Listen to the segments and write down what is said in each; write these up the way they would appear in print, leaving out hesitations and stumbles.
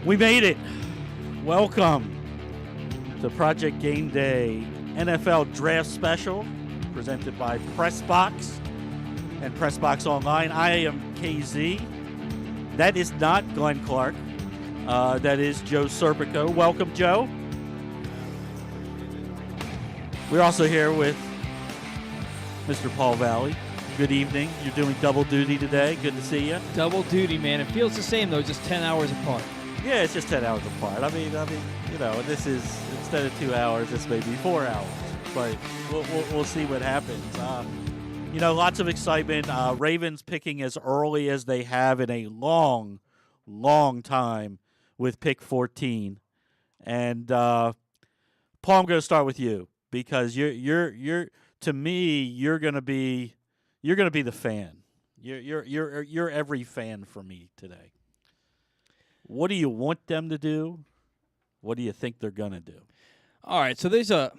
We made it. Welcome to Project Game Day NFL Draft Special, presented by Pressbox and Pressbox Online. I am KZ. That is not Glenn Clark. That is Joe Serpico. Welcome, Joe. We're also here with Mr. Paul Valle. Good evening. You're doing double duty today. Good to see you. Double duty, man. It feels the same, though, just 10 hours apart. Yeah, it's just 10 hours apart. I mean, you know, this is, instead of 2 hours, this may be 4 hours. But we'll see what happens. You know, lots of excitement. Ravens picking as early as they have in a long, long time with pick 14. And Paul, I'm going to start with you because you're to me, you're going to be the fan. You're every fan for me today. What do you want them to do? What do you think they're going to do? All right, so there's a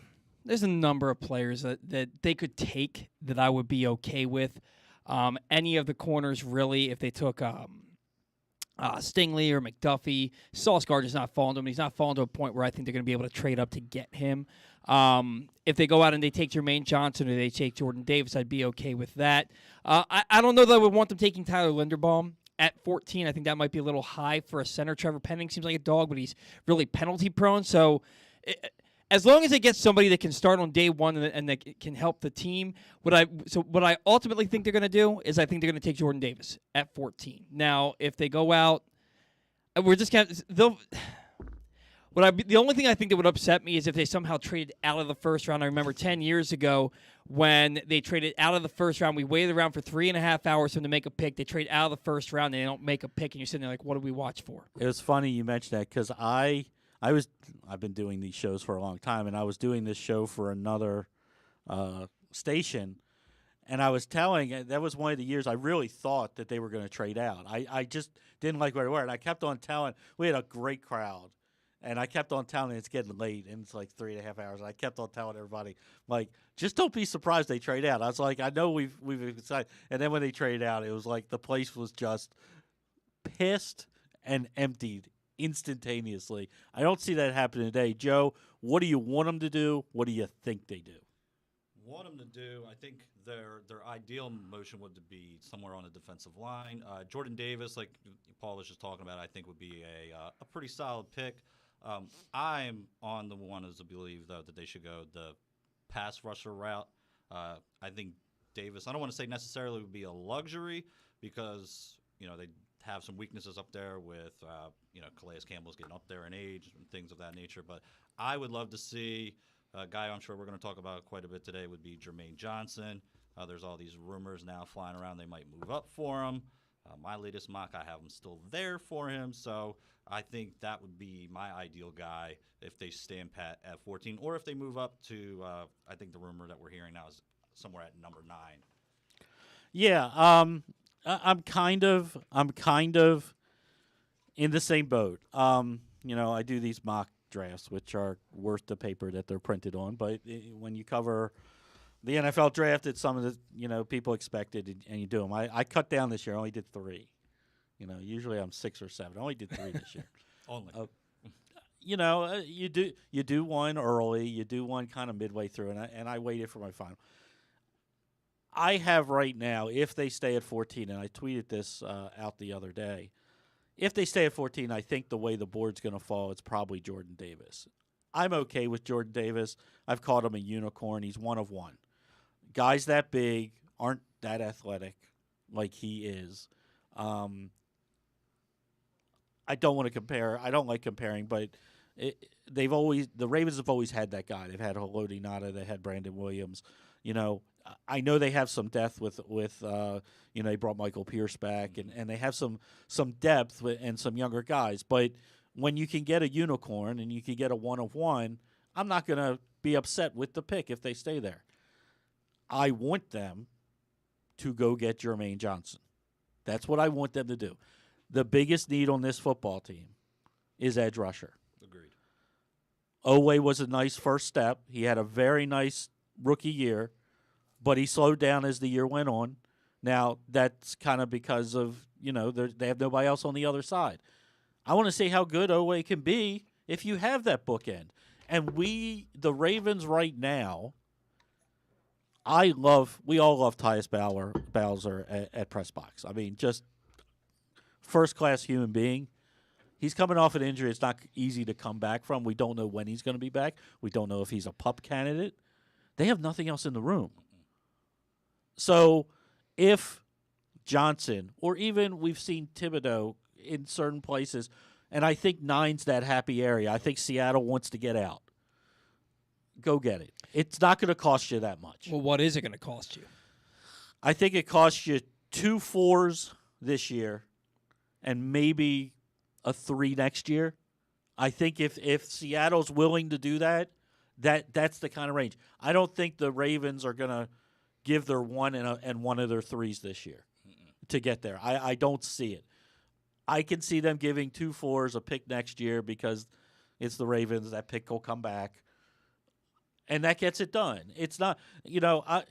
number of players that they could take that I would be okay with. Any of the corners, really, if they took Stingley or McDuffie. Sauce Gardner's not falling to him. He's not falling to a point where I think they're going to be able to trade up to get him. If they go out and they take Jermaine Johnson or they take Jordan Davis, I'd be okay with that. I don't know that I would want them taking Tyler Linderbaum. At 14, I think that might be a little high for a center. Trevor Penning seems like a dog, but he's really penalty prone. So as long as they get somebody that can start on day one and that can help the team, what I ultimately think they're going to do is I think they're going to take Jordan Davis at 14. Now, if they go out, we're just going to the only thing I think that would upset me is if they somehow traded out of the first round. I remember 10 years ago when they traded out of the first round. We waited around for 3.5 hours for them to make a pick. They trade out of the first round, and they don't make a pick, and you're sitting there like, what do we watch for? It was funny you mentioned that because I've been doing these shows for a long time, and I was doing this show for another station, and I was telling that was one of the years I really thought that they were going to trade out. I just didn't like where they were, and I kept on telling. We had a great crowd. And I kept on telling it's getting late, and it's like 3.5 hours. And I kept on telling everybody, like, just don't be surprised they trade out. I was like, I know we've decided. And then when they traded out, it was like the place was just pissed and emptied instantaneously. I don't see that happening today. Joe, what do you want them to do? What do you think they do? Want them to do, I think their ideal motion would be somewhere on the defensive line. Jordan Davis, like Paul was just talking about, I think would be a pretty solid pick. I'm on the one as to believe, though, that they should go the pass rusher route. I think Davis, I don't want to say necessarily would be a luxury because, you know, they have some weaknesses up there with, Calais Campbell's getting up there in age and things of that nature. But I would love to see a guy I'm sure we're going to talk about quite a bit today would be Jermaine Johnson. There's all these rumors now flying around they might move up for him. My latest mock, I have him still there for him. So I think that would be my ideal guy if they stand pat at 14 or if they move up to, I think the rumor that we're hearing now is somewhere at number 9. Yeah, I'm kind of in the same boat. I do these mock drafts, which are worth the paper that they're printed on. But when you cover the NFL draft, it's some of the people expected, and you do them. I cut down this year. I only did 3. Usually I'm 6 or 7. I only did 3 this year. Only. You do one early. You do one kind of midway through, and I waited for my final. I have right now, if they stay at 14, and I tweeted this out the other day, if they stay at 14, I think the way the board's going to fall, it's probably Jordan Davis. I'm okay with Jordan Davis. I've called him a unicorn. He's one of one. Guys that big aren't that athletic like he is. I don't want to compare. I don't like comparing, but the Ravens have always had that guy. They've had Haloti Ngata. They had Brandon Williams. I know they have some depth with they brought Michael Pierce back, and they have some depth and some younger guys. But when you can get a unicorn and you can get a one of one, I'm not going to be upset with the pick if they stay there. I want them to go get Jermaine Johnson. That's what I want them to do. The biggest need on this football team is edge rusher. Agreed. Oweh was a nice first step. He had a very nice rookie year, but he slowed down as the year went on. Now, that's kind of because of, they have nobody else on the other side. I want to see how good Oweh can be if you have that bookend. And the Ravens right now, we all love Tyus Bowser at press box. I mean, just first-class human being. He's coming off an injury it's not easy to come back from. We don't know when he's going to be back. We don't know if he's a PUP candidate. They have nothing else in the room. So if Johnson, or even we've seen Thibodeau in certain places, and I think 9's that happy area. I think Seattle wants to get out. Go get it. It's not going to cost you that much. Well, what is it going to cost you? I think it costs you 2 4s this year and maybe a 3 next year. I think if Seattle's willing to do that's the kind of range. I don't think the Ravens are going to give their 1 and one of their 3s this year to get there. I don't see it. I can see them giving 2 4s, a pick next year because it's the Ravens. That pick will come back. And that gets it done. It's not, I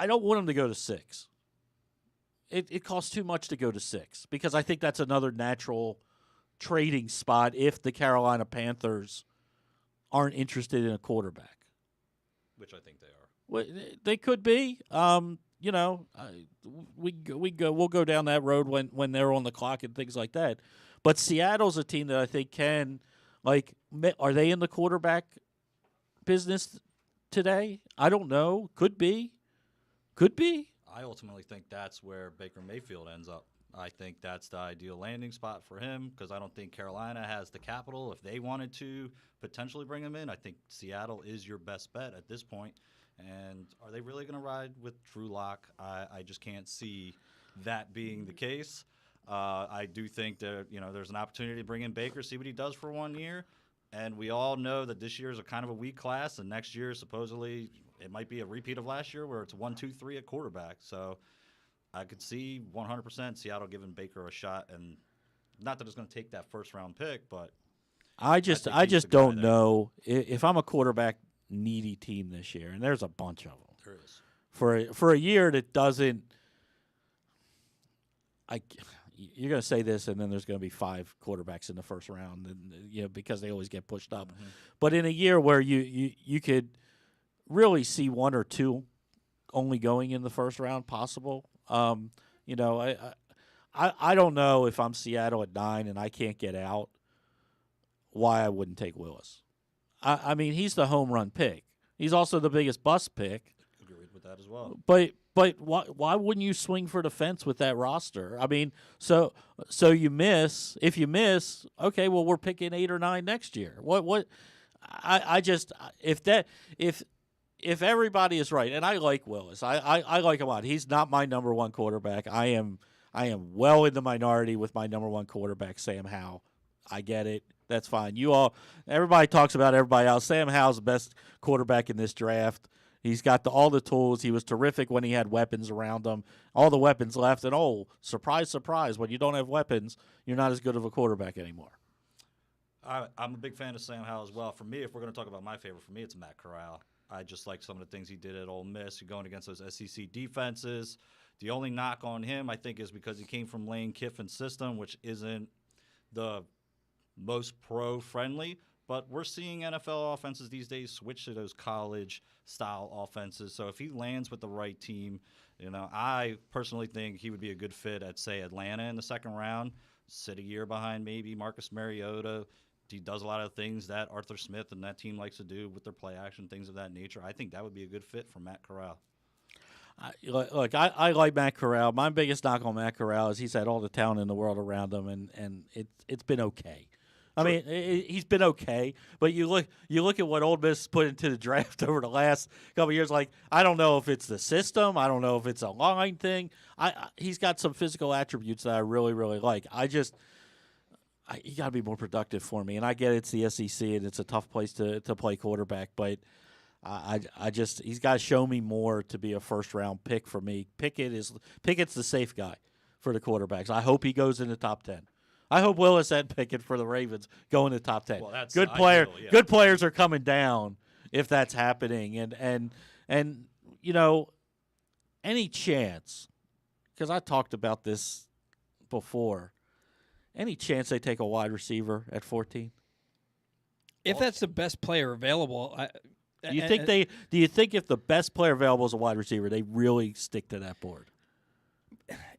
don't want them to go to 6. It costs too much to go to 6 because I think that's another natural trading spot if the Carolina Panthers aren't interested in a quarterback. Which I think they are. Well, they could be. We'll go down that road when they're on the clock and things like that. But Seattle's a team that I think can, are they in the quarterback business today? I don't know. Could be. I ultimately think that's where Baker Mayfield ends up. I think that's the ideal landing spot for him because I don't think Carolina has the capital. If they wanted to potentially bring him in, I think Seattle is your best bet at this point. And are they really going to ride with Drew Lock? I just can't see that being the case. I do think that there's an opportunity to bring in Baker, see what he does for 1 year. And we all know that this year is a kind of a weak class, and next year supposedly it might be a repeat of last year where it's 1, 2, 3 at quarterback. So I could see 100% Seattle giving Baker a shot, and not that it's going to take that first-round pick, but I just don't know if I'm a quarterback needy team this year, and there's a bunch of them. There is. For a year that doesn't. You're going to say this, and then there's going to be 5 quarterbacks in the first round, and because they always get pushed up. Mm-hmm. But in a year where you could really see 1 or 2 only going in the first round possible, I don't know if I'm Seattle at 9 and I can't get out, why I wouldn't take Willis. I mean, he's the home run pick. He's also the biggest bust pick. Agreed with that as well. But why wouldn't you swing for the fence with that roster? I mean, so you miss. If you miss, okay, well we're picking 8 or 9 next year. What? I just if everybody is right, and I like Willis, I like him a lot. He's not my number 1 quarterback. I am well in the minority with my number 1 quarterback, Sam Howell. I get it. That's fine. Everybody talks about everybody else. Sam Howell's the best quarterback in this draft. He's got all the tools. He was terrific when he had weapons around him. All the weapons left, and surprise, surprise, when you don't have weapons, you're not as good of a quarterback anymore. I'm a big fan of Sam Howell as well. For me, if we're going to talk about my favorite, for me, it's Matt Corral. I just like some of the things he did at Ole Miss, going against those SEC defenses. The only knock on him, I think, is because he came from Lane Kiffin's system, which isn't the most pro-friendly. But we're seeing NFL offenses these days switch to those college-style offenses. So if he lands with the right team, I personally think he would be a good fit at, say, Atlanta in the second round, sit a year behind maybe Marcus Mariota. He does a lot of things that Arthur Smith and that team likes to do with their play action, things of that nature. I think that would be a good fit for Matt Corral. Look, I like Matt Corral. My biggest knock on Matt Corral is he's had all the talent in the world around him, and it's been okay. I mean, he's been okay, but you look at what Ole Miss put into the draft over the last couple of years. I don't know if it's the system. I don't know if it's a line thing. He's got some physical attributes that I really, really like. You got to be more productive for me. And I get it's the SEC and it's a tough place to play quarterback, but he's got to show me more to be a first round pick for me. Pickett's the safe guy. for the quarterbacks. I hope he goes in the top 10. I hope Willis and Pickett for the Ravens go in the top 10. Well, that's good ideal, yeah. Good players are coming down if that's happening, and any chance, because I talked about this before, any chance they take a wide receiver at 14? If that's the best player available, Do you think if the best player available is a wide receiver, they really stick to that board?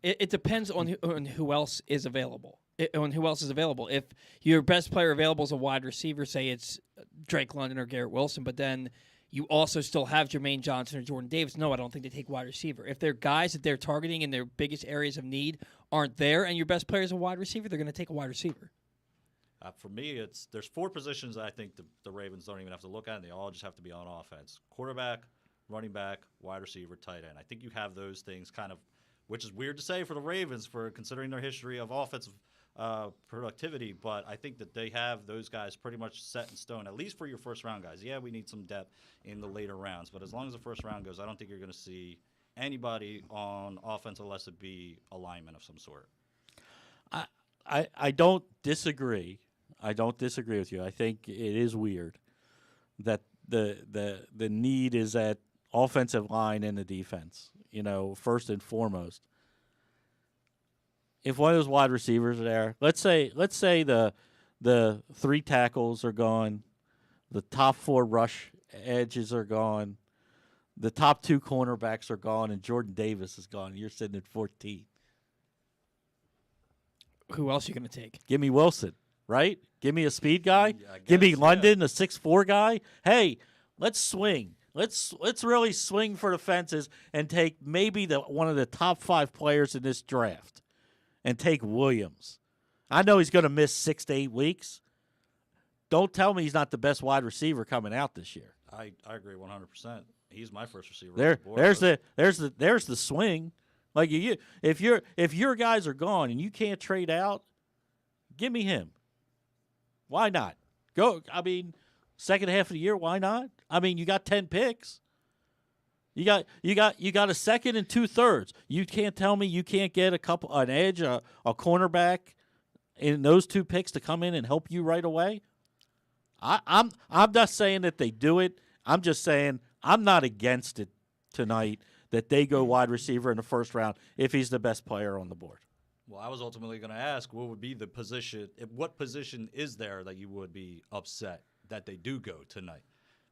It depends on who else is available. If your best player available is a wide receiver, say it's Drake London or Garrett Wilson, but then you also still have Jermaine Johnson or Jordan Davis, no, I don't think they take wide receiver. If their guys that they're targeting in their biggest areas of need aren't there and your best player is a wide receiver, they're going to take a wide receiver. For me, there's 4 positions that I think the Ravens don't even have to look at, and they all just have to be on offense. Quarterback, running back, wide receiver, tight end. I think you have those things kind of, which is weird to say for the Ravens for considering their history of offensive productivity, but I think that they have those guys pretty much set in stone, at least for your first-round guys. Yeah, we need some depth in the later rounds, but as long as the first round goes, I don't think you're going to see anybody on offense unless it be a lineman of some sort. I don't disagree. I don't disagree with you. I think it is weird that the need is at offensive line and the defense, first and foremost. If one of those wide receivers are there, let's say the 3 tackles are gone, the top 4 rush edges are gone, the top 2 cornerbacks are gone, and Jordan Davis is gone. You're sitting at 14. Who else are you going to take? Give me Wilson, right? Give me a speed guy. Yeah, Give me London, a 6'4" guy. Hey, let's swing. Let's really swing for the fences and take maybe one of the top 5 players in this draft, and take Williams. I know he's going to miss 6 to 8 weeks. Don't tell me he's not the best wide receiver coming out this year. I agree 100%. He's my first receiver. There's the swing. Like if your guys are gone and you can't trade out, give me him. Why not? Go. I mean, second half of the year, why not? I mean, you got 10 picks. You got a second and 2/3. You can't tell me you can't get an edge, a cornerback in those 2 picks to come in and help you right away. I'm not saying that they do it. I'm just saying I'm not against it tonight that they go wide receiver in the first round if he's the best player on the board. Well, I was ultimately going to ask, what would be the position? What position is there that you would be upset that they do go tonight?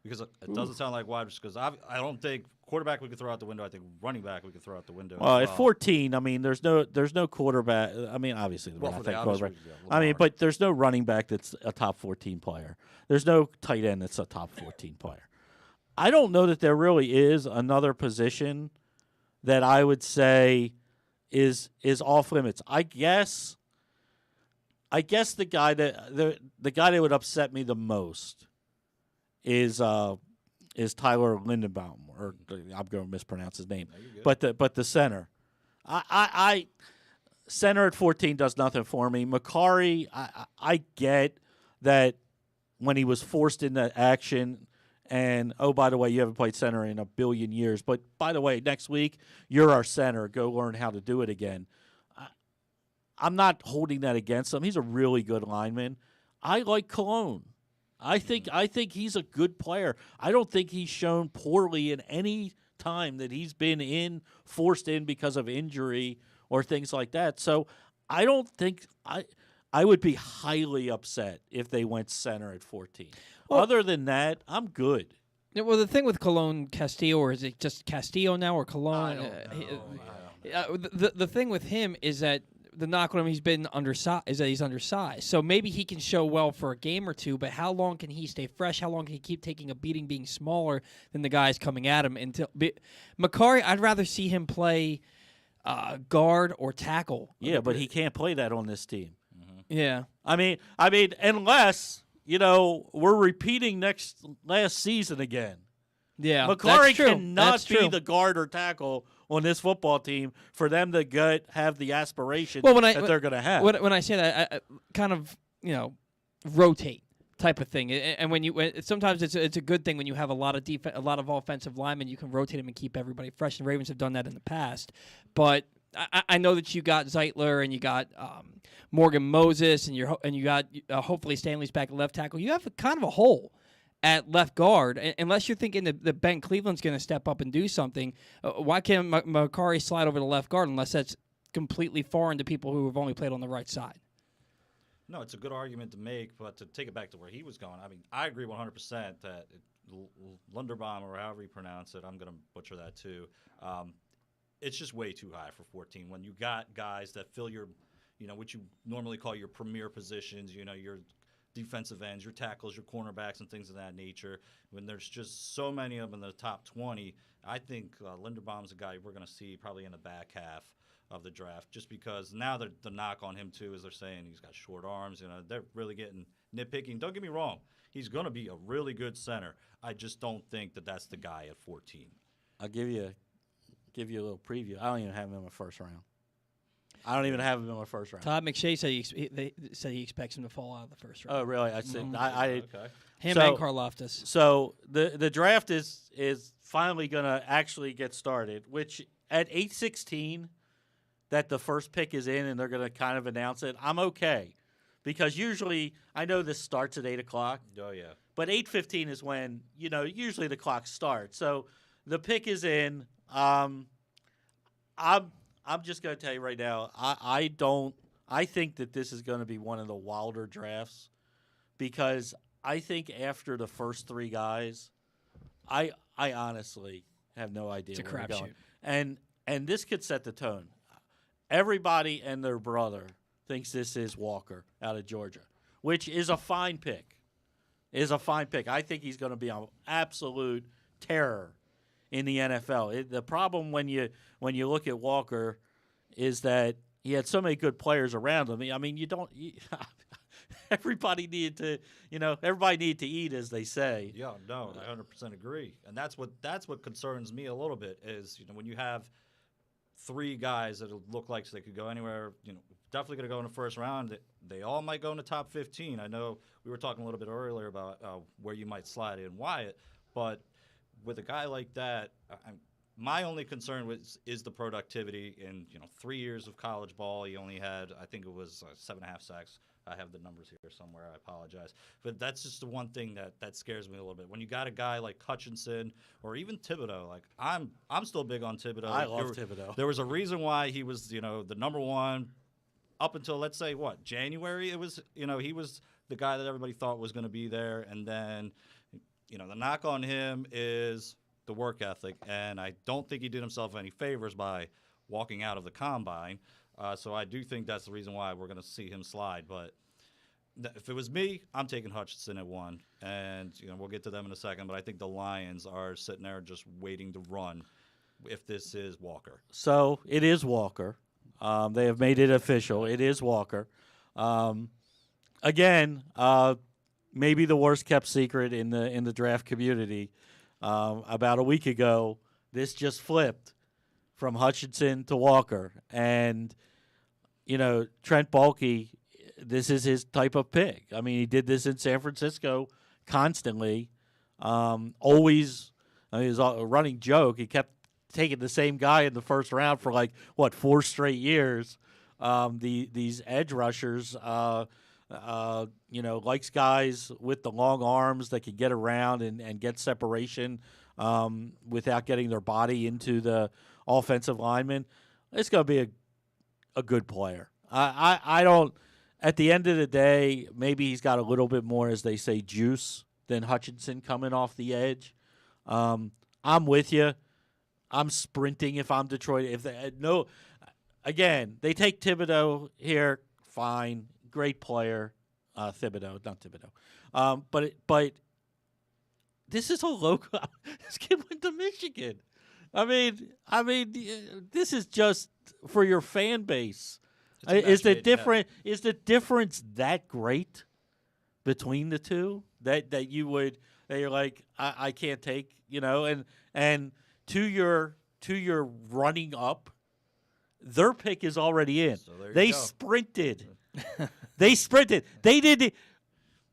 Because it doesn't sound like wide receiver. Because I don't think quarterback we could throw out the window. I think running back we could throw out the window. Well, at 14, I mean, there's no quarterback. I mean, obviously, Well, for the quarterback. obvious reason, I mean, Lamar. but there's no running back that's a top 14 player. There's no tight end that's a top 14 player. I don't know that there really is another position that I would say is off limits. I guess the guy that would upset me the most is Tyler Lindenbaum, or I'm going to mispronounce his name, but the center. I center at 14 does nothing for me. Macari, I get that when he was forced into action. And, oh, by the way, you haven't played center in a billion years. But, by the way, next week, you're our center. Go learn how to do it again. I'm not holding that against him. He's a really good lineman. I like Cologne. I think he's a good player. I don't think he's shown poorly in any time that he's been forced in because of injury or things like that. So I don't think I would be highly upset if they went center at 14. Well, other than that, I'm good. Well, the thing with Cologne Castillo, or is it just Castillo now, or Cologne? The thing with him is that the knock on him, he's undersized. So maybe he can show well for a game or two, but how long can he stay fresh? How long can he keep taking a beating being smaller than the guys coming at him? Macari, I'd rather see him play guard or tackle. Yeah, but he can't play that on this team. Mm-hmm. Yeah. I mean, unless, we're repeating last season again. Yeah, Macari cannot be the guard or tackle on this football team for them to have the aspiration that they're going to have. When I say that, I kind of rotate type of thing. And sometimes it's a good thing when you have a lot of offensive linemen, you can rotate them and keep everybody fresh. And Ravens have done that in the past. But I know that you got Zeitler and you got Morgan Moses and you got hopefully Stanley's back at left tackle. You have kind of a hole at left guard, unless you're thinking that Ben Cleveland's going to step up and do something. Why can't Makari slide over to left guard unless that's completely foreign to people who have only played on the right side? No, it's a good argument to make, but to take it back to where he was going, I mean, I agree 100% that Lunderbaum, or however you pronounce it, I'm going to butcher that too. It's just way too high for 14 when you got guys that fill your, what you normally call your premier positions, your defensive ends, your tackles, your cornerbacks, and things of that nature. When there's just so many of them in the top 20, I think Linderbaum's a guy we're going to see probably in the back half of the draft, just because now the knock on him too is they're saying he's got short arms. They're really getting nitpicking. Don't get me wrong, he's going to be a really good center. I just don't think that that's the guy at 14. I'll give you a little preview. I don't even have him in my first round. I don't even have him in my first round. Todd McShay said he expects him to fall out of the first round. Oh, really? I said Okay. Him and Karloftis. So the draft is finally going to actually get started, which at 8:16 that the first pick is in and they're going to kind of announce it, I'm okay. Because usually, I know this starts at 8 o'clock. Oh, yeah. But 8:15 is when, usually the clock starts. So the pick is in. I'm just going to tell you right now, I think that this is going to be one of the wilder drafts because I think after the first three guys, I honestly have no idea it's a where we're going. crapshoot. And this could set the tone. Everybody and their brother thinks this is Walker out of Georgia, which is a fine pick. I think he's going to be an absolute terror in the NFL. The problem when you look at Walker is that he had so many good players around him. I mean, everybody needed to eat, as they say. Yeah, no, I 100% agree. And that's what concerns me a little bit is, when you have three guys that look like they could go anywhere, definitely going to go in the first round. They all might go in the top 15. I know we were talking a little bit earlier about where you might slide in Wyatt, but with a guy like that, my only concern is the productivity. In 3 years of college ball, he only had, I think it was 7.5 sacks. I have the numbers here somewhere. I apologize, but that's just the one thing that scares me a little bit. When you got a guy like Hutchinson or even Thibodeau, like I'm still big on Thibodeau. I love Thibodeau. There was a reason why he was the number one up until, let's say, January. It was he was the guy that everybody thought was going to be there, and then the knock on him is the work ethic, and I don't think he did himself any favors by walking out of the combine. So I do think that's the reason why we're going to see him slide. But if it was me, I'm taking Hutchinson at 1, and we'll get to them in a second. But I think the Lions are sitting there just waiting to run if this is Walker. So it is Walker. They have made it official. It is Walker. Again, maybe the worst kept secret in the draft community. About a week ago, this just flipped from Hutchinson to Walker, and Trent Baalke, this is his type of pick. I mean, he did this in San Francisco constantly. Always, it was a running joke. He kept taking the same guy in the first round for 4 straight years. These edge rushers, likes guys with the long arms that can get around and get separation without getting their body into the offensive lineman. It's going to be a good player. I don't. At the end of the day, maybe he's got a little bit more, as they say, juice than Hutchinson coming off the edge. I'm with you. I'm sprinting if I'm Detroit. Again, they take Thibodeau here. Fine, great player. Thibodeau, not Thibodeau. But this is a local. This kid went to Michigan. I mean, this is just for your fan base. Is the difference that great between the two that you're like I can't take, and to your running up, their pick is already in. So they sprinted. They sprinted. They did.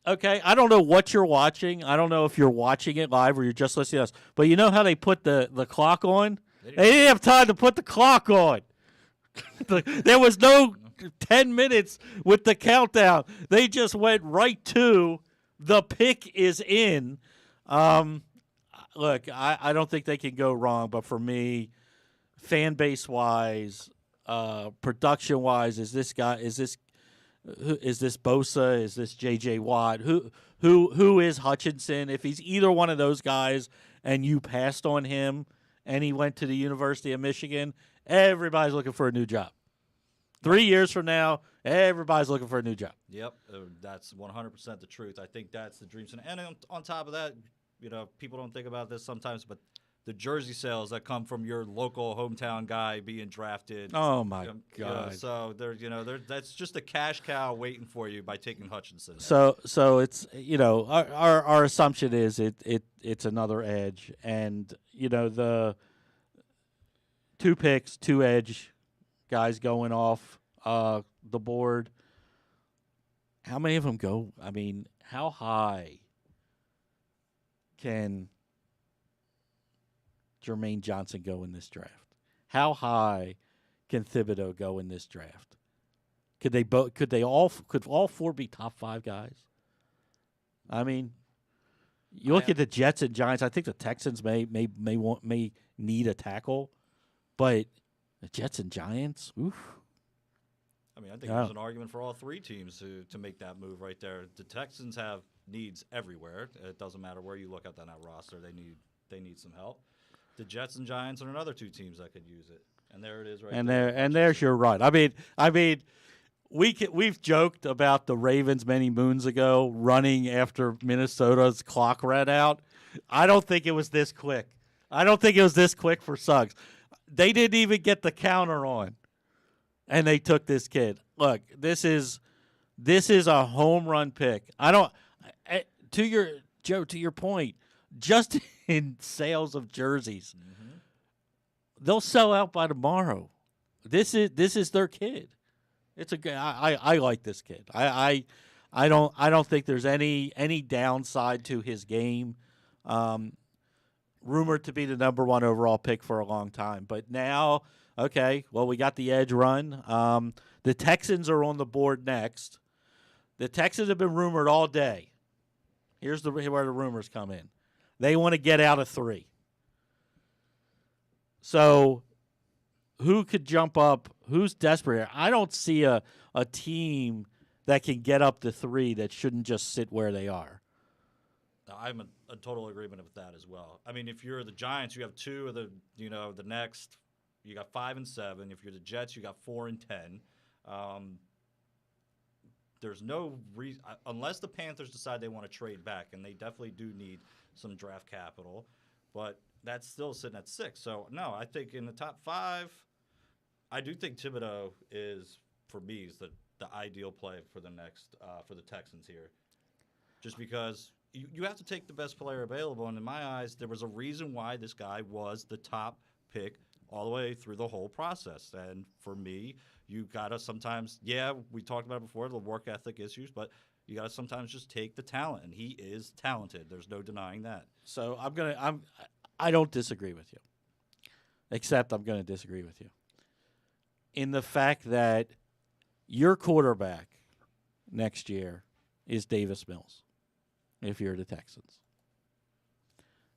Okay, I don't know what you're watching. I don't know if you're watching it live or you're just listening to us. But you know how they put the clock on? They didn't have time to put the clock on. There was no 10 minutes with the countdown. They just went right to the pick is in. Look, I don't think they can go wrong, but for me, fan base wise, production wise, is this Bosa? Is this J.J. Watt? Who is Hutchinson? If he's either one of those guys and you passed on him and he went to the University of Michigan, everybody's looking for a new job. 3 years from now, everybody's looking for a new job. Yep, that's 100% the truth. I think that's the dream. And on top of that, people don't think about this sometimes, but the jersey sales that come from your local hometown guy being drafted. Oh my God! So that's just a cash cow waiting for you by taking Hutchinson. So it's our assumption is it's another edge, and the 2 picks, 2 edge guys going off the board. How many of them go? I mean, how high can Jermaine Johnson go in this draft? How high can Thibodeau go in this draft? Could all 4 be top 5 guys? I mean, you look at the Jets and Giants. I think the Texans may need a tackle, but the Jets and Giants, oof. I mean, I think there's an argument for all 3 teams to make that move right there. The Texans have needs everywhere. It doesn't matter where you look at that roster. They need some help. The Jets and Giants are another 2 teams that could use it, and there it is right there. And there's your run. I mean, we've joked about the Ravens many moons ago running after Minnesota's clock ran out. I don't think it was this quick. I don't think it was this quick for Suggs. They didn't even get the counter on, and they took this kid. Look, this is a home run pick. To your point, just in sales of jerseys, they'll sell out by tomorrow. This is their kid. It's a good. I like this kid. I don't think there's any downside to his game. Rumored to be the number 1 overall pick for a long time, but now, okay, well, we got the edge run. The Texans are on the board next. The Texans have been rumored all day. Here's where the rumors come in. They want to get out of 3. So who could jump up? Who's desperate here? I don't see a team that can get up to 3 that shouldn't just sit where they are. I'm a total agreement with that as well. I mean, if you're the Giants, you have 2 of the next. You got 5 and 7. If you're the Jets, you got 4 and 10. There's no reason unless the Panthers decide they want to trade back, and they definitely do need some draft capital. But that's still sitting at 6. So no, I think in the top 5, I do think Thibodeau is the ideal play for the next for the Texans here, just because. You have to take the best player available, and in my eyes, there was a reason why this guy was the top pick all the way through the whole process. And for me, you got to sometimes, we talked about it before, the work ethic issues, but you got to sometimes just take the talent, and he is talented. There's no denying that. So I don't disagree with you, except I'm going to disagree with you in the fact that your quarterback next year is Davis Mills. If you're the Texans,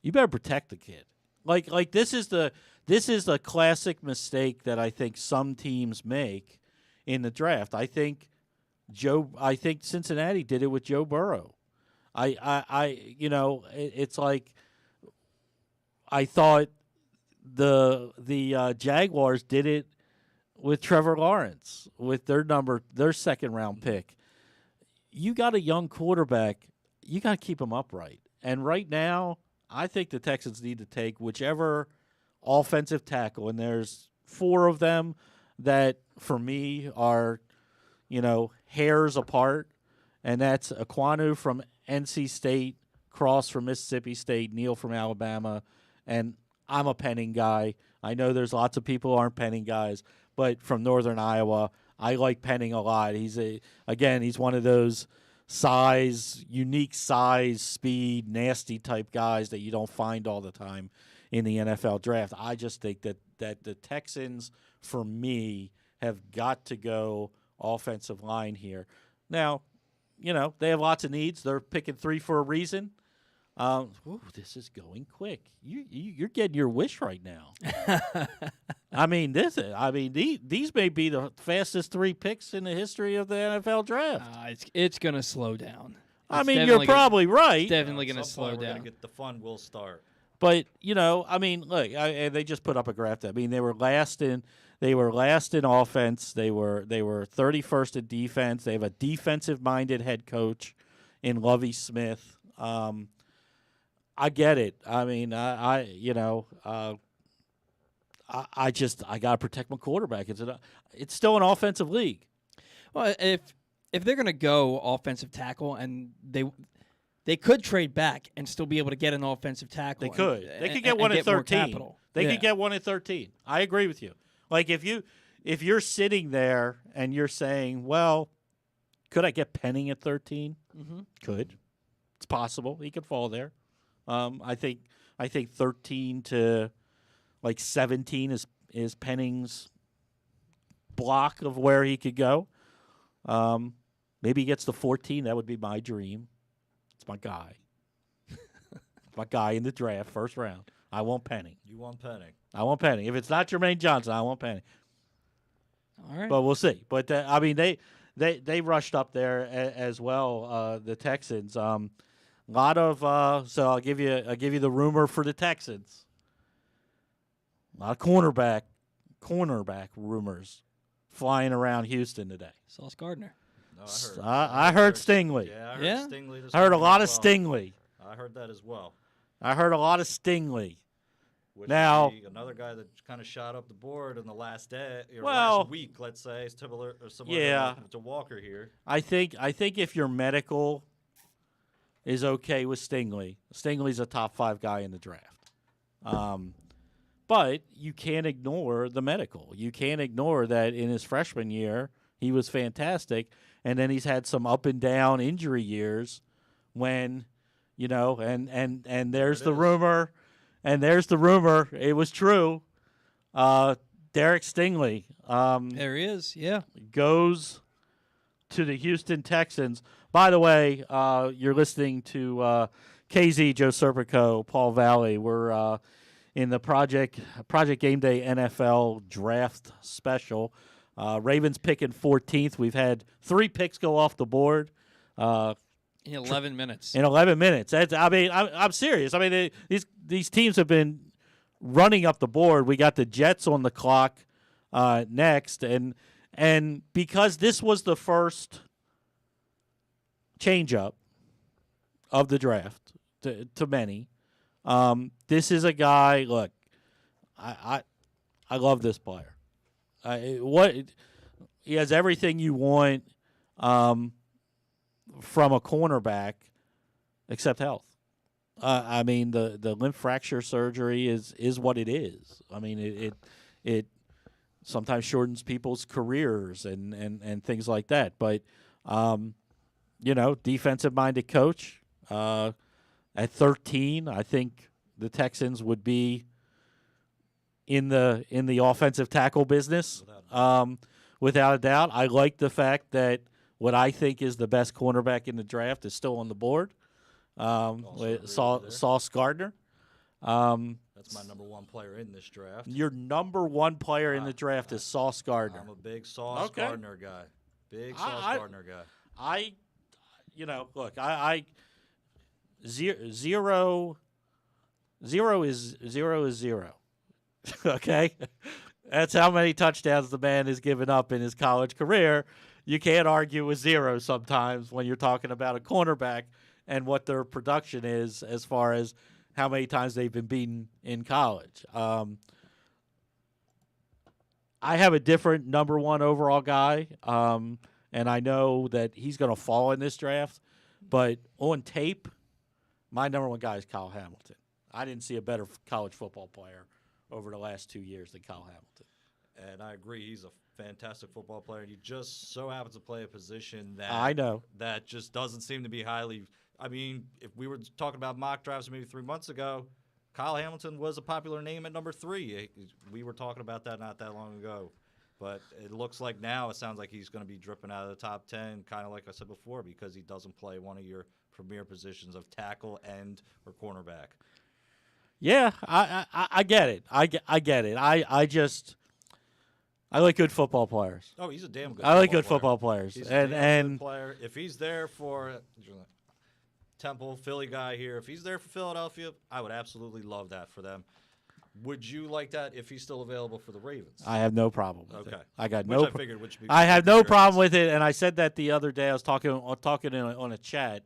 you better protect the kid. Like this is the classic mistake that I think some teams make in the draft. I think Cincinnati did it with Joe Burrow. It's like I thought the Jaguars did it with Trevor Lawrence with their second round pick. You got a young quarterback. You got to keep him upright. And right now, I think the Texans need to take whichever offensive tackle, and there's 4 of them that, for me, are, hairs apart, and that's Aquanu from NC State, Cross from Mississippi State, Neal from Alabama, and I'm a Penning guy. I know there's lots of people who aren't Penning guys, but from Northern Iowa, I like Penning a lot. He's one of those unique size, speed, nasty type guys that you don't find all the time in the NFL draft. I just think that the Texans, for me, have got to go offensive line here. Now, they have lots of needs. They're picking 3 for a reason. This is going quick. You're getting your wish right now. These may be the fastest 3 picks in the history of the NFL draft. It's going to slow down. You're probably right. It's definitely going to slow down. The fun will start. But look, they just put up a graph. They were last in offense. They were 31st in defense. They have a defensive-minded head coach in Lovie Smith. I get it. I got to protect my quarterback. It's still an offensive league. Well, if they're going to go offensive tackle, and they could trade back and still be able to get an offensive tackle. They could. They could get one at 13. They could get one at 13. I agree with you. Like if you're sitting there and you're saying, well, could I get Penning at 13? Mm-hmm. Could. It's possible. He could fall there. I think 13 to 17 is Penning's block of where he could go. Maybe he gets to 14. That would be my dream. It's my guy. It's my guy in the draft, first round. I want Penning. You want Penning. I want Penning. If it's not Jermaine Johnson, I want Penning. All right. But we'll see. But they rushed up there as well. The Texans. Lot of so I'll give you the rumor for the Texans. A lot of cornerback rumors flying around Houston today. Sauce Gardner. No, I heard Stingley. Yeah, I heard Stingley. I heard a lot of Stingley. I heard that as well. I heard a lot of Stingley. Which now, another guy that kind of shot up the board in the last day, or well, last week, let's say, similar to Walker here. I think if your medical is okay with Stingley's a top 5 guy in the draft. But you can't ignore the medical. You can't ignore that in his freshman year he was fantastic, and then he's had some up and down injury years when, and there's the rumor. And there's the rumor. It was true. Derek Stingley. There he is, yeah. Goes to the Houston Texans. By the way, you're listening to KZ, Joe Serpico, Paul Valle. We're in the Project Game Day NFL Draft Special. Ravens picking 14th. We've had 3 picks go off the board. In 11 minutes. In 11 minutes. I'm serious. These teams have been running up the board. We got the Jets on the clock next, and because this was the first change-up of the draft to many, this is a guy. Look, I love this player. He has everything you want from a cornerback, except health. The limb fracture surgery is what it is. It sometimes shortens people's careers and things like that. But defensive-minded coach at 13, I think the Texans would be in the offensive tackle business without a doubt. I like the fact that what I think is the best cornerback in the draft is still on the board. Sauce Gardner. That's my number 1 player in this draft. Your number 1 player in the draft is Sauce Gardner. I'm a big Sauce Gardner guy. Gardner guy. Zero is zero. Okay? That's how many touchdowns the man has given up in his college career. You can't argue with 0 sometimes when you're talking about a cornerback and what their production is as far as how many times they've been beaten in college. I have a different number 1 overall guy, and I know that he's going to fall in this draft. But on tape, my number 1 guy is Kyle Hamilton. I didn't see a better college football player over the last 2 years than Kyle Hamilton. And I agree, he's a fantastic football player. He just so happens to play a position that I know that just doesn't seem to be highly. If we were talking about mock drafts maybe 3 months ago, Kyle Hamilton was a popular name at number 3. We were talking about that not that long ago. But it looks like now it sounds like he's going to be dripping out of the top 10, kind of like I said before, because he doesn't play one of your premier positions of tackle, end, or cornerback. Yeah, I get it. I get it. I like good football players. Oh, he's a damn good. I like good player. football players, He's a damn good and player. If he's there for Temple, Philly guy here, if he's there for Philadelphia, I would absolutely love that for them. Would you like that if he's still available for the Ravens? I have no problem with it. I got no. Which I figured would be. I have no problem with it, and I said that the other day. I was talking on a chat,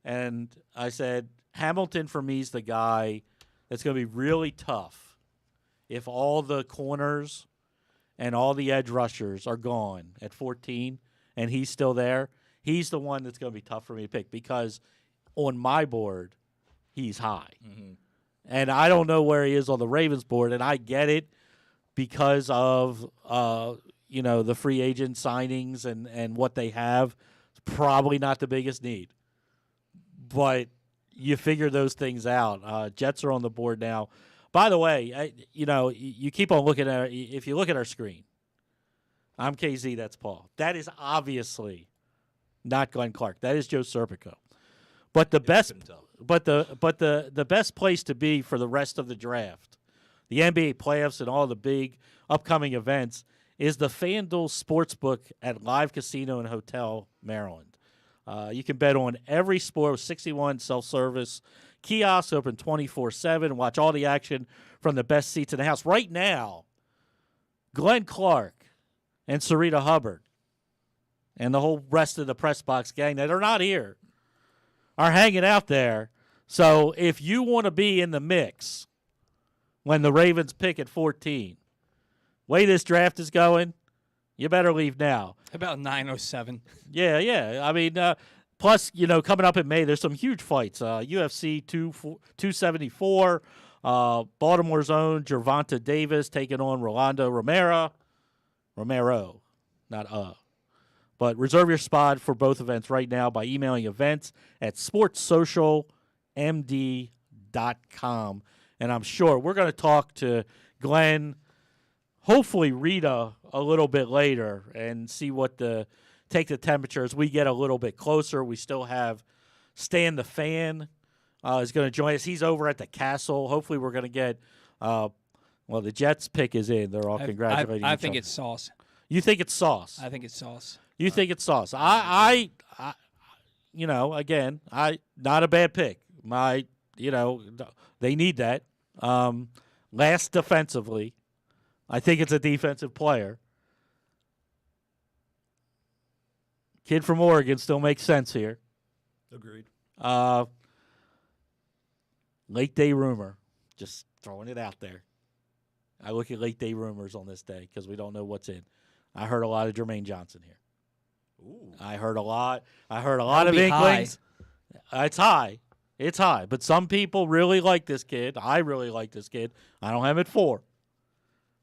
and I said Hamilton for me is the guy that's going to be really tough if all the corners and all the edge rushers are gone at 14 and he's still there. He's the one that's going to be tough for me to pick because on my board, he's high. Mm-hmm. And I don't know where he is on the Ravens board, and I get it because of the free agent signings and what they have. It's probably not the biggest need. But you figure those things out. Jets are on the board now. By the way, you keep on looking at – if you look at our screen, I'm KZ, that's Paul. That is obviously not Glenn Clark. That is Joe Serpico. But the best place to be for the rest of the draft, the NBA playoffs and all the big upcoming events, is the FanDuel Sportsbook at Live Casino and Hotel, Maryland. You can bet on every sport with 61 self-service kiosks open 24/7. Watch all the action from the best seats in the house. Right now, Glenn Clark and Sarita Hubbard and the whole rest of the press box gang that are not here are hanging out there. So if you want to be in the mix when the Ravens pick at 14, way this draft is going, you better leave now. About 9:07. Yeah. I mean, plus, coming up in May, there's some huge fights. UFC 274, Baltimore's own Gervonta Davis taking on Rolando Romero, not But reserve your spot for both events right now by emailing events@sportssocialmd.com. And I'm sure we're going to talk to Glenn, hopefully Rita, a little bit later and see take the temperature as we get a little bit closer. We still have Stan the Fan is going to join us. He's over at the Castle. Hopefully we're going to get the Jets pick is in. They're all congratulating I each think other. it's Sauce. You think it's Sauce? I think it's Sauce. You think it's Sauce? I again, not a bad pick. They need that. Last defensively, I think it's a defensive player. Kid from Oregon still makes sense here. Agreed. Late day rumor, just throwing it out there. I look at late day rumors on this day because we don't know what's in. I heard a lot of Jermaine Johnson here. Ooh. I heard a lot of inklings. It's high. It's high. But some people really like this kid. I really like this kid. I don't have him at 4.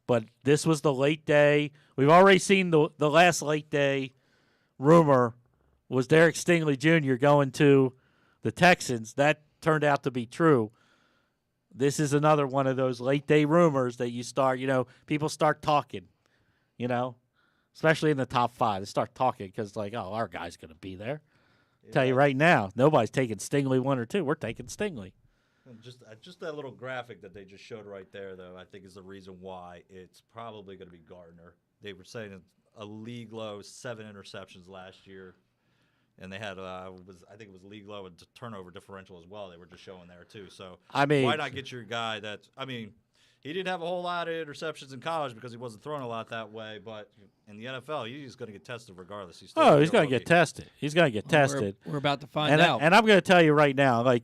But this was the late day. We've already seen the last late day rumor was Derek Stingley Jr. going to the Texans. That turned out to be true. This is another one of those late day rumors that you start, people start talking, especially in the top 5. They start talking because, our guy's going to be there. Yeah. Tell you right now, nobody's taking Stingley 1 or 2. We're taking Stingley. Just that little graphic that they just showed right there, though, I think is the reason why it's probably going to be Gardner. They were saying a league low 7 interceptions last year, and they had I think it was league low and turnover differential as well. They were just showing there too. So why not get your guy that? He didn't have a whole lot of interceptions in college because he wasn't throwing a lot that way, but in the NFL, he's going to get tested regardless. He's going to get tested. He's going to get tested. We're about to find out. And I'm going to tell you right now, we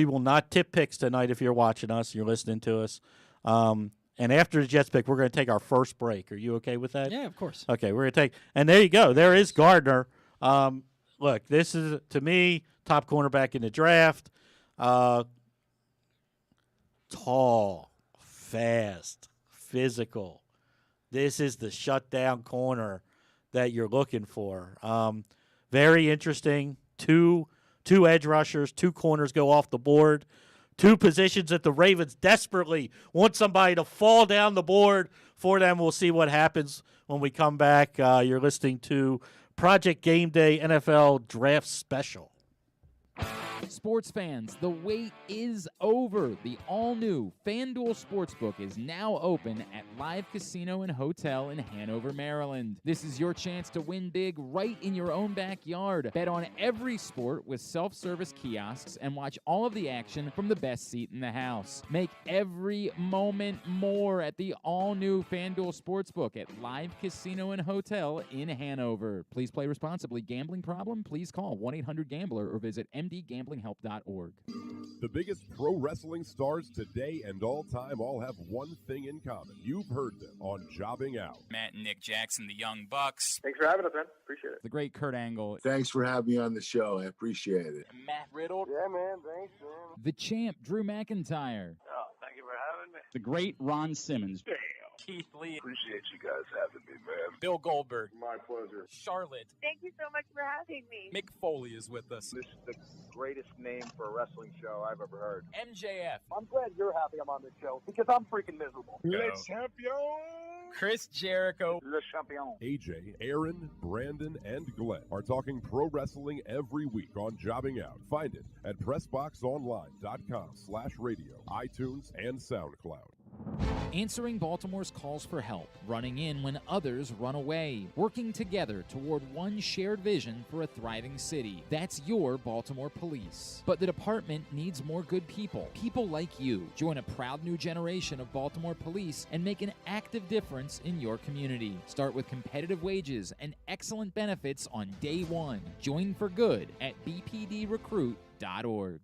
will not tip picks tonight if you're watching us, you're listening to us. And after the Jets pick, we're going to take our first break. Are you okay with that? Yeah, of course. Okay, we're going to take – and there you go. There is Gardner. Look, this is, to me, top cornerback in the draft. Tall, fast, physical. This is the shutdown corner that you're looking for. Very interesting. Two edge rushers, 2 corners go off the board. two positions that the Ravens desperately want somebody to fall down the board for them. We'll see what happens when we come back. You're listening to Project Game Day NFL Draft Special. Sports fans, the wait is over. The all-new FanDuel Sportsbook is now open at Live Casino and Hotel in Hanover, Maryland. This is your chance to win big right in your own backyard. Bet on every sport with self-service kiosks and watch all of the action from the best seat in the house. Make every moment more at the all-new FanDuel Sportsbook at Live Casino and Hotel in Hanover. Please play responsibly. Gambling problem? Please call 1-800-GAMBLER or visit mdgamblinghelp.org. The biggest pro wrestling stars today and all time all have one thing in common. You've heard them on Jobbing Out. Matt and Nick Jackson, the Young Bucks. Thanks for having us, man. Appreciate it. The great Kurt Angle. Thanks for having me on the show. I appreciate it. Matt Riddle. Yeah, man. Thanks, man. The champ, Drew McIntyre. Oh, thank you for having me. The great Ron Simmons. Damn. Keith Lee. Appreciate you guys having me, man. Bill Goldberg. My pleasure. Charlotte. Thank you so much for having me. Mick Foley is with us. This is the greatest name for a wrestling show I've ever heard. MJF. I'm glad you're happy I'm on this show because I'm freaking miserable. Le champion. Chris Jericho. Le champion. AJ, Aaron, Brandon, and Glenn are talking pro wrestling every week on Jobbing Out. Find it at PressBoxOnline.com/radio, iTunes, and SoundCloud. Answering Baltimore's calls for help, running in when others run away, working together toward one shared vision for a thriving city. That's your Baltimore Police. But the department needs more good people, people like you. Join a proud new generation of Baltimore Police and make an active difference in your community. Start with competitive wages and excellent benefits on day one. Join for good at bpdrecruit.org.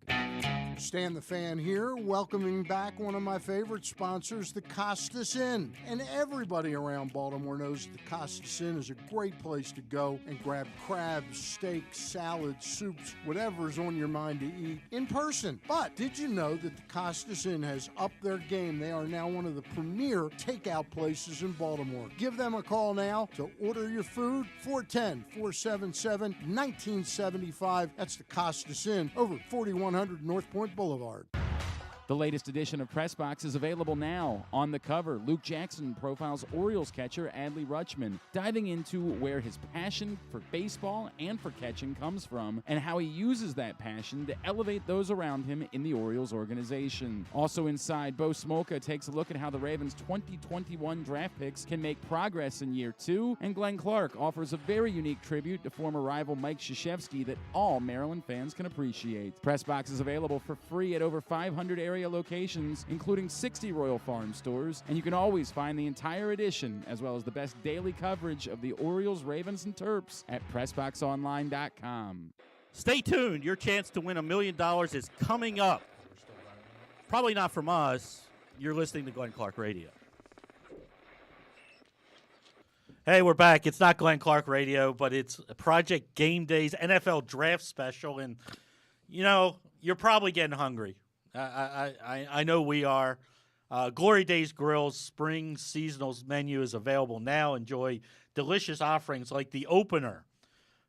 Stan the Fan here, welcoming back one of my favorite sponsors, the Costas Inn. And everybody around Baltimore knows the Costas Inn is a great place to go and grab crabs, steaks, salads, soups, whatever's on your mind to eat in person. But did you know that the Costas Inn has upped their game? They are now one of the premier takeout places in Baltimore. Give them a call now to order your food, 410-477-1975. That's the Costas Inn, over 4100 North Point Boulevard. The latest edition of Pressbox is available now. On the cover, Luke Jackson profiles Orioles catcher Adley Rutschman, diving into where his passion for baseball and for catching comes from and how he uses that passion to elevate those around him in the Orioles organization. Also inside, Bo Smolka takes a look at how the Ravens' 2021 draft picks can make progress in year two, and Glenn Clark offers a very unique tribute to former rival Mike Krzyzewski that all Maryland fans can appreciate. Pressbox is available for free at over 500 area locations, including 60 Royal Farm stores, and you can always find the entire edition, as well as the best daily coverage of the Orioles, Ravens, and Terps at PressBoxOnline.com. Stay tuned. Your chance to win $1 million is coming up. Probably not from us. You're listening to Glenn Clark Radio. Hey, we're back. It's not Glenn Clark Radio, but it's Project Game Day's NFL Draft Special, and, you know, you're probably getting hungry. I know we are. Glory Days Grill's spring seasonal menu is available now. Enjoy delicious offerings like the opener,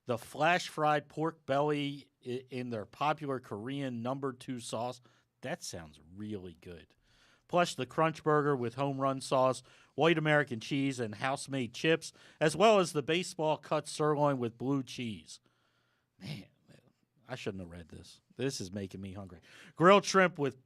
the flash fried pork belly in their popular Korean number 2 sauce. That sounds really good. Plus the crunch burger with home run sauce, white American cheese, and house-made chips, as well as the baseball cut sirloin with blue cheese. Man, I shouldn't have read this. This is making me hungry. Grilled shrimp with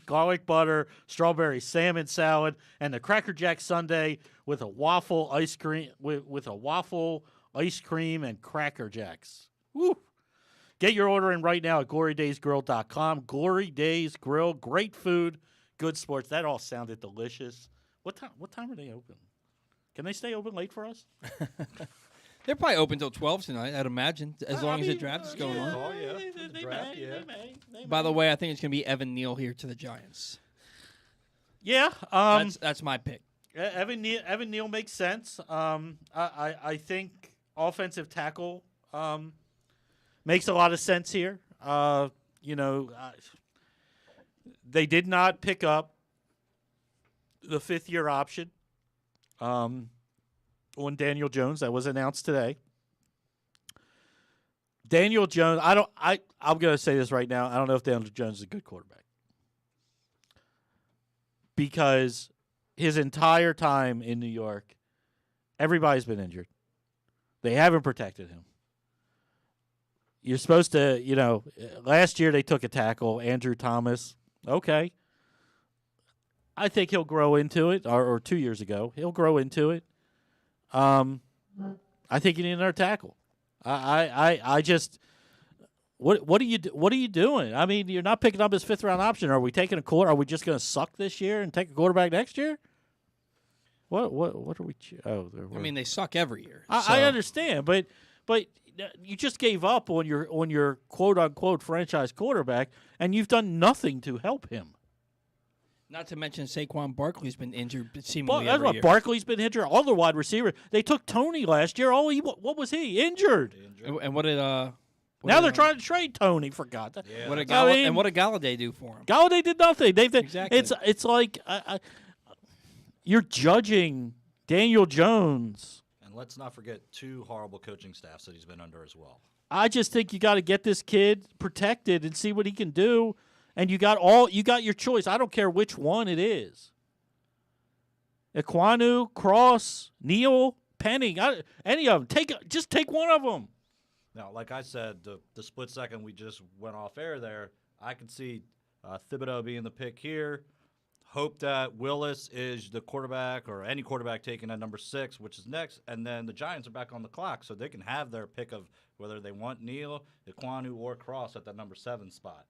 garlic butter, strawberry salmon salad, and the Cracker Jack sundae with a waffle ice cream with a waffle ice cream and Cracker Jacks. Woo! Get your order in right now at glorydaysgrill.com. Glory Days Grill, great food, good sports. That all sounded delicious. What time are they open? Can they stay open late for us? They're probably open till 12 tonight, I'd imagine, as long as the draft is going on. Oh, yeah. They may. By the way, I think it's going to be Evan Neal here to the Giants. Yeah. That's my pick. Evan Neal makes sense. I think offensive tackle makes a lot of sense here. They did not pick up the 5th-year option on Daniel Jones that was announced today. Daniel Jones, I'm going to say this right now. I don't know if Daniel Jones is a good quarterback. because his entire time in New York, everybody's been injured. They haven't protected him. You're supposed to, last year they took a tackle, Andrew Thomas. Okay. I think he'll grow into it, or 2 years ago. He'll grow into it. I think you need another tackle. I just what are you doing? I mean, you're not picking up his 5th round option. Are we taking a quarter? Are we just going to suck this year and take a quarterback next year? What are we? I mean, they suck every year. I understand, but you just gave up on your quote unquote franchise quarterback, and you've done nothing to help him. Not to mention Saquon Barkley's been injured seemingly every year. Barkley's been injured. All the wide receivers. They took Tony last year. What was he? Injured. And what did now they're trying to trade Tony. For God. Yeah. What did Galladay do for him? Galladay did nothing. Exactly. It's like you're judging Daniel Jones. And let's not forget 2 horrible coaching staffs that he's been under as well. I just think you got to get this kid protected and see what he can do. And you got your choice. I don't care which one it is. Ekwonu, Cross, Neal, Penning, any of them. Just take one of them. Now, like I said, the split second we just went off air there, I can see Thibodeau being the pick here. Hope that Willis is the quarterback or any quarterback taken at number 6, which is next, and then the Giants are back on the clock, so they can have their pick of whether they want Neal, Ekwonu, or Cross at that number 7 spot.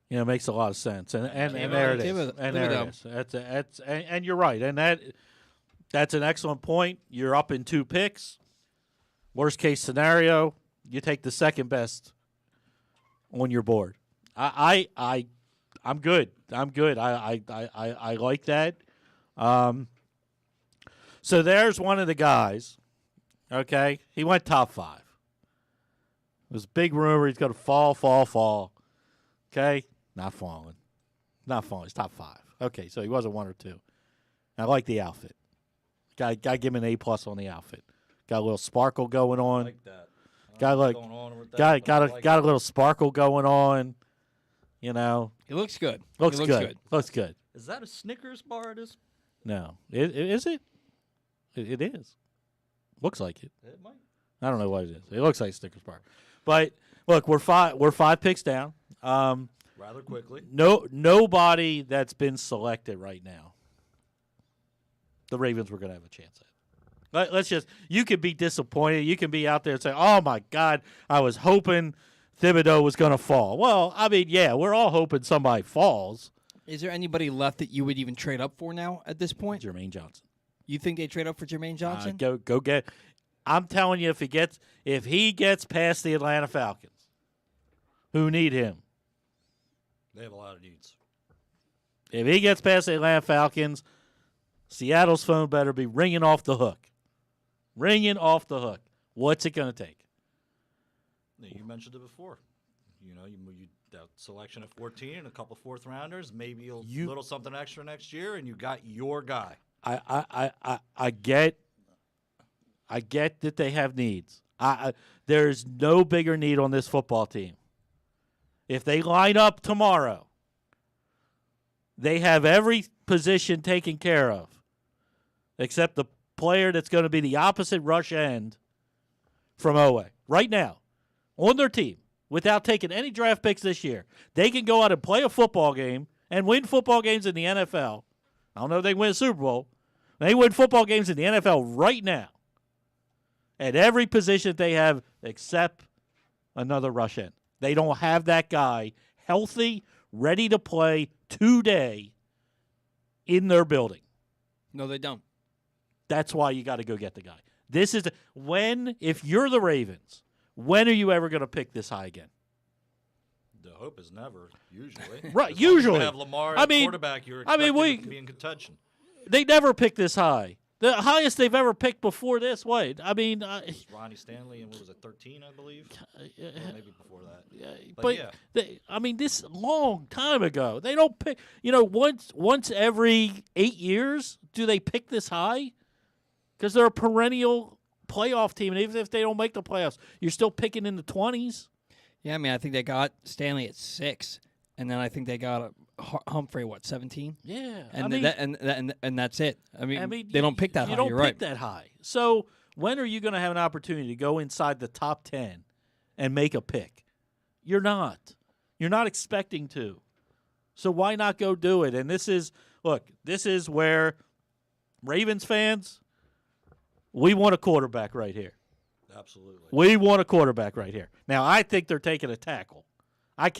It makes a lot of sense, and there it is. And there it is. And you're right, and that's an excellent point. You're up in 2 picks. Worst case scenario, you take the second best on your board. I'm good. I like that. So there's one of the guys. Okay, he went top 5. It was a big rumor he's going to fall. Okay. Not falling. He's top 5. Okay, so he wasn't 1 or 2. I like the outfit. Got to give him an A+ on the outfit. Got a little sparkle going on. I like that. Got a little sparkle going on. It looks good. Looks good. Is that a Snickers bar? No. Is it? It is. Looks like it. It might. I don't know what it is. It looks like a Snickers bar. But look, we're 5 picks down. Rather quickly. Nobody that's been selected right now, the Ravens were going to have a chance at. Let's just, you could be disappointed. You can be out there and say, oh, my God, I was hoping Thibodeau was going to fall. Well, I mean, yeah, we're all hoping somebody falls. Is there anybody left that you would even trade up for now at this point? Jermaine Johnson. You think they trade up for Jermaine Johnson? Go get. I'm telling you, if he gets past the Atlanta Falcons, who need him, they have a lot of needs. If he gets past the Atlanta Falcons, Seattle's phone better be ringing off the hook. What's it going to take? You mentioned it before. You that selection at 14 and a couple 4th rounders, maybe a little something extra next year, and you got your guy. I get that they have needs. There's no bigger need on this football team. If they line up tomorrow, they have every position taken care of, except the player that's going to be the opposite rush end from Owe. Right now, on their team, without taking any draft picks this year, they can go out and play a football game and win football games in the NFL. I don't know if they can win a Super Bowl. They win football games in the NFL right now at every position they have except another rush end. They don't have that guy healthy, ready to play today in their building. No, they don't. That's why you got to go get the guy. If you're the Ravens, when are you ever going to pick this high again? The hope is never, usually. Right, usually. You have Lamar at quarterback, you're expecting to be in contention. They never pick this high. The highest they've ever picked before this. Wait, I mean, Ronnie Stanley, and what was it, 13, I believe? Or maybe before that. But yeah. This long time ago. They don't pick. Once every 8 years, do they pick this high? Because they're a perennial playoff team, and even if they don't make the playoffs, you're still picking in the 20s. Yeah, I mean, I think they got Stanley at 6. and then I think they got Humphrey 17. Yeah, And I mean, and that's it. I mean, they you- don't pick that high. You don't You're pick right. that high. So when are you going to have an opportunity to go inside the top 10 and make a pick? You're not. You're not expecting to. So why not go do it? And this is where Ravens fans, we want a quarterback right here. Absolutely. We want a quarterback right here. Now, I think they're taking a tackle. I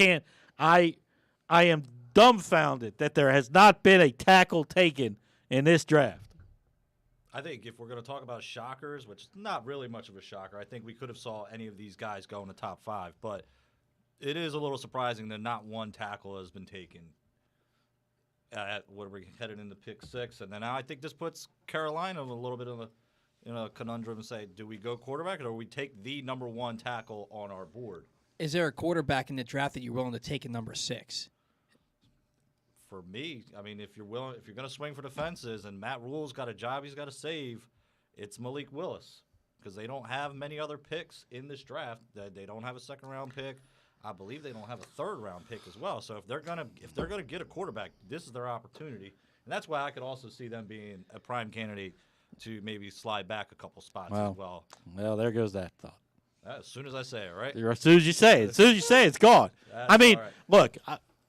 am dumbfounded that there has not been a tackle taken in this draft. I think if we're going to talk about shockers, which is not really much of a shocker, I think we could have saw any of these guys go in the top 5. But it is a little surprising that not one tackle has been taken. What are we headed into pick 6? And then now I think this puts Carolina a little bit in a conundrum and say, do we go quarterback or do we take the number 1 tackle on our board? Is there a quarterback in the draft that you're willing to take in number 6? For me, I mean, if you're going to swing for the fences and Matt Rule's got a job he's got to save, it's Malik Willis because they don't have many other picks in this draft. They don't have a second-round pick. I believe they don't have a third-round pick as well. So if they're gonna get a quarterback, this is their opportunity, and that's why I could also see them being a prime candidate to maybe slide back a couple spots as well. Well, there goes that thought. As soon as I say it, right? As soon as you say it, it's gone. I mean, all right. look,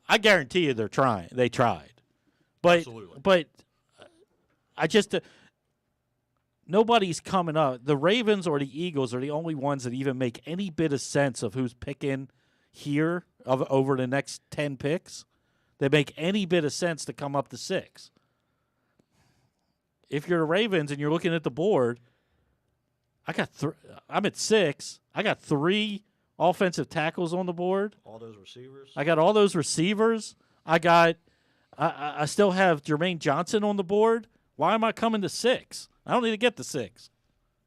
I guarantee you they're trying. They tried. But, Absolutely. But I just nobody's coming up. The Ravens or the Eagles are the only ones that even make any bit of sense of who's picking here over the next 10 picks. They make any bit of sense to come up to 6. If you're the Ravens and you're looking at the board, I'm at 6. I got 3 offensive tackles on the board. All those receivers. I got all those receivers. I still have Jermaine Johnson on the board. Why am I coming to 6? I don't need to get to 6.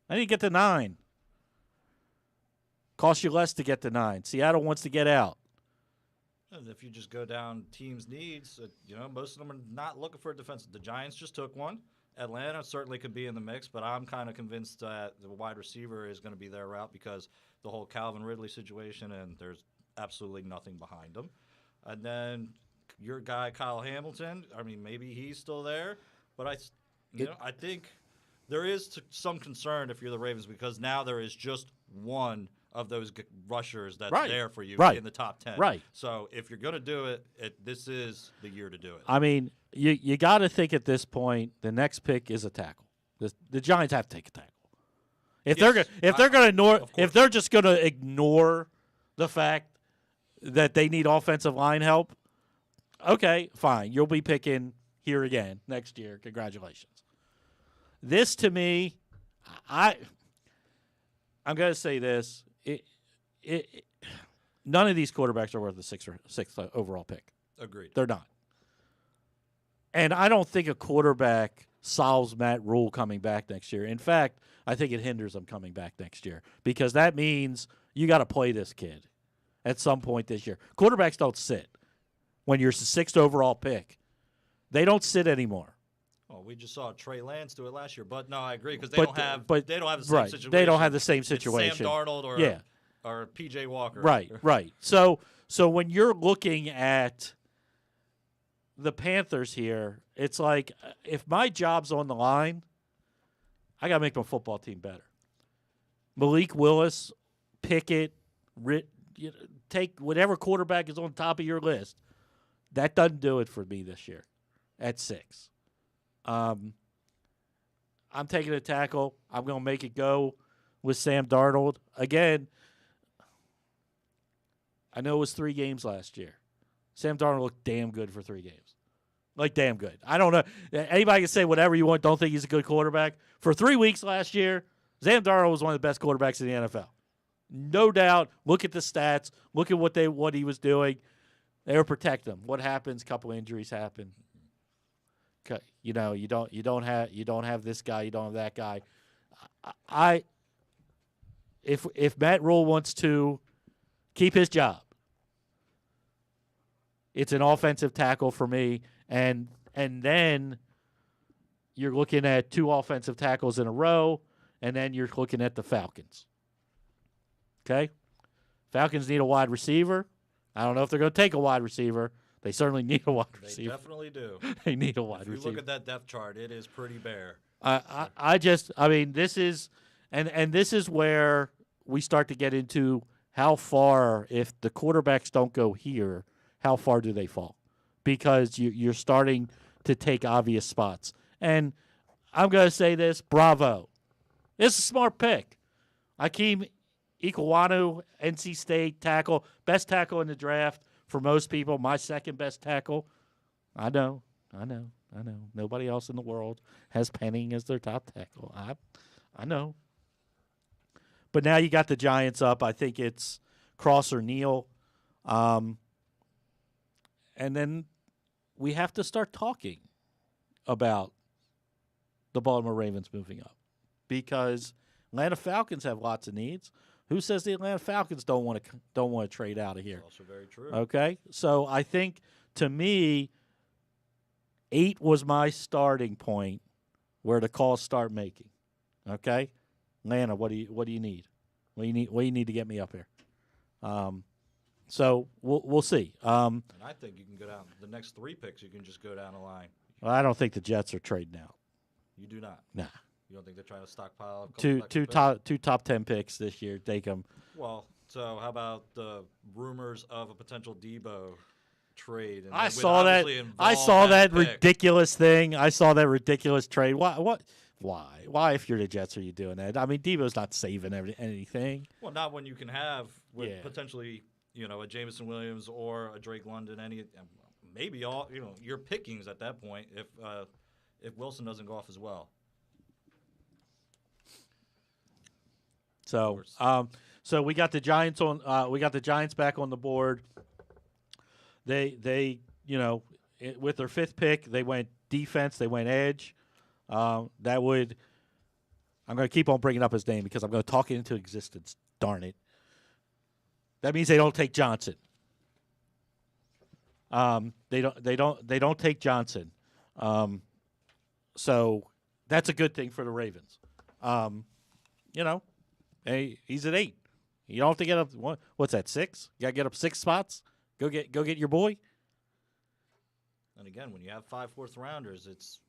I need to get to 9. Costs you less to get to 9. Seattle wants to get out. And if you just go down teams' needs, most of them are not looking for a defense. The Giants just took one. Atlanta certainly could be in the mix, but I'm kind of convinced that the wide receiver is going to be their route because the whole Calvin Ridley situation, and there's absolutely nothing behind him. And then your guy Kyle Hamilton, I mean, maybe he's still there, but I think there is some concern if you're the Ravens because now there is just one of those rushers that's there for you in the top 10. Right. So if you're going to do it, this is the year to do it. I mean, you got to think at this point the next pick is a tackle. The Giants have to take a tackle. If they're just going to ignore the fact that they need offensive line help, okay, fine. You'll be picking here again next year. Congratulations. This to me, I'm going to say this. None of these quarterbacks are worth the sixth overall pick. Agreed. They're not. And I don't think a quarterback solves Matt Rule coming back next year. In fact, I think it hinders him coming back next year because that means you got to play this kid at some point this year. Quarterbacks don't sit when you're the 6th overall pick. They don't sit anymore. Well, we just saw Trey Lance do it last year, but no, I agree because they don't have the same situation. They don't have the same situation. It's Sam Darnold or P.J. Walker. Right. So when you're looking at the Panthers here, it's like if my job's on the line, I got to make my football team better. Malik Willis, Pickett, take whatever quarterback is on top of your list. That doesn't do it for me this year at 6. I'm taking a tackle. I'm going to make it go with Sam Darnold. Again, I know it was 3 games last year. Sam Darnold looked damn good for 3 games. Like, damn good. I don't know. Anybody can say whatever you want, don't think he's a good quarterback. For 3 weeks last year, Sam Darnold was one of the best quarterbacks in the NFL. No doubt. Look at the stats. Look at what he was doing. They were protecting him. What happens? A couple injuries happen. You don't have this guy, you don't have that guy. If Matt Rule wants to keep his job, it's an offensive tackle for me, and then you're looking at 2 offensive tackles in a row, and then you're looking at the Falcons. Okay? Falcons need a wide receiver. I don't know if they're going to take a wide receiver. They certainly need a wide They receiver. definitely do. They need a wide If you receiver. look at that depth chart, it is pretty bare. I mean, this is, and this is where we start to get into how far, if the quarterbacks don't go here, how far do they fall? Because you're starting to take obvious spots. And I'm going to say this, bravo. It's a smart pick. Akeem Ikwanu, NC State tackle, best tackle in the draft for most people, my second best tackle. I know. Nobody else in the world has Penning as their top tackle. I know. But now you got the Giants up. I think it's Cross or Neal. And then we have to start talking about the Baltimore Ravens moving up because Atlanta Falcons have lots of needs. Who says the Atlanta Falcons don't want to trade out of here? That's also very true. Okay, so I think to me, 8 was my starting point where the calls start making. Okay, Atlanta, what do you need? What do you need to get me up here? So we'll see. And I think you can go down the next 3 picks. You can just go down the line. Well, I don't think the Jets are trading out. You do not. Nah. You don't think they're trying to stockpile a couple two top 10 picks this year? Take them. Well, so how about the rumors of a potential Debo trade? And I saw that pick? ridiculous thing. I saw that ridiculous trade. Why? If you're the Jets, are you doing that? I mean, Debo's not saving anything. Well, not when you can have Yeah. potentially, a Jameson Williams or a Drake London. Maybe all your pickings at that point if Wilson doesn't go off as well. So, so we got the Giants on. We got the Giants back on the board. They with their 5th pick, they went defense. They went edge. I'm going to keep on bringing up his name because I'm going to talk it into existence. Darn it. That means they don't take Johnson. They don't take Johnson. So that's a good thing for the Ravens. Hey, he's at 8. You don't have to get up. What's that? 6? You got to get up 6 spots. Go get your boy. And again, when you have 5 4th-rounders, it's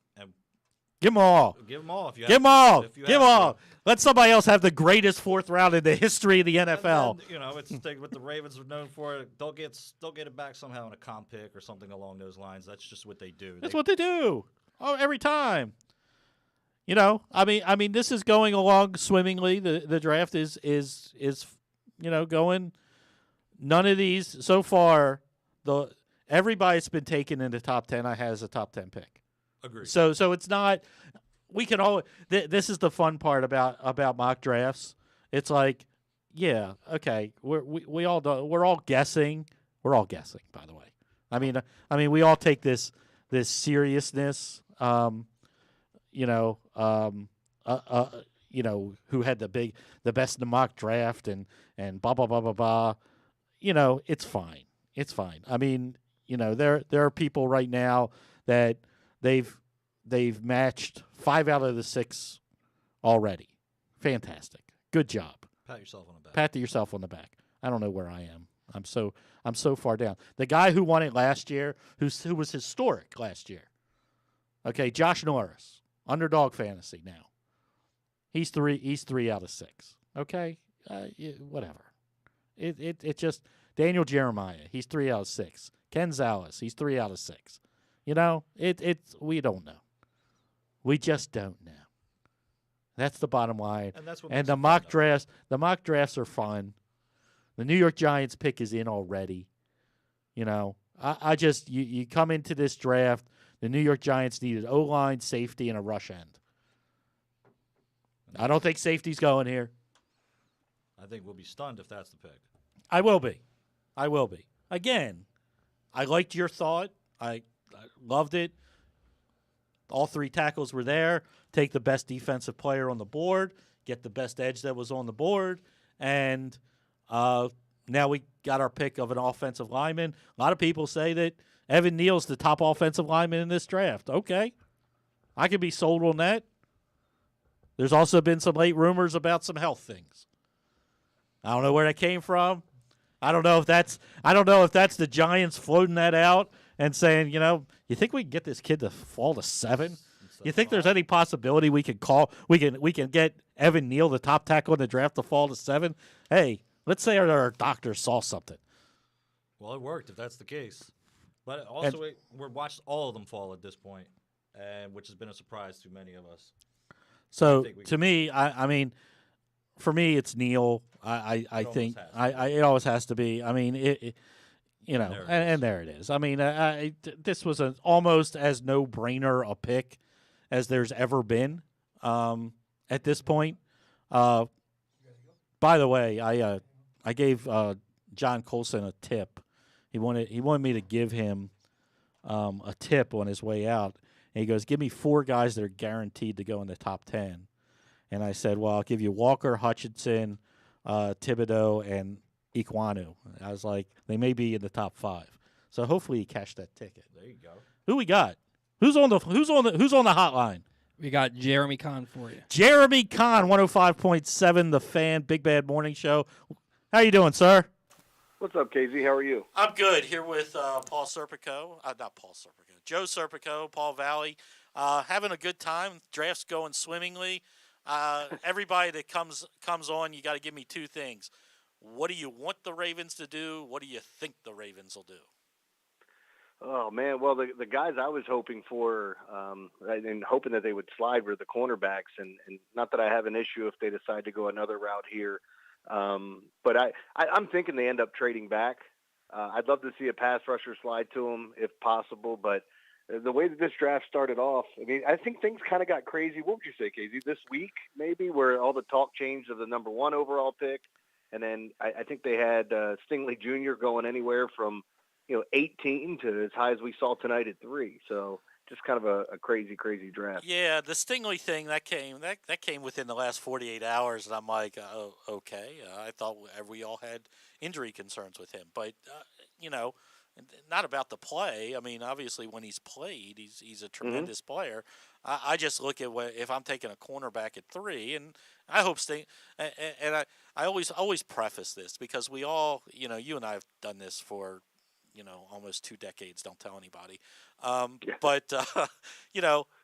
give them all. Give them all. Give them all. Give them all. Let somebody else have the greatest 4th round in the history of the NFL. And then, it's what the Ravens are known for. They'll get it back somehow in a comp pick or something along those lines. That's just what they do. That's what they do. Oh, every time. I mean, this is going along swimmingly. The draft is going. None of these so far. Everybody's been taken in the top 10. I has a top 10 pick. Agreed. So it's not. We can all. This is the fun part about mock drafts. It's like, yeah, okay, we're all guessing. We're all guessing. By the way, I mean, we all take this seriousness. Who had the best in the mock draft and blah blah blah blah blah. It's fine. It's fine. I mean, there are people right now that they've matched 5 out of the 6 already. Fantastic. Good job. Pat yourself on the back. Pat yourself on the back. I don't know where I am. I'm so far down. The guy who won it last year, who was historic last year. Okay, Josh Norris, underdog fantasy now. He's 3 out of 6. Okay, whatever. It just Daniel Jeremiah. He's 3 out of 6. Ken Zalis. He's 3 out of 6. We don't know. We just don't know. That's the bottom line. And that's what. And the mock drafts are fun. The New York Giants pick is in already. I just you come into this draft. The New York Giants needed O-line, safety, and a rush end. I don't think safety's going here. I think we'll be stunned if that's the pick. I will be. Again, I liked your thought. I loved it. All 3 tackles were there. Take the best defensive player on the board. Get the best edge that was on the board. And now we got our pick of an offensive lineman. A lot of people say that Evan Neal's the top offensive lineman in this draft. Okay. I could be sold on that. There's also been some late rumors about some health things. I don't know where that came from. I don't know if that's the Giants floating that out and saying, you think we can get this kid to fall to 7? You think there's any possibility we can get Evan Neal, the top tackle in the draft, to fall to 7? Hey, let's say our doctor saw something. Well, it worked if that's the case. But also, we're watched all of them fall at this point, which has been a surprise to many of us. So to me, I mean, for me, it's Neal. I think it always has to be. I mean, and there it is. I mean, this was almost as no-brainer a pick as there's ever been at this point. By the way, I gave John Colson a tip. He wanted me to give him a tip on his way out. And he goes, give me 4 guys that are guaranteed to go in the top 10. And I said, well, I'll give you Walker, Hutchinson, Thibodeau, and Iquanu. I was like, they may be in the top 5. So hopefully he cashed that ticket. There you go. Who we got? Who's on the hotline? We got Jeremy Kahn for you. Jeremy Kahn, 105.7, The Fan, Big Bad Morning Show. How you doing, sir? What's up, KZ? How are you? I'm good. Here with Paul Serpico. Not Paul Serpico. Joe Serpico, Paul Valle. Having a good time. Draft's going swimmingly. Everybody that comes on, you got to give me 2 things. What do you want the Ravens to do? What do you think the Ravens will do? Oh, man. Well, the guys I was hoping for and hoping that they would slide were the cornerbacks. And not that I have an issue if they decide to go another route here. But I'm thinking they end up trading back. I'd love to see a pass rusher slide to them if possible. But the way that this draft started off, I mean, I think things kind of got crazy. What would you say, KZ? This week, maybe, where all the talk changed of the number 1 overall pick. And then I think they had Stingley Jr. going anywhere from 18 to as high as we saw tonight at 3. So just kind of a crazy draft. Yeah, the Stingley thing that came within the last 48 hours, and I'm like, oh, okay. I thought we all had injury concerns with him, but not about the play. I mean, obviously, when he's played, he's a tremendous player. I just look at if I'm taking a cornerback at 3, and I hope and I always preface this because we all, you and I have done this for almost 2 decades. Don't tell anybody. But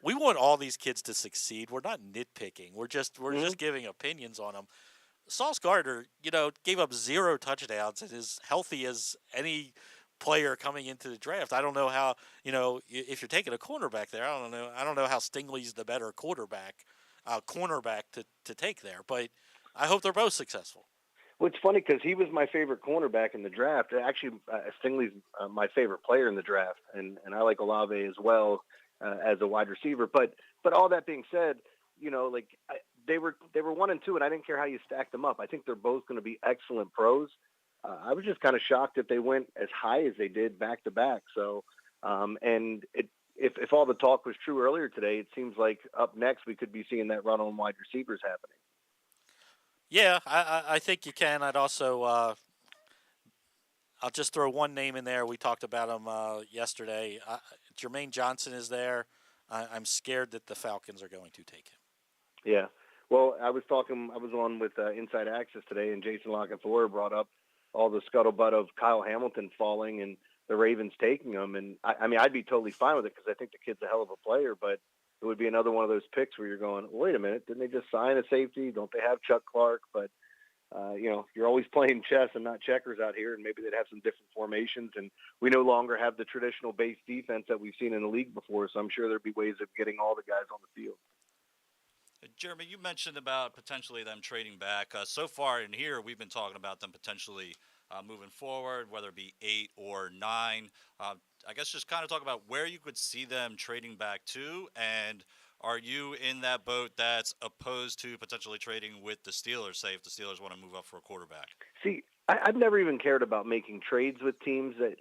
we want all these kids to succeed. We're not nitpicking. We're just giving opinions on them. Sauce Gardner, gave up 0 touchdowns and is healthy as any player coming into the draft. I don't know how, if you're taking a cornerback there, I don't know how Stingley's the better cornerback to take there. But I hope they're both successful. Well, it's funny because he was my favorite cornerback in the draft. Actually, Stingley's my favorite player in the draft, and I like Olave as well as a wide receiver. But all that being said, they were 1 and 2, and I didn't care how you stacked them up. I think they're both going to be excellent pros. I was just kind of shocked that they went as high as they did back to back. So, if all the talk was true earlier today, it seems like up next we could be seeing that run on wide receivers happening. Yeah, I think you can. I'd also I'll just throw one name in there. We talked about him yesterday. Jermaine Johnson is there. I'm scared that the Falcons are going to take him. Yeah. Well, I was on with Inside Access today, and Jason Lockenthor brought up all the scuttlebutt of Kyle Hamilton falling and the Ravens taking him. And I mean, I'd be totally fine with it because I think the kid's a hell of a player, but it would be another one of those picks where you're going, wait a minute, didn't they just sign a safety? Don't they have Chuck Clark? But, you're always playing chess and not checkers out here, and maybe they'd have some different formations. And we no longer have the traditional base defense that we've seen in the league before, so I'm sure there'd be ways of getting all the guys on the field. Jeremy, you mentioned about potentially them trading back. So far in here, we've been talking about them potentially moving forward, whether it be 8 or 9. I guess just kind of talk about where you could see them trading back to, and are you in that boat that's opposed to potentially trading with the Steelers, say if the Steelers want to move up for a quarterback? See, I've never even cared about making trades with teams that,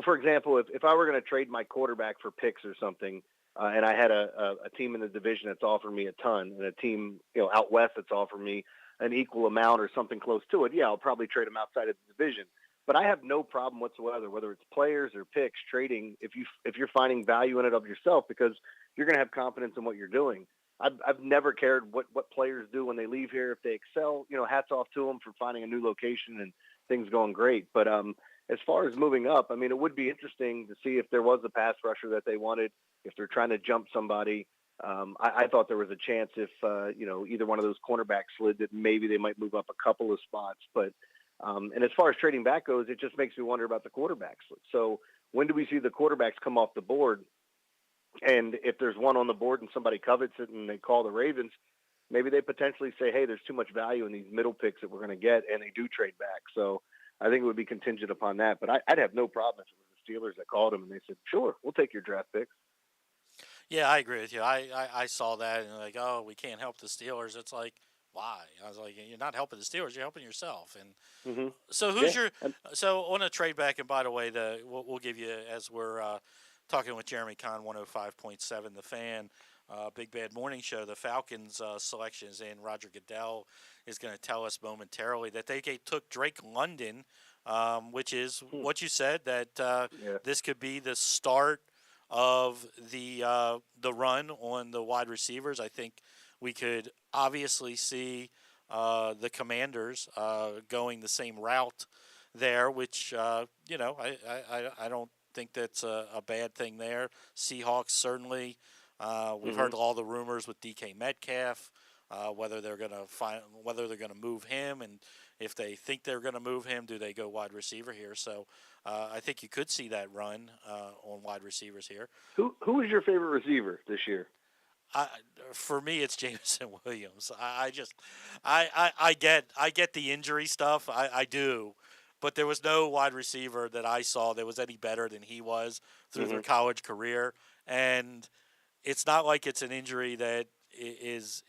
for example, if I were going to trade my quarterback for picks or something, and I had a team in the division that's offered me a ton, and a team out west that's offered me an equal amount or something close to it, I'll probably trade them outside of the division. But I have no problem whatsoever, whether it's players or picks, trading if you're finding value in it of yourself, because you're going to have confidence in what you're doing. I've never cared what players do when they leave here. If they excel, hats off to them for finding a new location and things going great. But as far as moving up, I mean, it would be interesting to see if there was a pass rusher that they wanted, if they're trying to jump somebody. I thought there was a chance if, either one of those cornerbacks slid that maybe they might move up a couple of spots. But and as far as trading back goes, it just makes me wonder about the quarterbacks. So when do we see the quarterbacks come off the board? And if there's one on the board and somebody covets it and they call the Ravens, maybe they potentially say, hey, there's too much value in these middle picks that we're going to get, and they do trade back. So I think it would be contingent upon that. But I'd have no problem if it was the Steelers that called them and they said, sure, we'll take your draft picks. Yeah, I agree with you. I saw that and like, oh, we can't help the Steelers. It's like, why? I was like, you're not helping the Steelers. You're helping yourself. And so who's so on a trade back? And by the way, we'll give you, as we're talking with Jeremy Kahn, 105.7 The Fan, Big Bad Morning Show, the Falcons selection is in. Roger Goodell is going to tell us momentarily that they took Drake London, which is what you said, that this could be the start of the run on the wide receivers. I think we could obviously see the Commanders going the same route there, which I don't think that's a bad thing there. Seahawks certainly. We've heard all the rumors with DK Metcalf, whether they're going to move him, and if they think they're going to move him, do they go wide receiver here? So I think you could see that run on wide receivers here. Who is your favorite receiver this year? For me, it's Jameson Williams. I get the injury stuff. I do. But there was no wide receiver that I saw that was any better than he was through their college career. And it's not like it's an injury that is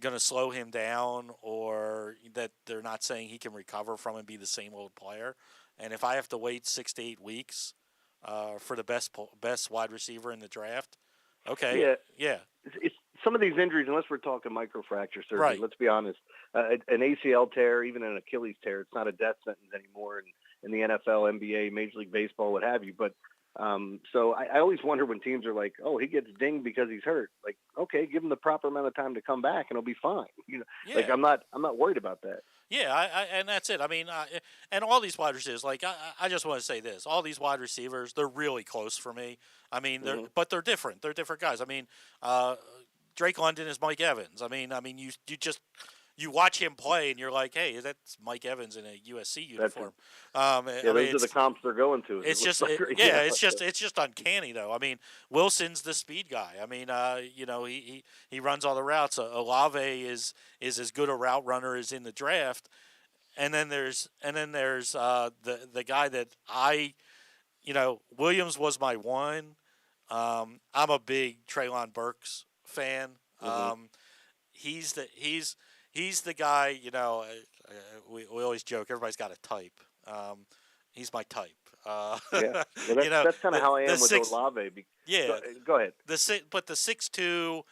going to slow him down, or that they're not saying he can recover from and be the same old player. And if I have to wait 6 to 8 weeks for the best wide receiver in the draft, okay, yeah. It's some of these injuries, unless we're talking microfracture surgery, right. Let's be honest, an ACL tear, even an Achilles tear, it's not a death sentence anymore in the NFL, NBA, Major League Baseball, what have you. But so I always wonder when teams are like, oh, he gets dinged because he's hurt. Like, okay, give him the proper amount of time to come back and he'll be fine. Like I'm not worried about that. Yeah, and that's it. I mean, and all these wide receivers, like I just want to say this: all these wide receivers, they're really close for me. I mean, but they're different. They're different guys. I mean, Drake London is Mike Evans. I mean, you watch him play and you're like, hey, that's Mike Evans in a USC uniform. Those are the comps they're going to. It's just uncanny though. I mean, Wilson's the speed guy. I mean, he runs all the routes. Olave is as good a route runner as in the draft. And then there's the guy that Williams was my one. I'm a big Treylon Burks fan. He's the guy, we always joke, everybody's got a type. He's my type. That's kind of how I am with Olave. Go ahead. The 6'2",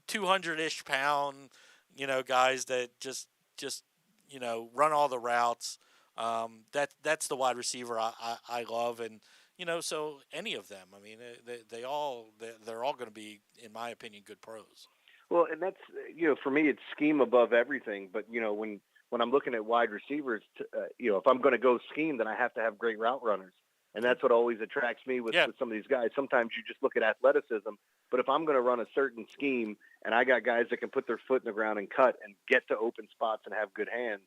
200-ish pound, guys that just run all the routes. That's the wide receiver I love. And, so any of them, I mean, they're all going to be, in my opinion, good pros. Well, and that's, for me, it's scheme above everything. But, when I'm looking at wide receivers, if I'm going to go scheme, then I have to have great route runners. And that's what always attracts me with some of these guys. Sometimes you just look at athleticism. But if I'm going to run a certain scheme and I got guys that can put their foot in the ground and cut and get to open spots and have good hands,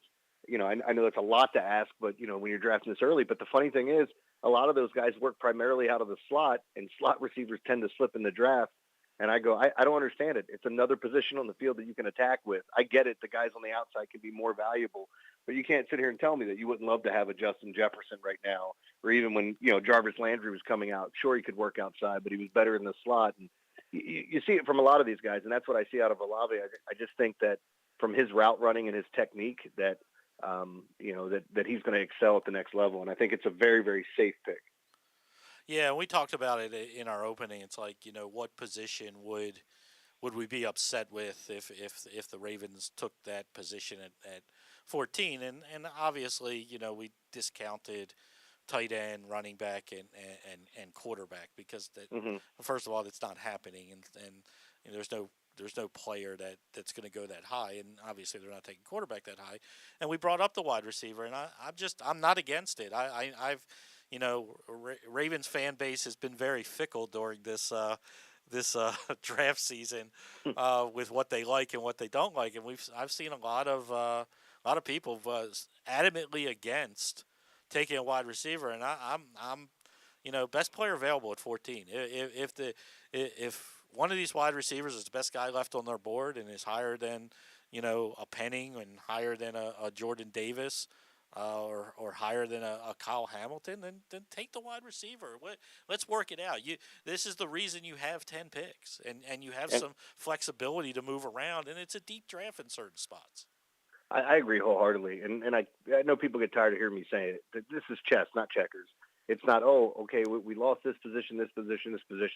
I know that's a lot to ask, but, when you're drafting this early. But the funny thing is, a lot of those guys work primarily out of the slot, and slot receivers tend to slip in the draft. And I go, I don't understand it. It's another position on the field that you can attack with. I get it. The guys on the outside can be more valuable. But you can't sit here and tell me that you wouldn't love to have a Justin Jefferson right now. Or even when, Jarvis Landry was coming out. Sure, he could work outside, but he was better in the slot. And you see it from a lot of these guys, and that's what I see out of Olave. I just think that from his route running and his technique that, that he's going to excel at the next level. And I think it's a very, very safe pick. Yeah, we talked about it in our opening. It's like, what position would we be upset with if the Ravens took that position at 14? And obviously, we discounted tight end, running back, and quarterback because first of all, it's not happening, and there's player that's going to go that high, and obviously they're not taking quarterback that high. And we brought up the wide receiver, and I'm not against it. I've Ravens fan base has been very fickle during this draft season with what they like and what they don't like, and I've seen a lot of people adamantly against taking a wide receiver, and I'm best player available at 14. If one of these wide receivers is the best guy left on their board and is higher than a Penning and higher than a Jordan Davis. Or higher than a Kyle Hamilton, then take the wide receiver. Let's work it out. This is the reason you have 10 picks, and you have some flexibility to move around, and it's a deep draft in certain spots. I agree wholeheartedly, and I know people get tired of hearing me say it. That this is chess, not checkers. It's not, okay, we lost this position.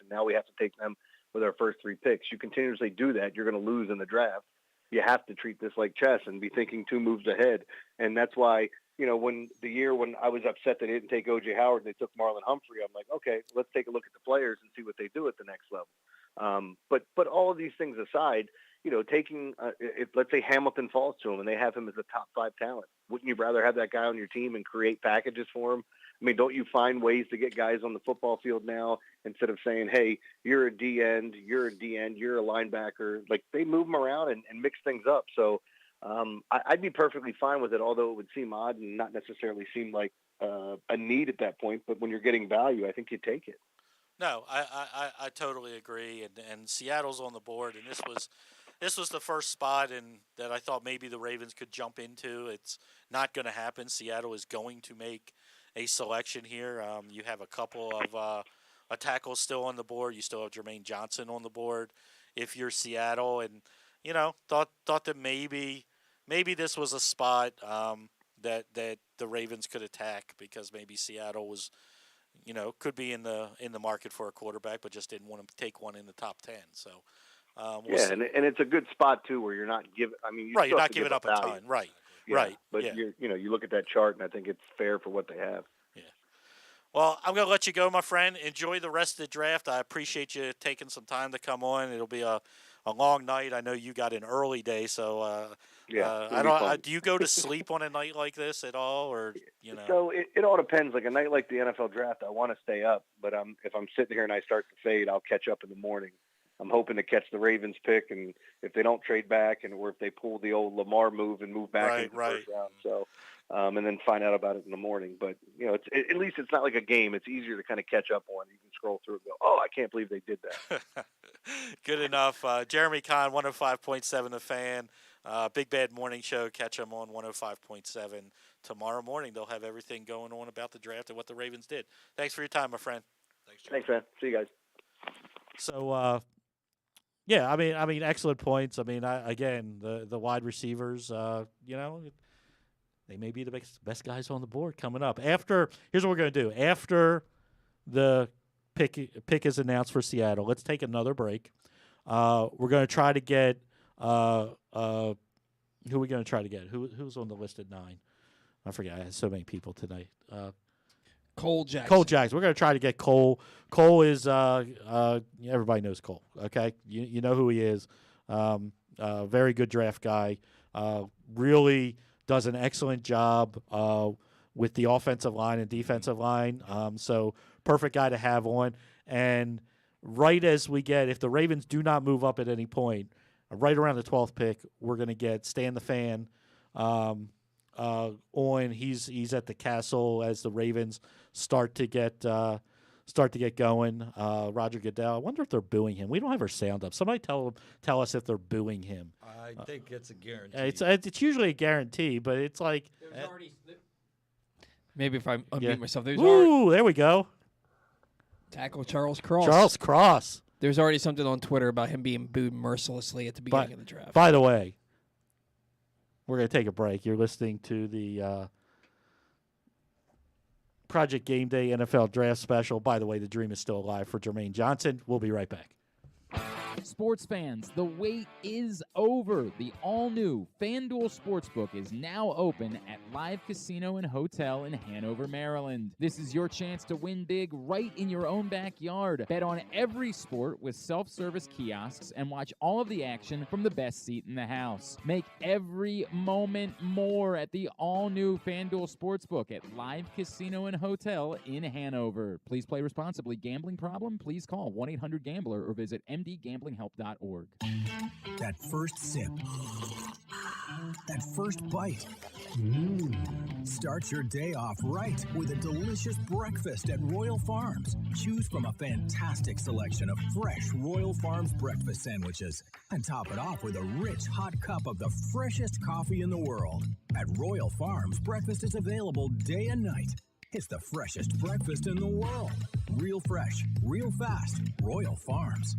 Now we have to take them with our first 3 picks. You continuously do that, you're going to lose in the draft. You have to treat this like chess and be thinking 2 moves ahead, and that's why. When I was upset that they didn't take O.J. Howard and they took Marlon Humphrey, I'm like, okay, let's take a look at the players and see what they do at the next level. But all of these things aside, taking if let's say Hamilton falls to him and they have him as a top 5 talent, wouldn't you rather have that guy on your team and create packages for him? I mean, don't you find ways to get guys on the football field now instead of saying, hey, you're a D-end, you're a linebacker? Like, they move them around and mix things up. So I'd be perfectly fine with it, although it would seem odd and not necessarily seem like a need at that point. But when you're getting value, I think you take it. No, I totally agree. And Seattle's on the board, and this was the first spot that I thought maybe the Ravens could jump into. It's not going to happen. Seattle is going to make a selection here. You have a couple of tackles still on the board. You still have Jermaine Johnson on the board if you're Seattle, and thought that maybe this was a spot that the Ravens could attack because maybe Seattle was, could be in the market for a quarterback, but just didn't want to take one in the top 10. So we'll see. And it's a good spot too, where you're not giving. I mean, you're not giving up a ton, right? Yeah, right. But you look at that chart, and I think it's fair for what they have. Yeah. Well, I'm going to let you go, my friend. Enjoy the rest of the draft. I appreciate you taking some time to come on. It'll be a long night. I know you got an early day, so do you go to sleep on a night like this at all, or So it all depends. Like a night like the NFL draft, I want to stay up, but if I'm sitting here and I start to fade, I'll catch up in the morning. I'm hoping to catch the Ravens pick, and if they don't trade back, or if they pull the old Lamar move and move back into the first round, so and then find out about it in the morning. But at least it's not like a game. It's easier to kind of catch up on. You can scroll through and go, "Oh, I can't believe they did that." Good enough. Jeremy Kahn, 105.7 The Fan. Big Bad Morning Show. Catch them on 105.7 tomorrow morning. They'll have everything going on about the draft and what the Ravens did. Thanks for your time, my friend. Thanks, man. See you guys. So, yeah, I mean, excellent points. I mean, again, the wide receivers, they may be the best guys on the board coming up. Here's what we're going to do. After the pick is announced for Seattle, let's take another break. We're going to try to get who are we going to try to get? Who's on the list at 9? I forget. I had so many people tonight. Cole Jackson. Cole Jackson. We're going to try to get Cole. Cole is everybody knows Cole. Okay, you know who he is. Very good draft guy. Really does an excellent job with the offensive line and defensive line. So perfect guy to have on. And right as we get, if the Ravens do not move up at any point, right around the 12th pick, we're going to get Stan the Fan on. He's at the Castle as the Ravens start to get going. Roger Goodell. I wonder if they're booing him. We don't have our sound up. Somebody tell us if they're booing him. I think it's a guarantee. It's usually a guarantee, but it's like maybe if I unmute myself. There we go. Tackle Charles Cross. Charles Cross. There's already something on Twitter about him being booed mercilessly at the beginning of the draft. By the way, we're going to take a break. You're listening to the Project Game Day NFL Draft Special. By the way, the dream is still alive for Jermaine Johnson. We'll be right back. Sports fans, the wait is over. The all-new FanDuel Sportsbook is now open at Live Casino and Hotel in Hanover, Maryland. This is your chance to win big right in your own backyard. Bet on every sport with self-service kiosks and watch all of the action from the best seat in the house. Make every moment more at the all-new FanDuel Sportsbook at Live Casino and Hotel in Hanover. Please play responsibly. Gambling problem? Please call 1-800-GAMBLER or visit mdgamblinghelp.org. That first sip. That first bite. Start your day off right with a delicious breakfast at Royal Farms. Choose from a fantastic selection of fresh Royal Farms breakfast sandwiches and top it off with a rich hot cup of the freshest coffee in the world. At Royal Farms, breakfast is available day and night. It's the freshest breakfast in the world. Real fresh, real fast. Royal Farms.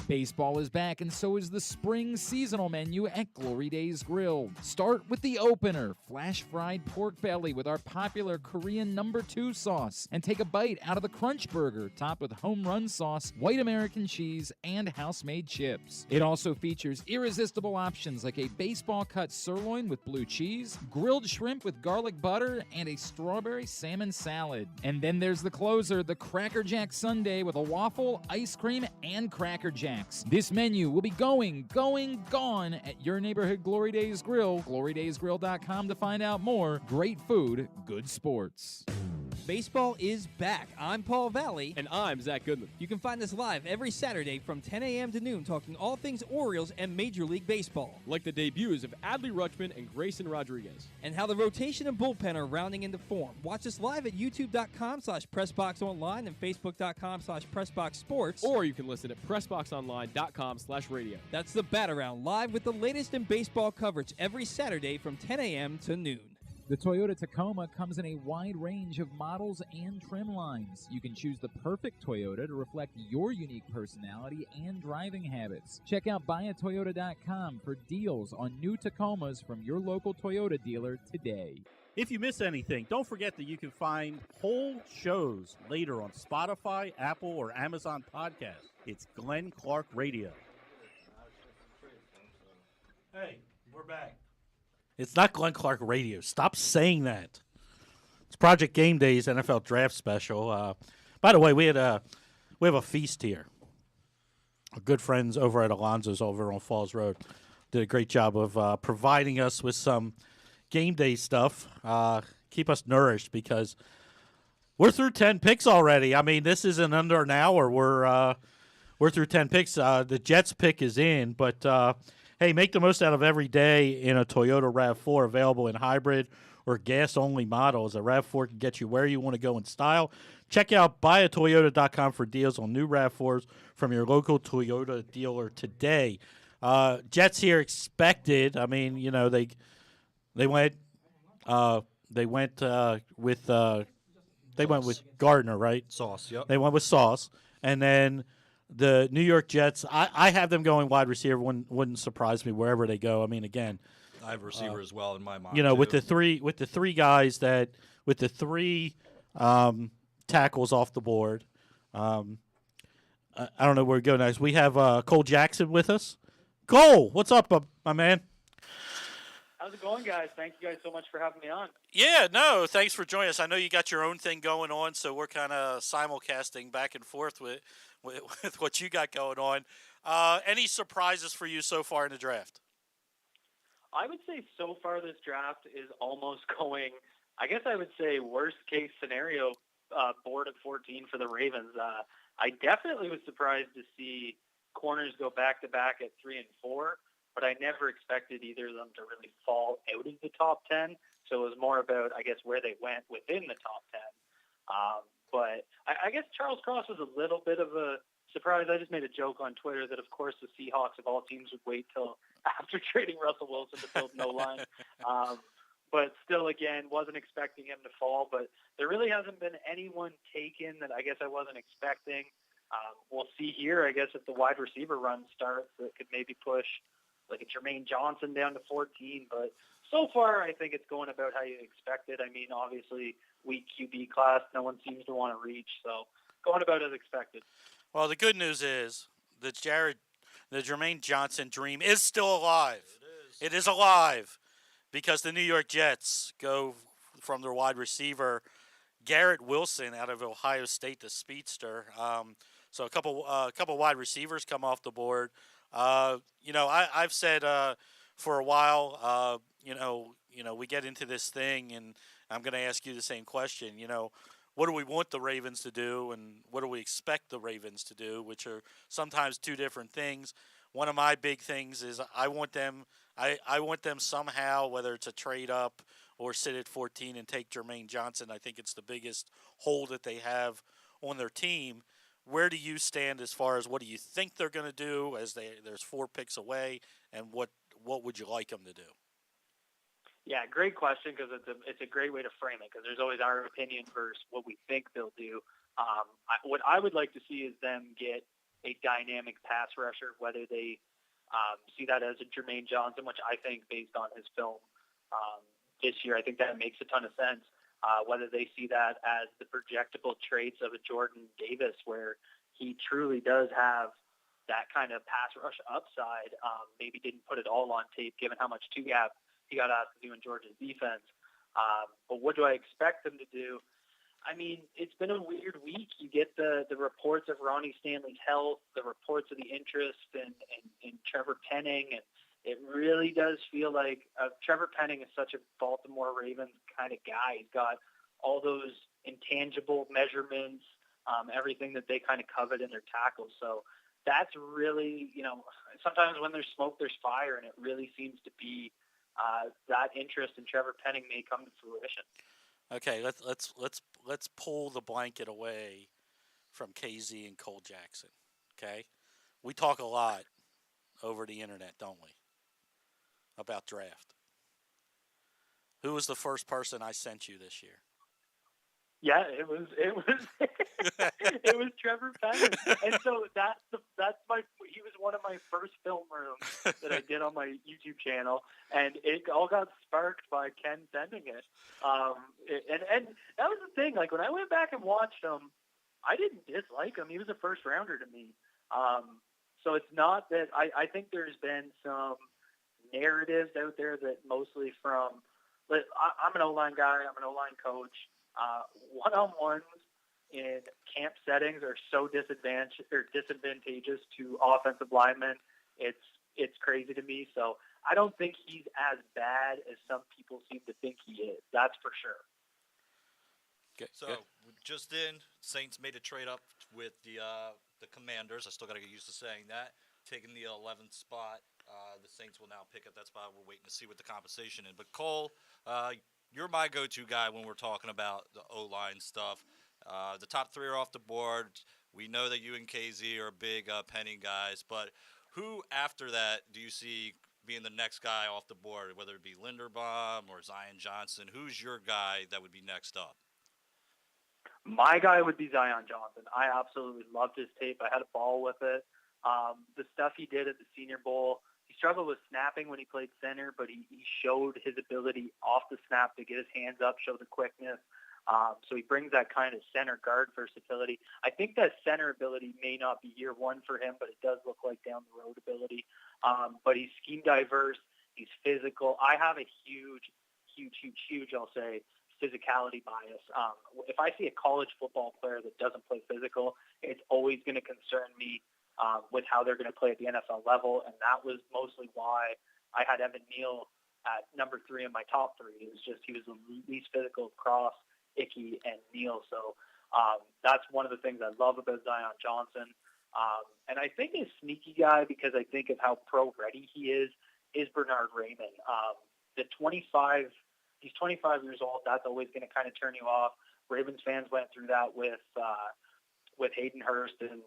Baseball is back, and so is the spring seasonal menu at Glory Days Grill. Start with the opener, flash fried pork belly with our popular Korean No. 2 sauce, and take a bite out of the Crunch Burger, topped with home run sauce, white American cheese, and house-made chips. It also features irresistible options like a baseball cut sirloin with blue cheese, grilled shrimp with garlic butter, and a strawberry salmon salad. And then there's the closer, the Cracker Jack Sundae with a waffle, ice cream, and Cracker Jack. This menu will be gone at your neighborhood Glory Days Grill. GloryDaysGrill.com to find out more. Great food, good sports. Baseball is back. I'm Paul Valle. And I'm Zach Goodman. You can find us live every Saturday from 10 a.m. to noon talking all things Orioles and Major League Baseball. Like the debuts of Adley Rutschman and Grayson Rodriguez. And how the rotation and bullpen are rounding into form. Watch us live at youtube.com/PressBoxOnline and Facebook.com/PressBoxSports. Or you can listen at PressBoxOnline.com/radio. That's the Bat Around, live with the latest in baseball coverage every Saturday from 10 a.m. to noon. The Toyota Tacoma comes in a wide range of models and trim lines. You can choose the perfect Toyota to reflect your unique personality and driving habits. Check out buyatoyota.com for deals on new Tacomas from your local Toyota dealer today. If you miss anything, don't forget that you can find whole shows later on Spotify, Apple, or Amazon Podcasts. It's Glenn Clark Radio. Hey, we're back. It's not Glenn Clark Radio. Stop saying that. It's Project Game Day's NFL Draft Special. By the way, we have a feast here. Our good friends over at Alonzo's over on Falls Road did a great job of providing us with some Game Day stuff. Keep us nourished because we're through 10 picks already. I mean, this isn't under an hour. We're through 10 picks. The Jets pick is in, but hey, make the most out of every day in a Toyota RAV4 available in hybrid or gas-only models. A RAV4 can get you where you want to go in style. Check out buyatoyota.com for deals on new RAV4s from your local Toyota dealer today. Jets here expected. I mean, you know, they went with Gardner, right? Sauce, yep. They went with Sauce, and then the New York Jets, I have them going wide receiver. Wouldn't surprise me wherever they go. I mean, again, I have a receiver as well in my mind. You know, too. with the three tackles off the board. I don't know where we go next. We have Cole Jackson with us. Cole, what's up, my man? How's it going, guys? Thank you guys so much for having me on. Yeah, no, thanks for joining us. I know you got your own thing going on, so we're kind of simulcasting back and forth with what you got going on. Any surprises for you so far in the draft? I would say so far this draft is almost going, I guess I would say worst case scenario, board at 14 for the Ravens. I definitely was surprised to see corners go back-to-back at 3 and 4, but I never expected either of them to really fall out of the top 10. So it was more about, I guess, where they went within the top 10. But I guess Charles Cross was a little bit of a surprise. I just made a joke on Twitter that, of course, the Seahawks of all teams would wait till after trading Russell Wilson to build no line. But still, again, wasn't expecting him to fall. But there really hasn't been anyone taken that I guess I wasn't expecting. We'll see here, I guess, if the wide receiver run starts, that could maybe push like a Jermaine Johnson down to 14. But so far, I think it's going about how you expected. I mean, obviously, weak QB class, no one seems to want to reach. So going about as expected. Well, the good news is that the Jermaine Johnson dream is still alive. It is alive because the New York Jets go from their wide receiver Garrett Wilson out of Ohio State, the speedster. So a couple wide receivers come off the board. I've said for a while, we get into this thing, and I'm going to ask you the same question. What do we want the Ravens to do, and what do we expect the Ravens to do, which are sometimes two different things. One of my big things is I want them somehow, whether it's a trade up or sit at 14 and take Jermaine Johnson. I think it's the biggest hole that they have on their team. Where do you stand as far as what do you think they're going to do as there's 4 picks away, and what would you like them to do? Yeah, great question because it's a great way to frame it because there's always our opinion versus what we think they'll do. What I would like to see is them get a dynamic pass rusher, whether they see that as a Jermaine Johnson, which I think based on his film this year, I think that makes a ton of sense. Whether they see that as the projectable traits of a Jordan Davis, where he truly does have that kind of pass rush upside, maybe didn't put it all on tape given how much two-gap he got asked to do in Georgia's defense. But what do I expect them to do? I mean, it's been a weird week. You get the reports of Ronnie Stanley's health, the reports of the interest in Trevor Penning, and it really does feel like Trevor Penning is such a Baltimore Ravens kind of guy. He's got all those intangible measurements, everything that they kind of covet in their tackles. So that's really, sometimes when there's smoke, there's fire, and it really seems to be that interest in Trevor Penning may come to fruition. Okay, let's pull the blanket away from KZ and Cole Jackson. Okay, we talk a lot over the internet, don't we, about draft? Who was the first person I sent you this year? Yeah, it was it was Trevor Penning, and so he was one of my first film rooms that I did on my YouTube channel, and it all got sparked by Ken sending it. And that was the thing. Like when I went back and watched him, I didn't dislike him. He was a first rounder to me. So it's not that I think there's been some narratives out there that mostly from. I'm an O-line guy. I'm an O-line coach. One-on-ones in camp settings are so disadvantageous to offensive linemen. It's crazy to me. So I don't think he's as bad as some people seem to think he is. That's for sure. Okay. So just in, Saints made a trade up with the Commanders. I still got to get used to saying that. Taking the 11th spot. The Saints will now pick up that spot. We're waiting to see what the compensation is. But Cole, you're my go-to guy when we're talking about the O-line stuff. The top 3 are off the board. We know that you and KZ are big Penning guys. But who after that do you see being the next guy off the board, whether it be Linderbaum or Zion Johnson? Who's your guy that would be next up? My guy would be Zion Johnson. I absolutely loved his tape. I had a ball with it. The stuff he did at the Senior Bowl, he struggled with snapping when he played center, but he showed his ability off the snap to get his hands up, show the quickness. So he brings that kind of center guard versatility. I think that center ability may not be year one for him, but it does look like down the road ability. But he's scheme diverse. He's physical. I have a huge, I'll say, physicality bias. If I see a college football player that doesn't play physical, it's always going to concern me with how they're going to play at the NFL level. And that was mostly why I had Evan Neal at number 3 in my top 3. It was just he was the least physical across Icky and Neal. So that's one of the things I love about Zion Johnson. And I think his sneaky guy, because I think of how pro-ready he is Bernard Raymond. He's 25 years old. That's always going to kind of turn you off. Ravens fans went through that with Hayden Hurst, and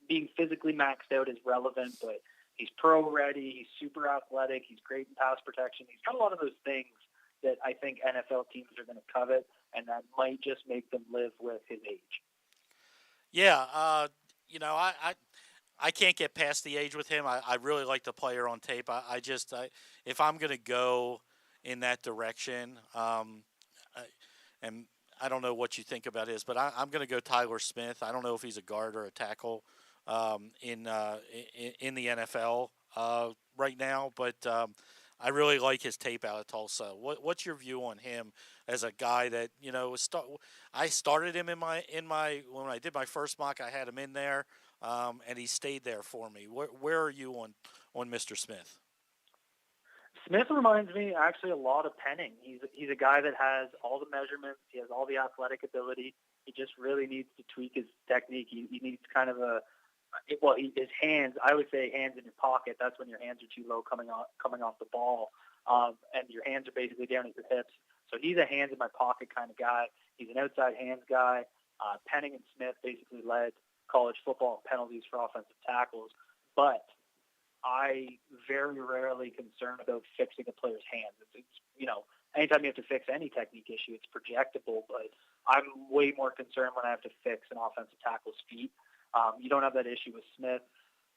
being physically maxed out is relevant, but he's pro-ready. He's super athletic. He's great in pass protection. He's got a lot of those things that I think NFL teams are going to covet, and that might just make them live with his age. Yeah, I can't get past the age with him. I really like the player on tape. If I'm going to go in that direction, and I don't know what you think about his, but I'm going to go Tyler Smith. I don't know if he's a guard or a tackle. in the NFL right now. But I really like his tape out of Tulsa. What's your view on him as a guy that I started him in my when I did my first mock, I had him in there, and he stayed there for me. Where are you on Mr. Smith? Smith reminds me actually a lot of Penning. He's a guy that has all the measurements. He has all the athletic ability. He just really needs to tweak his technique. He needs kind of his hands. I would say hands in your pocket. That's when your hands are too low coming off the ball, and your hands are basically down at your hips. So he's a hands in my pocket kind of guy. He's an outside hands guy. Penning and Smith basically led college football in penalties for offensive tackles, but I very rarely concerned about fixing a player's hands. It's anytime you have to fix any technique issue, it's projectable, but I'm way more concerned when I have to fix an offensive tackle's feet. You don't have that issue with Smith.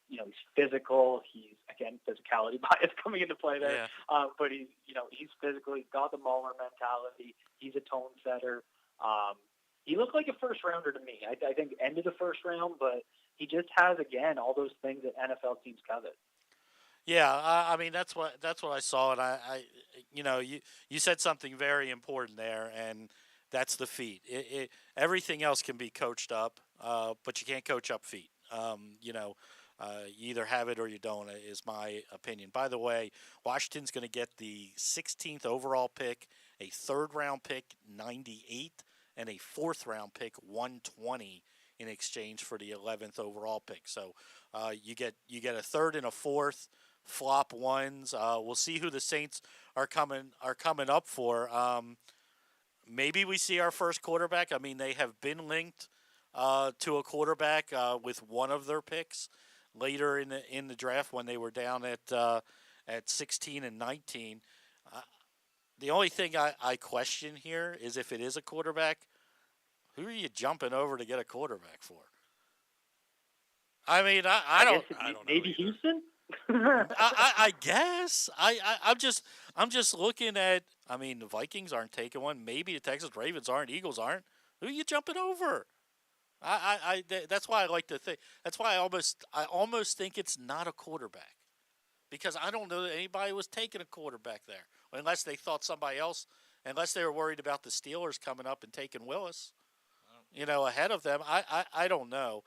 He's physical. He's, again, physicality bias coming into play there. Yeah. But he's physical. He's got the Mauler mentality. He's a tone setter. He looked like a first rounder to me. I think end of the first round, but he just has, again, all those things that NFL teams covet. Yeah, I mean that's what I saw, and you said something very important there, and that's the feet. Everything else can be coached up, but you can't coach up feet. You either have it or you don't, is my opinion. By the way, Washington's going to get the 16th overall pick, a third-round pick, 98, and a fourth-round pick, 120, in exchange for the 11th overall pick. So you get a third and a fourth. Flop ones. We'll see who the Saints are coming up for. Maybe we see our first quarterback. I mean, they have been linked to a quarterback with one of their picks later in the draft when they were down at 16 and 19. The only thing I question here is if it is a quarterback, who are you jumping over to get a quarterback for? I mean, I don't know. Maybe Houston. I guess I'm just looking at. I mean, the Vikings aren't taking one. Maybe the Texas Ravens aren't. Eagles aren't. Who are you jumping over? That's why I like to think. That's why I almost think it's not a quarterback, because I don't know that anybody was taking a quarterback there unless they thought somebody else. Unless they were worried about the Steelers coming up and taking Willis, ahead of them. I don't know.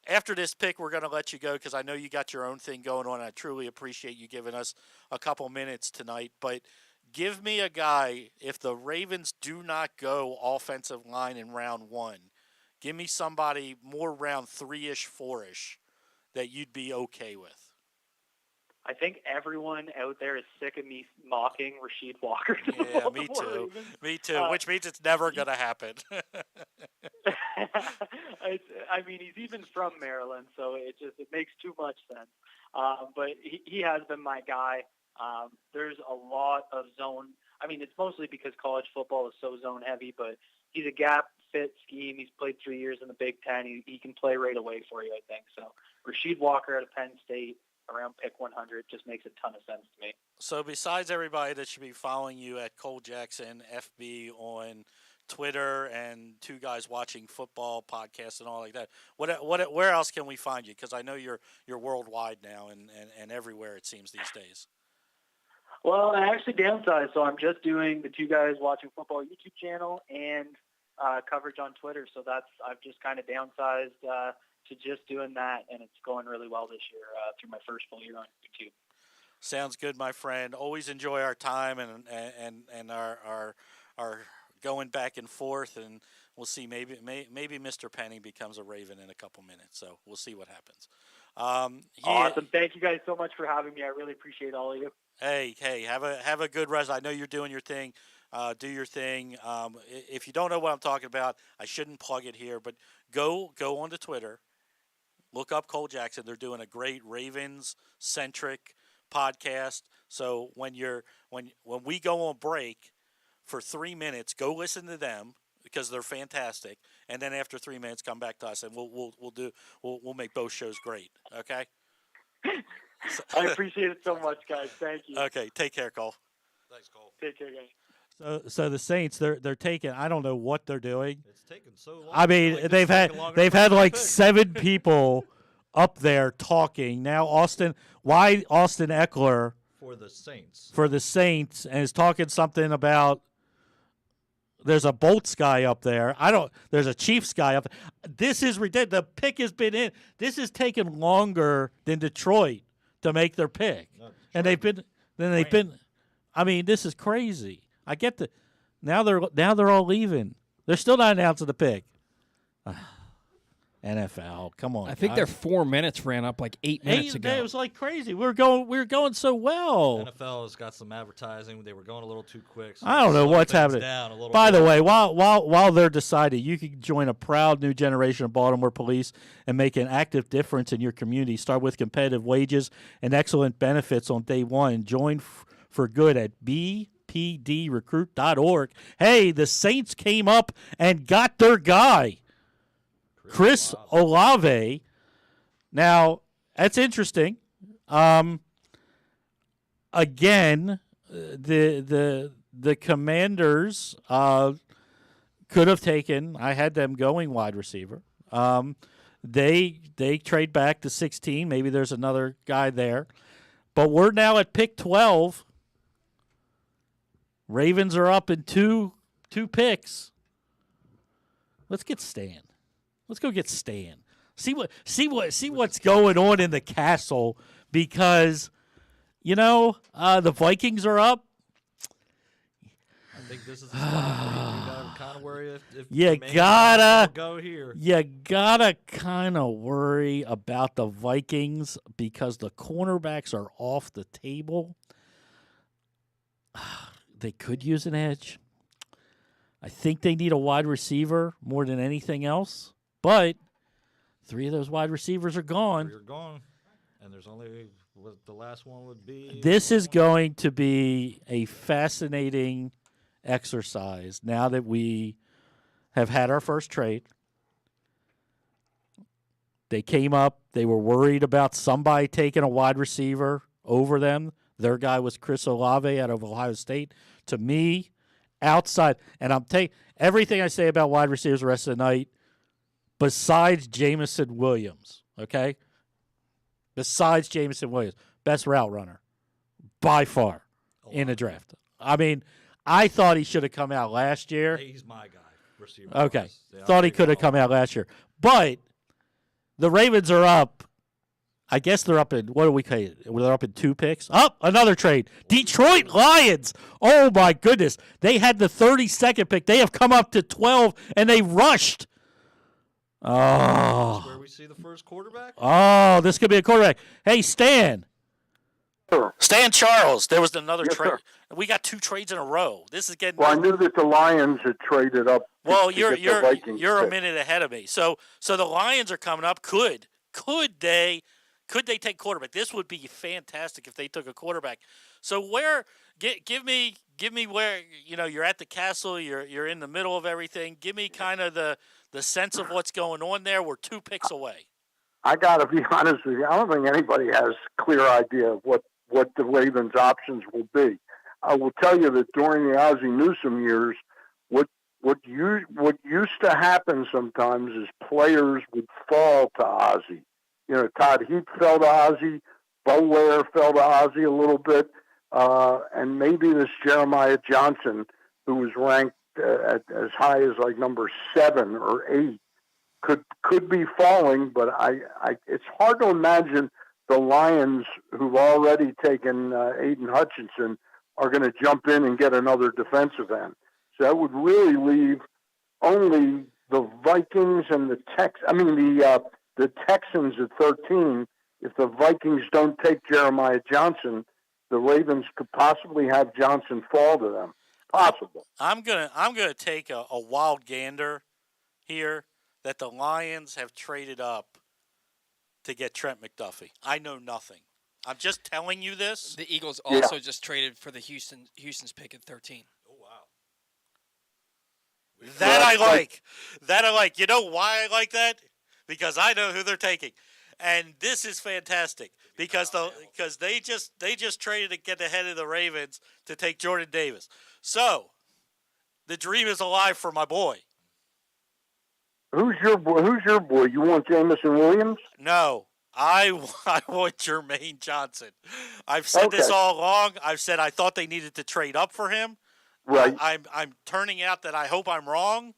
After this pick, we're going to let you go because I know you got your own thing going on. I truly appreciate you giving us a couple minutes tonight. But give me a guy, if the Ravens do not go offensive line in round 1, give me somebody more round 3-ish, 4-ish that you'd be okay with. I think everyone out there is sick of me mocking Rasheed Walker. Yeah, me too. Me too, which means it's never going to happen. I mean, he's even from Maryland, so it makes too much sense. But he has been my guy. There's a lot of zone. I mean, it's mostly because college football is so zone heavy, but he's a gap fit scheme. He's played 3 years in the Big Ten. He can play right away for you, I think. So Rasheed Walker out of Penn State around pick 100 just makes a ton of sense to me. So besides everybody that should be following you at Cole Jackson FB on Twitter and Two Guys Watching Football podcast and all like that, where else can we find you? Because I know you're worldwide now and everywhere it seems these days. Well, I actually downsized, so I'm just doing the Two Guys Watching Football YouTube channel and coverage on Twitter. So I've just kind of downsized to just doing that, and it's going really well this year through my first full year on YouTube. Sounds good, my friend. Always enjoy our time and our going back and forth, and we'll see. Maybe Mr. Penny becomes a Raven in a couple minutes, so we'll see what happens. Awesome. Thank you guys so much for having me. I really appreciate all of you. Hey, have a good rest. I know you're doing your thing. Do your thing. If you don't know what I'm talking about, I shouldn't plug it here, but go onto Twitter. Look up Cole Jackson. They're doing a great Ravens-centric podcast. So when we go on break for 3 minutes, go listen to them because they're fantastic. And then after 3 minutes, come back to us, and we'll make both shows great. Okay. I appreciate it so much, guys. Thank you. Okay, take care, Cole. Thanks, Cole. Take care, guys. So the Saints, they're taking. I don't know what they're doing. It's taken so long. I mean, Like, they've had like 7 people up there talking. Now why Austin Eckler for the Saints? For the Saints, and is talking something about. There's a Bolts guy up there. There's a Chiefs guy up there. This is ridiculous. The pick has been in. This has taken longer than Detroit to make their pick, and they've been. I mean, this is crazy. I get the. Now they're all leaving. They're still not announcing the pick. NFL, come on. I think their 4 minutes ran up like 8 minutes ago. It was like crazy. We were going so well. NFL has got some advertising. They were going a little too quick. So I don't know what's happening. By the way, while they're deciding, you can join a proud new generation of Baltimore police and make an active difference in your community. Start with competitive wages and excellent benefits on day one. Join for good at bpdrecruit.org. Hey, the Saints came up and got their guy. Chris Olave. Now, that's interesting. Again, the Commanders could have taken. I had them going wide receiver. They trade back to 16. Maybe there's another guy there. But we're now at pick 12. Ravens are up in two picks. Let's get Stan. Let's go get Stan. See what's going on in the castle, because the Vikings are up. I think this is the spot you gotta kind of worry if you gotta kind of worry about the Vikings because the cornerbacks are off the table. They could use an edge. I think they need a wide receiver more than anything else. But 3 of those wide receivers are gone. 3 are gone, and there's only what the last one would be. This is going to be a fascinating exercise now that we have had our first trade. They came up. They were worried about somebody taking a wide receiver over them. Their guy was Chris Olave out of Ohio State. To me, outside, and I'm taking everything I say about wide receivers the rest of the night, besides Jamison Williams, okay? Besides Jamison Williams, best route runner by far in the draft. I mean, I thought he should have come out last year. He's my guy. Receiver. Okay. Thought he could have come out last year. But the Ravens are up. I guess they're up in, what do we call it? They're up in 2 picks. Another trade. Detroit Lions. Oh, my goodness. They had the 32nd pick. They have come up to 12, and they rushed. That's where we see the first quarterback. Oh, this could be a quarterback. Hey, Stan. Sure. Stan Charles. There was another trade. Sir. We got 2 trades in a row. This is getting. Well, I knew that the Lions had traded up. Well, you're a minute ahead of me. So the Lions are coming up. Could they take quarterback? This would be fantastic if they took a quarterback. So where? Give me where you're at the castle. You're in the middle of everything. Give me kind of the sense of what's going on there. We're 2 picks away. I got to be honest with you. I don't think anybody has a clear idea of what the Ravens' options will be. I will tell you that during the Ozzie Newsome years, what used to happen sometimes is players would fall to Ozzie. Todd Heap fell to Ozzie, Bo Ware fell to Ozzie a little bit, and maybe this Jeremiah Johnson, who was ranked at as high as like number 7 or 8, could be falling. But it's hard to imagine the Lions, who've already taken Aiden Hutchinson, are going to jump in and get another defensive end. So that would really leave only the Vikings and the the Texans at 13. If the Vikings don't take Jeremiah Johnson, the Ravens could possibly have Johnson fall to them. Possible. I'm gonna take a wild gander here that the Lions have traded up to get Trent McDuffie. I know nothing. I'm just telling you this. The Eagles also just traded for the Houston's pick at 13. Oh wow. That I like. You know why I like that? Because I know who they're taking. And this is fantastic because they just traded to get ahead of the Ravens to take Jordan Davis. So The dream is alive for my boy. Who's your boy? You want Jamison Williams? No, I want Jermaine Johnson. I've said this all along. I've said I thought they needed to trade up for him. Right. I'm turning out that I hope I'm wrong.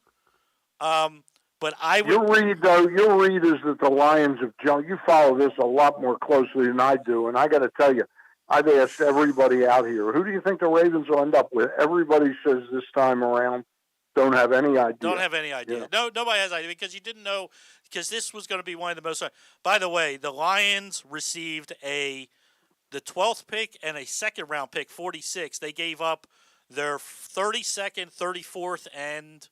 But I would. Your read is that the Lions have jumped. You follow this a lot more closely than I do, and I got to tell you, I've asked everybody out here, who do you think the Ravens will end up with? Everybody says this time around, don't have any idea. Don't have any idea. Yeah. No, nobody has idea because you didn't know, because this was going to be one of the most. By the way, the Lions received the 12th pick and a second-round pick, 46. They gave up their 32nd, 34th, and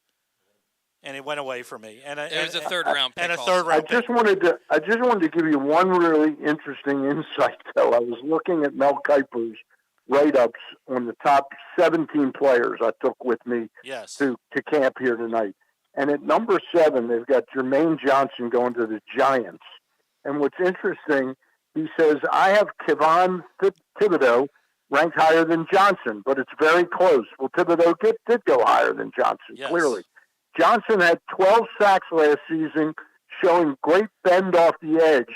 it went away from me. And it was a third-round pick. And a third-round pick. I just wanted to give you one really interesting insight, though. I was looking at Mel Kiper's write-ups on the top 17 players I took with me to camp here tonight. And at number 7, they've got Jermaine Johnson going to the Giants. And what's interesting, he says, I have Kevon Thibodeau ranked higher than Johnson, but it's very close. Well, Thibodeau did go higher than Johnson, clearly. Johnson had 12 sacks last season, showing great bend off the edge.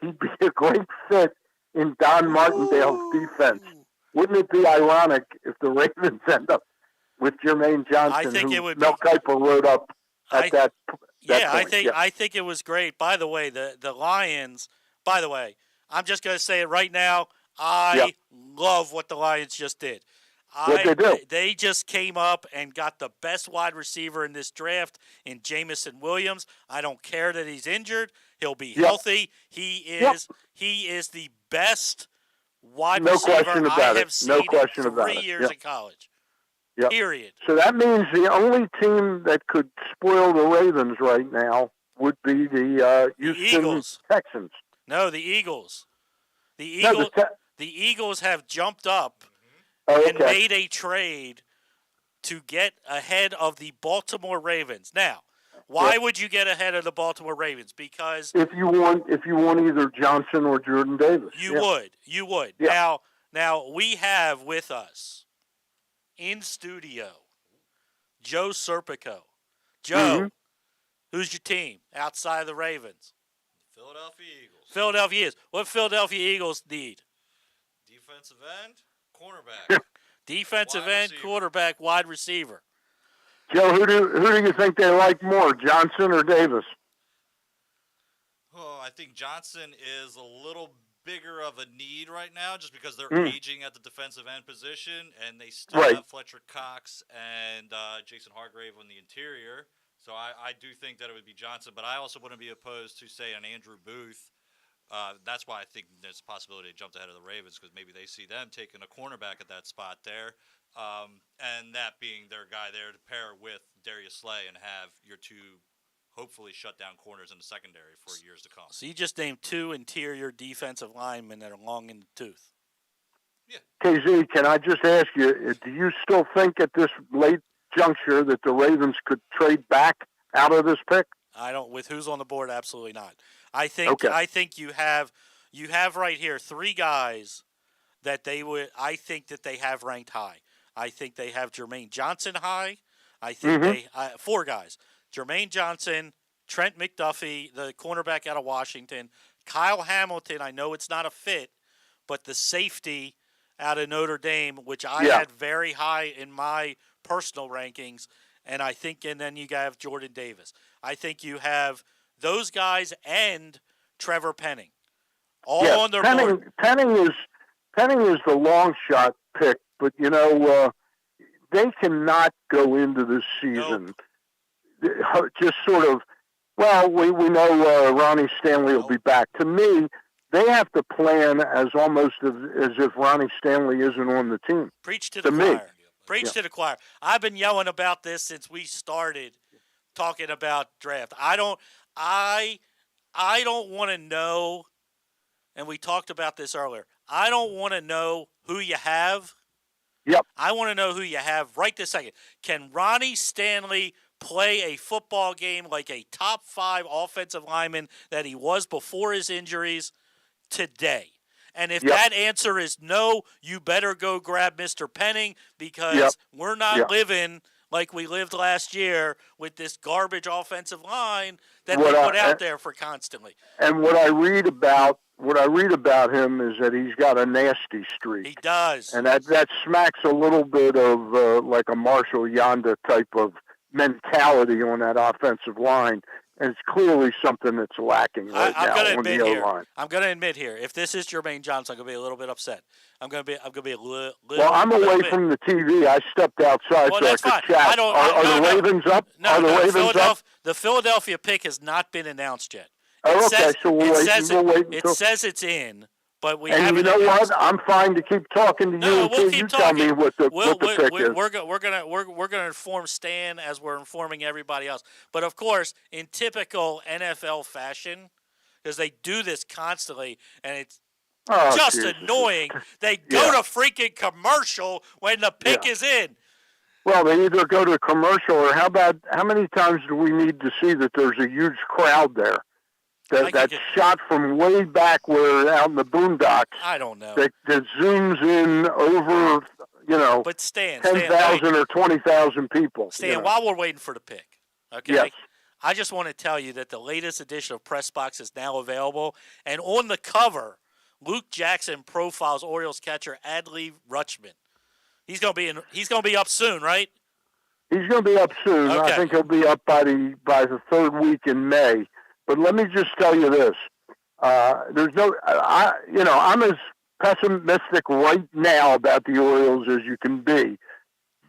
He'd be a great fit in Don Martindale's defense. Wouldn't it be ironic if the Ravens end up with Jermaine Johnson, who Mel Kiper wrote up at that point? I think it was great. By the way, the Lions, I'm just going to say it right now, I love what the Lions just did. They just came up and got the best wide receiver in this draft in Jamison Williams. I don't care that he's injured. He'll be healthy. He is the best wide receiver I have seen in 3 years in college. Yep. Period. So that means the only team that could spoil the Ravens right now would be the Houston Texans. No, the Eagles. The Eagles have jumped up and made a trade to get ahead of the Baltimore Ravens. Now, why would you get ahead of the Baltimore Ravens? Because if you want either Johnson or Jordan Davis, you would. Yeah. Now we have with us in studio Joe Serpico. Joe, who's your team outside of the Ravens? Philadelphia Eagles. Philadelphia Eagles. What Philadelphia Eagles need? Defensive end, cornerback. Defensive end, quarterback, wide receiver. Joe, who do you think they like more, Johnson or Davis? Oh, I think Johnson is a little bigger of a need right now just because they're aging at the defensive end position, and they still have Fletcher Cox and Jason Hargrave on the interior. So I do think that it would be Johnson, but I also wouldn't be opposed to, say, an Andrew Booth. That's why I think there's a possibility they jumped ahead of the Ravens, because maybe they see them taking a cornerback at that spot there, and that being their guy there to pair with Darius Slay and have your two hopefully shut down corners in the secondary for years to come. So you just named 2 interior defensive linemen that are long in the tooth. Yeah. KZ, can I just ask you, do you still think at this late juncture that the Ravens could trade back out of this pick? I don't. With who's on the board, absolutely not. I think you have right here 3 guys that I think that they have ranked high. I think they have Jermaine Johnson high. I think 4 guys. Jermaine Johnson, Trent McDuffie, the cornerback out of Washington, Kyle Hamilton, I know it's not a fit, but the safety out of Notre Dame, which I had very high in my personal rankings, and then you have Jordan Davis. I think you have those guys and Trevor Penning all on their board. Penning is the long shot pick, but they cannot go into this season just sort of. Well, we know Ronnie Stanley will be back. To me, they have to plan as almost as if Ronnie Stanley isn't on the team. Preach to the choir. Preach to the choir. I've been yelling about this since we started talking about draft. I don't want to know, and we talked about this earlier, I don't want to know who you have. Yep. I want to know who you have right this second. Can Ronnie Stanley play a football game like a top 5 offensive lineman that he was before his injuries today? And if that answer is no, you better go grab Mr. Penning, because we're not living like we lived last year with this garbage offensive line that What they I- put out there for constantly. And what I read about him is that he's got a nasty streak. He does. And that smacks a little bit of like a Marshall Yonda type of mentality on that offensive line. And it's clearly something that's lacking right I'm now gonna on admit the here. O-line. I'm going to admit here. If this is Jermaine Johnson, I'm going to be a little bit upset. I'm going to be a little. Well, I'm away from the TV. I stepped outside Well, so I that's could fine. chat. Are the Ravens up? No, Are the no. Ravens up? The Philadelphia pick has not been announced yet. Oh, okay. So we'll wait. It says it's in, but we and haven't. you know announced what? I'm fine to keep talking to you until you tell me what the pick is. We're gonna inform Stan as we're informing everybody else. But of course, in typical NFL fashion, because they do this constantly, and it's just Jesus. annoying. They go to freaking commercial when the pick is in. Well, they either go to commercial, or how many times do we need to see that there's a huge crowd there? That shot from way back where out in the boondocks. I don't know. That zooms in over, but Stan, 10,000 or 20,000 people. Stan, while we're waiting for the pick, okay? Yes. I just want to tell you that the latest edition of Press Box is now available, and on the cover, Luke Jackson profiles Orioles catcher Adley Rutschman. He's gonna be up soon, right? He's gonna be up soon. Okay. I think he'll be up by the third week in May. But let me just tell you this: I'm as pessimistic right now about the Orioles as you can be,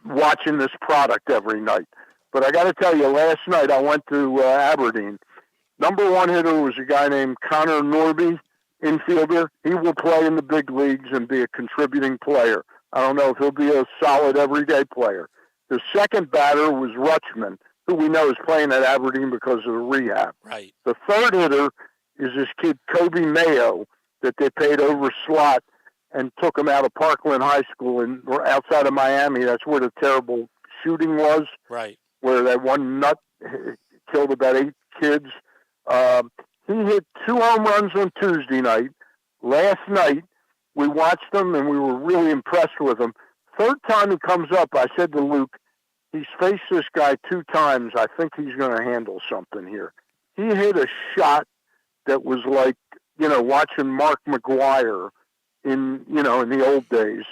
watching this product every night. But I got to tell you, last night I went to Aberdeen. Number one hitter was a guy named Connor Norby, infielder. He will play in the big leagues and be a contributing player. I don't know if he'll be a solid everyday player. The second batter was Rutschman, who we know is playing at Aberdeen because of the rehab. Right. The third hitter is this kid, Kobe Mayo, that they paid over slot and took him out of Parkland High School outside of Miami. That's where the terrible shooting was. Right. Where that one nut killed about 8 kids. He hit 2 home runs on Tuesday night. Last night, we watched him, and we were really impressed with him. Third time he comes up, I said to Luke, he's faced this guy 2 times. I think he's going to handle something here. He hit a shot that was like, watching Mark McGuire in the old days,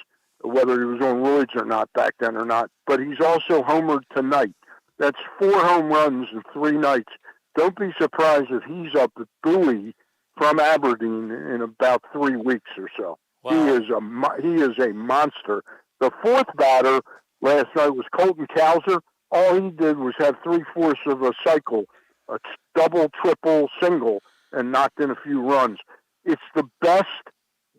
whether he was on roids or not back then or not. But he's also homered tonight. That's 4 home runs in 3 nights. Don't be surprised if he's up at Bowie from Aberdeen in about 3 weeks or so. Wow. He is a monster. The fourth batter last night was Colton Cowser. All he did was have 3/4 of a cycle, a double, triple, single, and knocked in a few runs. It's the best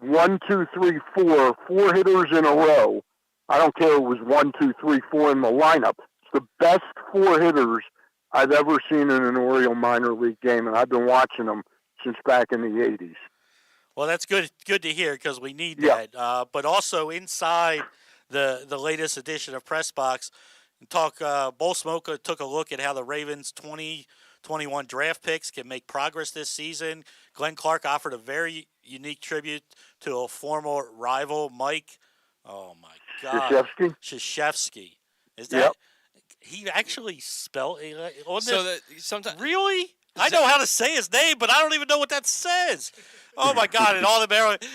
1, 2, 3, 4 hitters in a row. I don't care if it was 1, 2, 3, 4 in the lineup. It's the best 4 hitters I've ever seen in an Oriole minor league game, and I've been watching them since back in the 80s. Well, that's good to hear because we need that. But also inside the latest edition of Press Box, Bull Smoker took a look at how the Ravens' 2021 draft picks can make progress this season. Glenn Clark offered a very unique tribute to a former rival, Mike. Oh my God, Krzyzewski. Is that? Yep. He actually spelled on So this. that sometimes Really? I know how to say his name, but I don't even know what that says. Oh my God! And all the Maryland,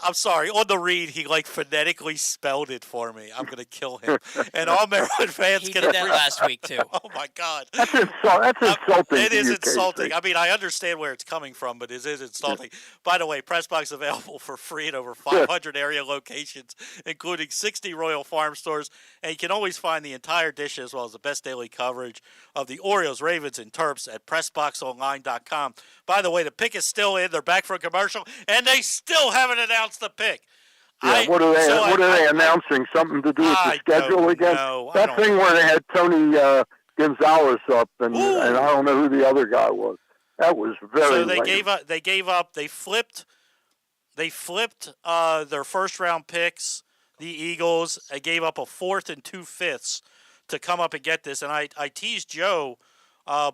I'm sorry, on the read, he phonetically spelled it for me. I'm gonna kill him. And all Maryland fans he can did that last week too. Oh my God! That's insulting. It is to you, insulting. Casey. I mean, I understand where it's coming from, but it is insulting. By the way, Pressbox available for free at over 500 area locations, including 60 Royal Farm stores, and you can always find the entire edition as well as the best daily coverage of the Orioles, Ravens, and Terps at PressBoxOnline.com. By the way, the pick is still in. They're back for a commercial, and they still haven't announced the pick. Yeah, what are they announcing? Something to do with the schedule again? That thing where they had Tony Gonzalez up, and I don't know who the other guy was. That was very. So they lame. gave up. They gave up. They flipped their first round picks. The Eagles. They gave up a 4th and 2/5 to come up and get this. And I teased Joe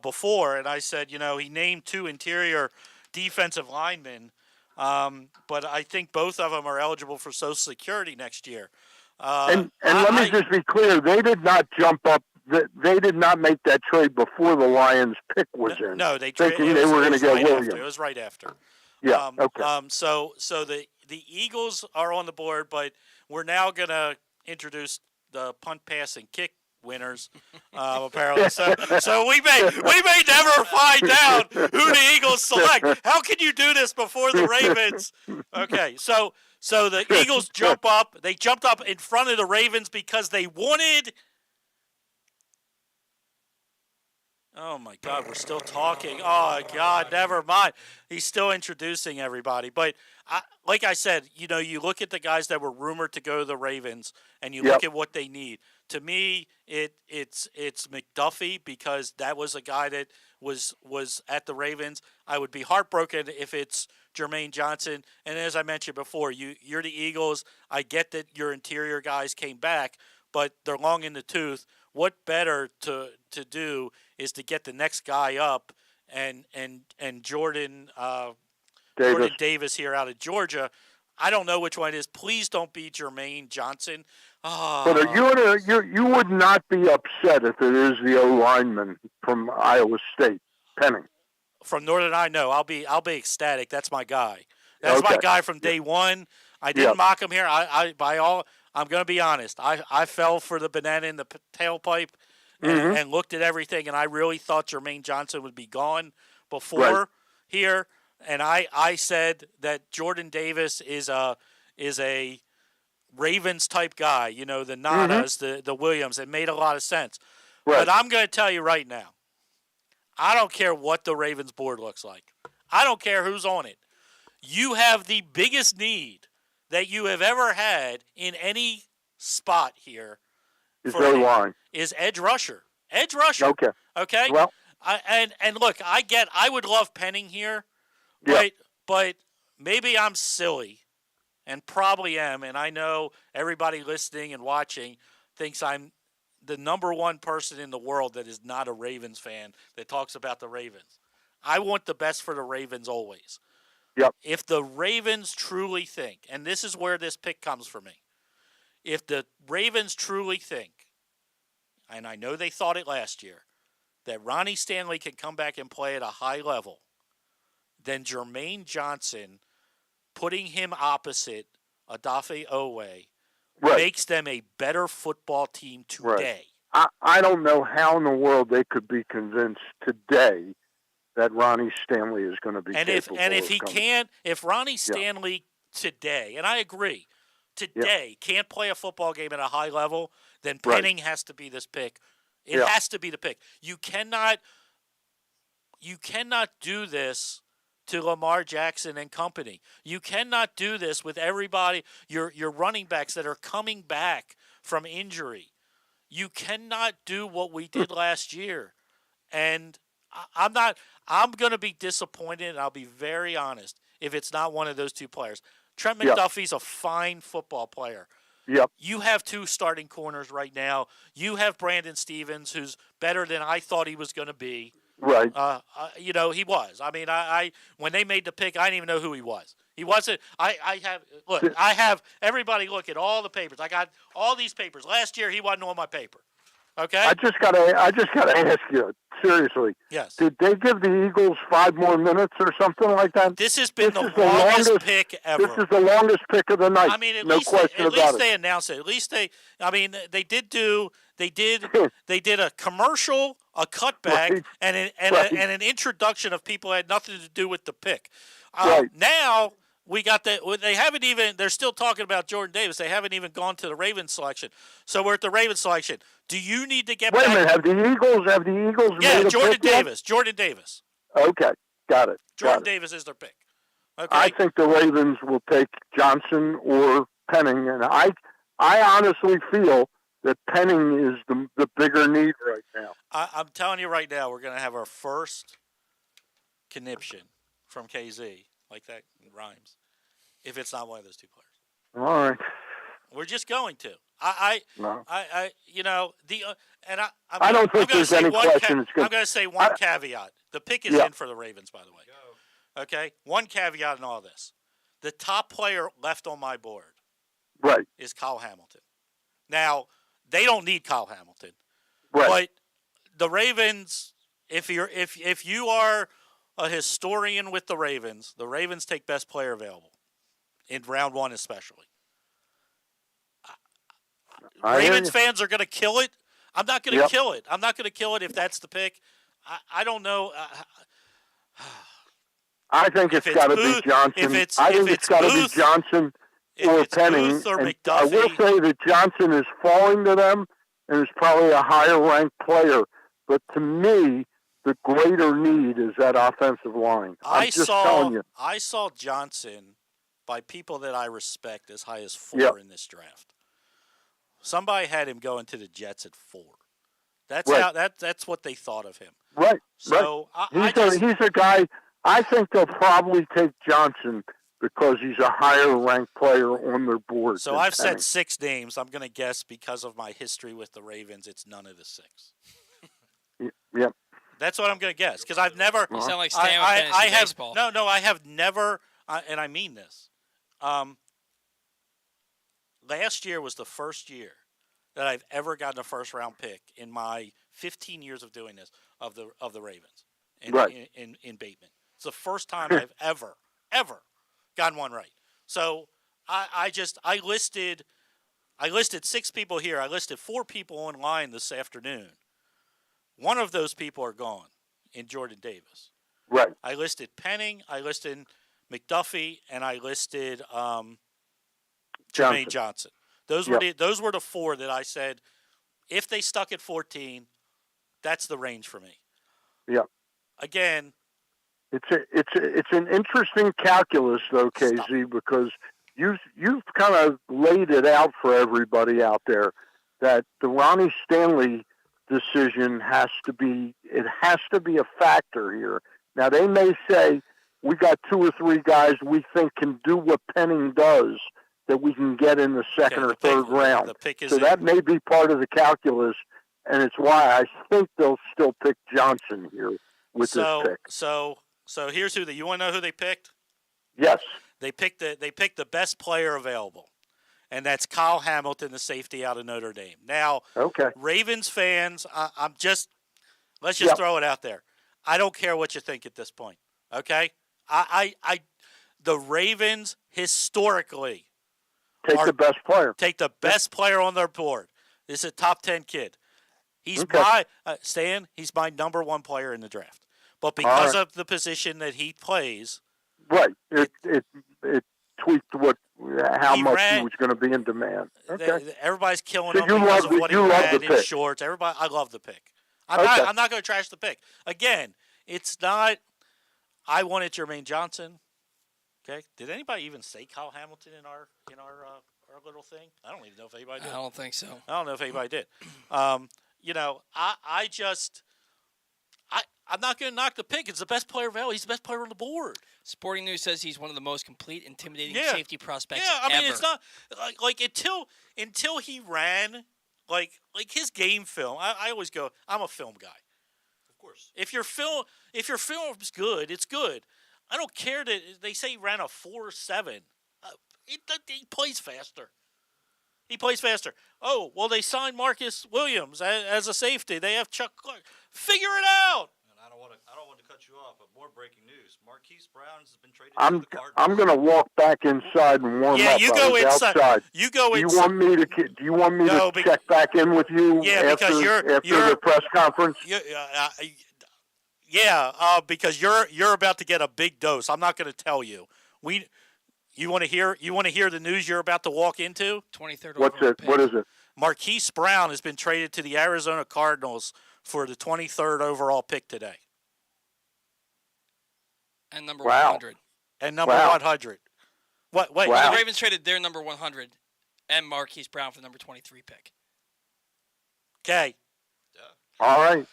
before, and I said, he named 2 interior defensive linemen, but I think both of them are eligible for Social Security next year. And let me just be clear: they did not jump up they did not make that trade before the Lions pick was in. No, they thinking they were going to get right Williams. After. It was right after. Yeah. Okay. So the Eagles are on the board, but we're now going to introduce the punt, pass, and kick winners. Apparently, so we may never find out who the Eagles select. How can you do this before the Ravens? Okay, so the Eagles jump up. They jumped up in front of the Ravens because they wanted. Oh, my God, we're still talking. Oh, God, never mind. He's still introducing everybody. But like I said, you look at the guys that were rumored to go to the Ravens, and you look at what they need. To me, it's McDuffie because that was a guy that was at the Ravens. I would be heartbroken if it's Jermaine Johnson. And as I mentioned before, you're the Eagles. I get that your interior guys came back, but they're long in the tooth. What better to do is to get the next guy up and Jordan Davis here out of Georgia. I don't know which one it is. Please don't be Jermaine Johnson. But you would not be upset if it is the O lineman from Iowa State, Penning. From Northern Iowa, no, I'll be ecstatic. That's my guy. That's my guy from day one. I didn't mock him here. I'm going to be honest. I fell for the banana in the tailpipe and looked at everything, and I really thought Jermaine Johnson would be gone before here. And I said that Jordan Davis is a Ravens type guy. The Nanas, the Williams. It made a lot of sense. Right. But I'm going to tell you right now, I don't care what the Ravens board looks like. I don't care who's on it. You have the biggest need that you have ever had in any spot here is edge rusher. Edge rusher. Okay. Okay. Well, and look, I would love Penning here, but maybe I'm silly, and probably am, and I know everybody listening and watching thinks I'm the number one person in the world that is not a Ravens fan that talks about the Ravens. I want the best for the Ravens always. Yep. If the Ravens truly think, and this is where this pick comes for me, if the Ravens truly think, and I know they thought it last year, that Ronnie Stanley can come back and play at a high level, then Jermaine Johnson, putting him opposite Odafe Owe, makes them a better football team today. Right. I don't know how in the world they could be convinced today that Ronnie Stanley is going to be capable. And if Ronnie Stanley today, and I agree, can't play a football game at a high level, then Penning has to be this pick. It has to be the pick. You cannot do this to Lamar Jackson and company. You cannot do this with everybody, your running backs that are coming back from injury. You cannot do what we did last year. And I'm going to be disappointed, and I'll be very honest, if it's not one of those two players. Trent McDuffie's a fine football player. Yep. You have two starting corners right now. You have Brandon Stevens, who's better than I thought he was going to be. Right. He was. I mean, I when they made the pick, I didn't even know who he was. He wasn't. I have everybody look at all the papers. I got all these papers. Last year, he wasn't on my paper. Okay. I just gotta ask you seriously. Yes. Did they give the Eagles 5 more minutes or something like that? This has been the longest pick ever. This is the longest pick of the night. I mean, at least they announced it. At least they did a commercial, a cutback, and an introduction of people that had nothing to do with the pick. Now we got they haven't even. They're still talking about Jordan Davis. They haven't even gone to the Ravens selection. So we're at the Ravens selection. Do you need to get Wait back? a minute. Have the Eagles Yeah, made a Jordan pick yet? Davis. Jordan Davis. Okay, got it. Jordan Davis is their pick. Okay. I think the Ravens will take Johnson or Penning, and I honestly feel that Penning is the bigger need right now. I'm telling you right now, we're going to have our first conniption from KZ, like that rhymes, if it's not one of those two players. All right. We're just going to. I I'm don't think there's any question. I'm going to say one caveat. The pick is in for the Ravens, by the way. Okay? One caveat in all this. The top player left on my board is Kyle Hamilton. Now, they don't need Kyle Hamilton. Right. But the Ravens, if you are a historian with the Ravens take best player available in round 1 especially. Ravens fans are going to kill it. I'm not going to kill it. I'm not going to kill it if that's the pick. I don't know. I think it's got to be Johnson. I think it's got to be Johnson or Penning. Booth or and McDuffie. I will say that Johnson is falling to them and is probably a higher-ranked player. But to me, the greater need is that offensive line. I'm just telling you. I saw Johnson by people that I respect as high as 4 in this draft. Somebody had him going to the Jets at 4. That's what they thought of him. Right. So right. He's a guy. I think they'll probably take Johnson because he's a higher-ranked player on their board. So I've said 6 names. I'm going to guess because of my history with the Ravens, it's none of the 6. Yep. That's what I'm going to guess because I've never. You sound like Stan with fantasy baseball. No, I have never, and I mean this. Last year was the first year that I've ever gotten a first-round pick in my 15 years of doing this of the Ravens in Bateman. It's the first time I've ever gotten one right. So I listed 6 people here. I listed 4 people online this afternoon. One of those people are gone in Jordan Davis. Right. I listed Penning, I listed McDuffie, and I listed Jermaine Johnson. Those were the 4 that I said if they stuck at 14, that's the range for me. Yeah. Again, it's an interesting calculus though, KZ, because you've kind of laid it out for everybody out there that the Ronnie Stanley decision has to be a factor here. Now they may say we got 2 or 3 guys we think can do what Penning does that we can get in the second or third round. So that may be part of the calculus, and it's why I think they'll still pick Johnson here with this pick. So here's who you want to know who they picked? Yes. They picked the best player available, and that's Kyle Hamilton, the safety out of Notre Dame. Now, Ravens fans, let's just throw it out there. I don't care what you think at this point. Okay, the Ravens historically the best player. Take the best player on their board. This is a top 10 kid. He's Stan. He's my number 1 player in the draft. But because of the position that he plays, right, it tweaked how much he was going to be in demand. Okay, everybody's killing him because of what he had in shorts. I love the pick. I'm not going to trash the pick. Again, it's not. I wanted Jermaine Johnson. Okay, did anybody even say Kyle Hamilton in our little thing? I don't even know if anybody did. I don't think so. I don't know if anybody did. I'm not going to knock the pick. It's the best player available. He's the best player on the board. Sporting News says he's one of the most complete, intimidating safety prospects ever. ever. It's not like until he ran like his game film. I always go, I'm a film guy. Of course. If your film's good, it's good. I don't care that they say he ran a 4.7. He plays faster. He plays faster. Oh, well, they signed Marcus Williams as a safety. They have Chuck Clark. Figure it out. And I don't want to cut you off, but more breaking news: Marquise Brown has been traded to the Cardinals. I'm going to walk back inside and warm up. Yeah, you go inside. Outside. You go inside. Do you want me to check back in with you? Yeah, because you're the press conference. Because you're about to get a big dose. I'm not going to tell you. You want to hear the news you're about to walk into? 23rd. What is it? Marquise Brown has been traded to the Arizona Cardinals for the 23rd overall pick today. And number 100. And number 100. What? Wait. The Ravens traded their number 100 and Marquise Brown for the number 23 pick. Okay. All right.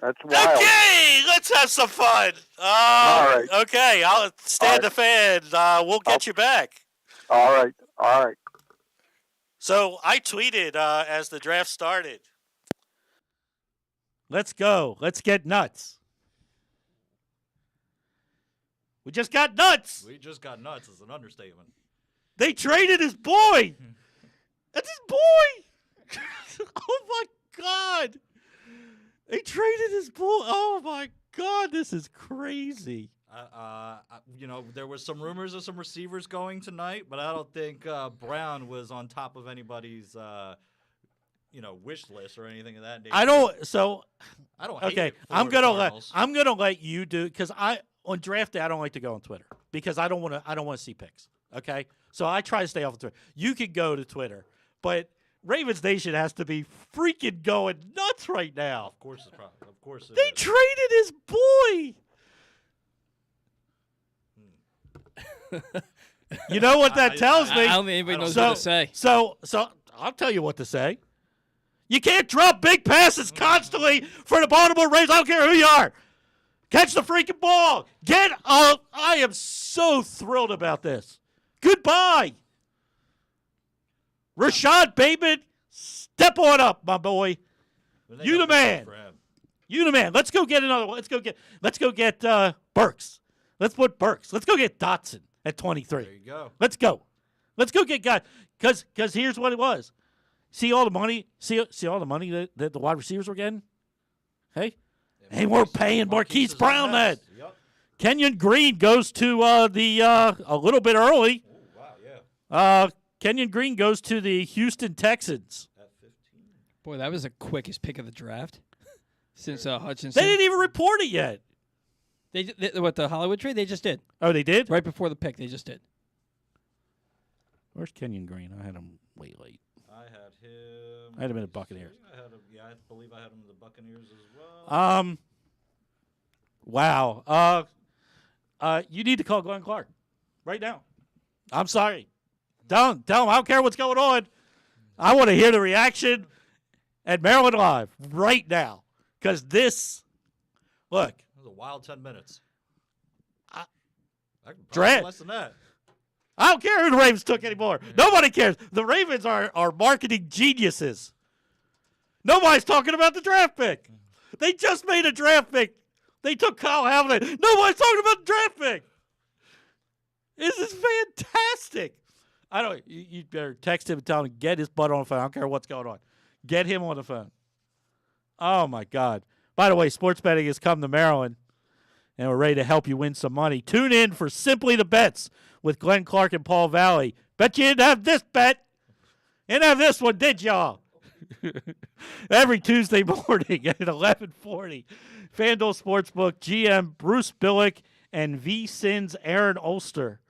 That's wild. Okay, let's have some fun. All right. Okay, I'll stand the fan. We'll get you back. All right. So I tweeted as the draft started. Let's go. Let's get nuts. We just got nuts. We just got nuts is an understatement. They traded his boy. That's his boy. Oh, my God. They traded his bull. Oh my God, this is crazy. There was some rumors of some receivers going tonight, but I don't think Brown was on top of anybody's, wish list or anything of that nature. I don't. hate Okay, it for I'm the gonna Cardinals. let you do because on draft day I don't like to go on Twitter because I don't want to see picks. Okay, so I try to stay off of Twitter. You can go to Twitter, but Ravens Nation has to be freaking going nuts right now. Of course, They traded his boy. You know what that tells me? I don't think anybody knows what to say. So I'll tell you what to say. You can't drop big passes constantly for the Baltimore Ravens. I don't care who you are. Catch the freaking ball. Get up. I am so thrilled about this. Goodbye. Rashad Bateman, step on up, my boy. You the man. You the man. Let's go get another one. Let's go get Burks. Let's put Burks. Let's go get Dotson at 23. There you go. Let's go. Let's go get guys. Because here's what it was. See all the money. See all the money that the wide receivers were getting. Hey, they weren't paying Marquise Brown that. Yep. Kenyon Green goes to a little bit early. Oh, wow, yeah. Kenyon Green goes to the Houston Texans. At 15. Boy, that was the quickest pick of the draft since Hutchinson. They didn't even report it yet. What, the Hollywood trade? They just did. Oh, they did? Right before the pick, they just did. Where's Kenyon Green? I had him way late. I had him. I had him in the Buccaneers. I believe I had him in the Buccaneers as well. Wow. You need to call Glenn Clark right now. I'm sorry. Tell him I don't care what's going on. I want to hear the reaction at Maryland Live right now. Because this, look. It was a wild 10 minutes. Draft. Less than that. I don't care who the Ravens took anymore. Nobody cares. The Ravens are marketing geniuses. Nobody's talking about the draft pick. They just made a draft pick. They took Kyle Hamilton. Nobody's talking about the draft pick. This is fantastic. You better text him and tell him to get his butt on the phone. I don't care what's going on. Get him on the phone. Oh, my God. By the way, sports betting has come to Maryland, and we're ready to help you win some money. Tune in for Simply the Bets with Glenn Clark and Paul Valle. Bet you didn't have this bet. You didn't have this one, did y'all? Every Tuesday morning at 11:40. FanDuel Sportsbook GM Bruce Billick and VSiN's Aaron Ulster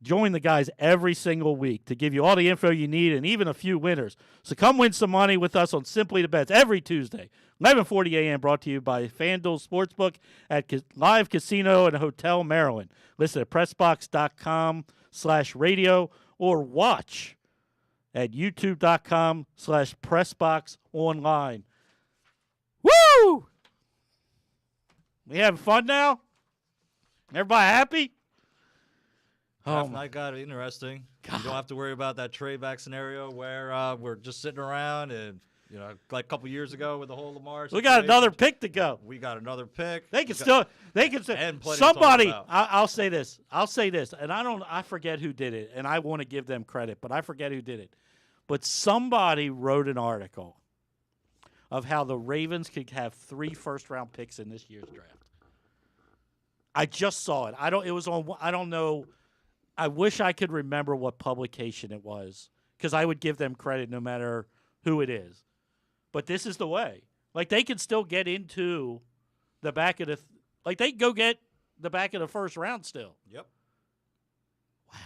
join the guys every single week to give you all the info you need and even a few winners. So come win some money with us on Simply the Bets every Tuesday, 11:40 a.m. Brought to you by FanDuel Sportsbook at Live Casino and Hotel Maryland. Listen at PressBox.com/radio or watch at YouTube.com/PressBoxOnline. Woo! We having fun now? Everybody happy? Half night got interesting. God. You don't have to worry about that trade back scenario where we're just sitting around and, like a couple years ago with the whole Lamar situation. We got another pick to go. We got another pick. They can still somebody. I'll say this. And I forget who did it, and I want to give them credit, but I forget who did it. But somebody wrote an article of how the Ravens could have 3 first-round picks in this year's draft. I just saw it. I don't know. I wish I could remember what publication it was because I would give them credit no matter who it is. But this is the way. Like, they can still get into the back of they can go get the back of the first round still. Yep. Wow.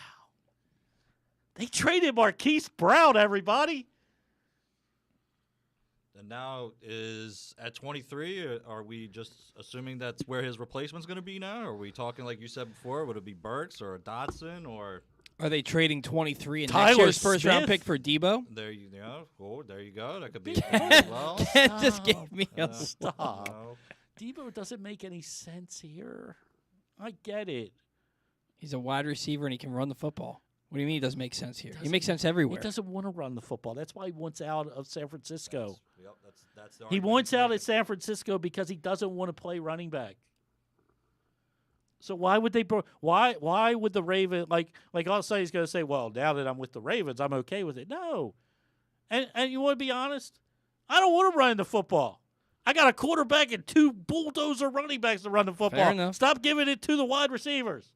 They traded Marquise Brown, everybody. And now is at 23, are we just assuming that's where his replacement's going to be now? Or are we talking, like you said before, would it be Burks or a Dotson or? Are they trading 23 and Tyler next year's Smith? first-round pick for Debo? There you go. Oh, there you go. That could be as well. That just gave me a stop. Debo doesn't make any sense here. I get it. He's a wide receiver and he can run the football. What do you mean he doesn't make sense here? He makes sense everywhere. He doesn't want to run the football. That's why he wants out of San Francisco. That's the he wants out of San Francisco because he doesn't want to play running back. So why would they? Why would the Ravens like all of a sudden he's going to say, well, now that I'm with the Ravens, I'm okay with it. No, and you want to be honest? I don't want to run the football. I got a quarterback and 2 bulldozer running backs to run the football. Fair enough. Stop giving it to the wide receivers.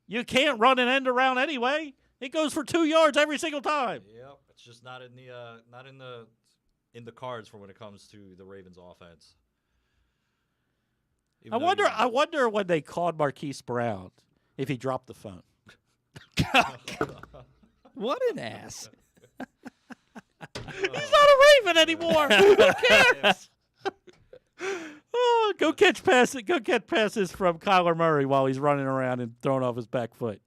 You can't run an end around anyway. It goes for 2 yards every single time. Yep, it's just not in the cards for when it comes to the Ravens offense. I wonder when they called Marquise Brown if he dropped the phone. What an ass. He's not a Raven anymore. Who cares? Oh, go catch passes from Kyler Murray while he's running around and throwing off his back foot.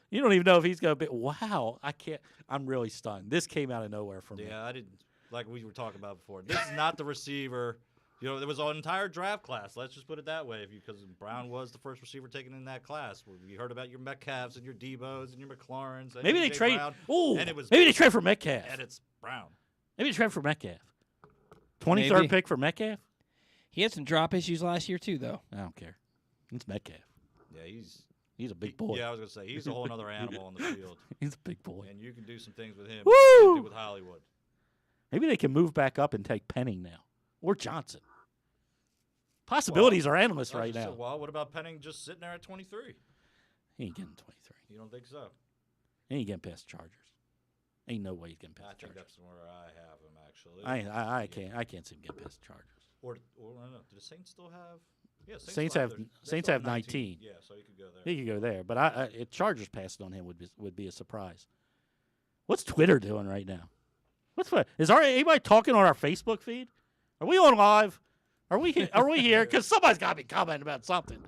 You don't even know if he's going to be. Wow, I can't. I'm really stunned. This came out of nowhere for me. Yeah, I didn't like we were talking about before. This is not the receiver. You know, there was an entire draft class. Let's just put it that way, because Brown was the first receiver taken in that class. We heard about your Metcalfs and your Debos and your McLaurins. And Maybe they AJ trade. Brown, Ooh, and it was maybe they trade for Metcalf. And it's Brown. Maybe they trade for Metcalf. 23rd Maybe. pick for Metcalf. He had some drop issues last year too, though. I don't care. It's Metcalf. Yeah, He's a big boy. Yeah, I was gonna say he's a whole other animal on the field. He's a big boy. And you can do some things with him. Woo! You can't do with Hollywood. Maybe they can move back up and take Penning now, or Johnson. Possibilities are endless right now. Well, what about Penning just sitting there at 23? He ain't getting 23. You don't think so? He ain't getting past the Chargers. Ain't no way he's getting past I the think Chargers. that's where I have him actually. I can't see him getting past the Chargers. Or I don't know. Do the Saints still have? Yeah, Saints still have their- they Saints still have 19. Yeah, so he could go there. He could go there, but Chargers passing on him would be a surprise. What's Twitter doing right now? Is anybody talking on our Facebook feed? Are we on live? Are we here? Because somebody's got to be commenting about something.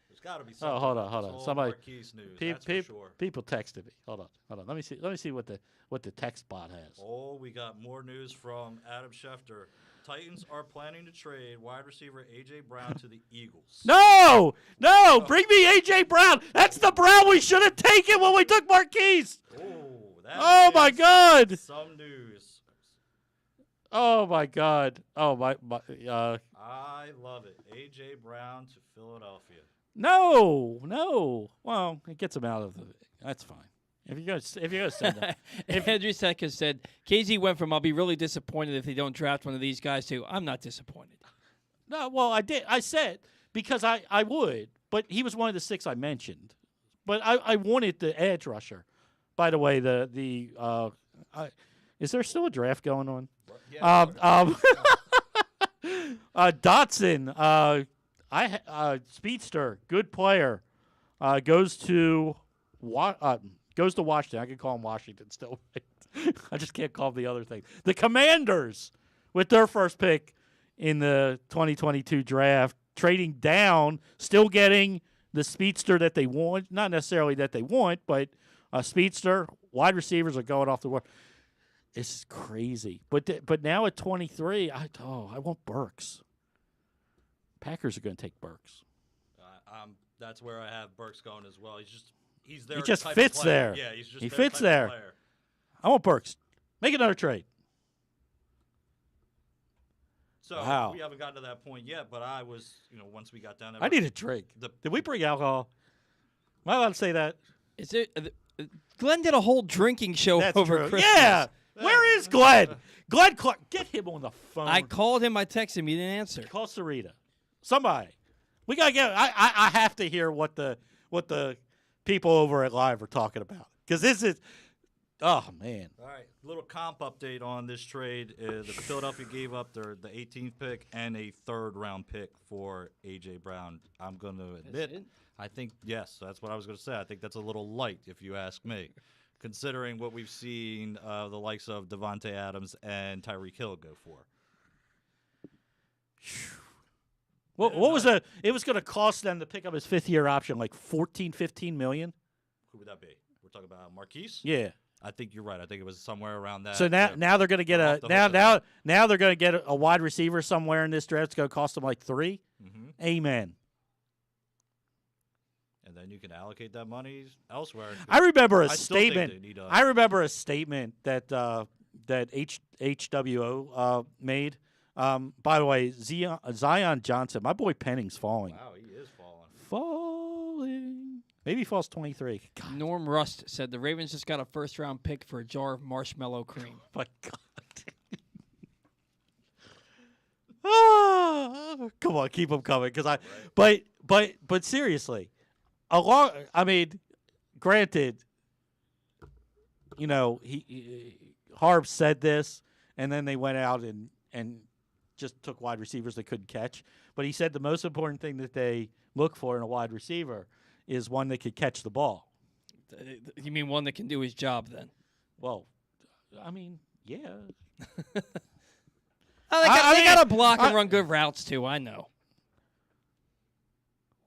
There's got to be something. Oh, hold on. It's all Somebody. Marquise news, that's for sure. People texted me. Hold on. Let me see what the text bot has. Oh, we got more news from Adam Schefter. Titans are planning to trade wide receiver A.J. Brown to the Eagles. No, bring me A.J. Brown. That's the Brown we should have taken when we took Marquise. Oh my God. Some news. Oh my God. Oh my. I love it. A.J. Brown to Philadelphia. No. Well, it gets him out of the. That's fine. If you're gonna send that. Andrew Setka said, KZ went from, I'll be really disappointed if they don't draft one of these guys, to, I'm not disappointed. No, well, I did. I said, because I would, but he was one of the 6 I mentioned. But I wanted the edge rusher. By the way, is there still a draft going on? Yeah, Dotson, speedster, good player, goes to Washington. I can call him Washington still. I just can't call him the other thing. The Commanders, with their first pick in the 2022 draft, trading down, still getting the speedster that they want. Not necessarily that they want, but a speedster. Wide receivers are going off the board. It's crazy. But now at 23, I want Burks. Packers are going to take Burks. That's where I have Burks going as well. He's there. He just fits there. Yeah, he's just he their fits type there. of player. I want Burks. Make another trade. So Wow. we haven't gotten to that point yet, but I was, once we got down there. I need a drink. Did we bring alcohol? Am I allowed to say that? Is it? Glenn did a whole drinking show That's over true. Christmas. Yeah. Where is Glenn? Glenn Clark. Get him on the phone. I called him. I texted him. He didn't answer. Call Sarita. Somebody. We gotta get. I have to hear what the people over at Live are talking about, because this is. Oh man. All right, little comp update on this trade. The Philadelphia gave up the 18th pick and a 3rd round pick for A.J. Brown. I'm going to admit, I think, yes, that's what I was going to say. I think that's a little light, if you ask me, considering what we've seen the likes of Devontae Adams and Tyreek Hill go for. What was it was going to cost them to pick up his 5th-year option, like $15 million? Who would that be? We're talking about Marquise? Yeah. I think you're right. I think it was somewhere around that. So now they're going to get now they're going to get a wide receiver somewhere in this draft. It's going to cost them like 3. Mm-hmm. Amen. And then you can allocate that money elsewhere. I remember a still think statement. they need I remember a statement that HWO made. By the way, Zion Johnson, my boy Penning's falling. Wow, he is falling. Falling. Maybe he falls 23. God. Norm Rust said the Ravens just got a 1st-round pick for a jar of marshmallow cream. My God. Come on, keep them coming. But seriously, granted, Harb said this, and then they went out and just took wide receivers they couldn't catch. But he said the most important thing that they look for in a wide receiver is one that could catch the ball. You mean one that can do his job then? Well, yeah. They got to block and run good routes too. I know.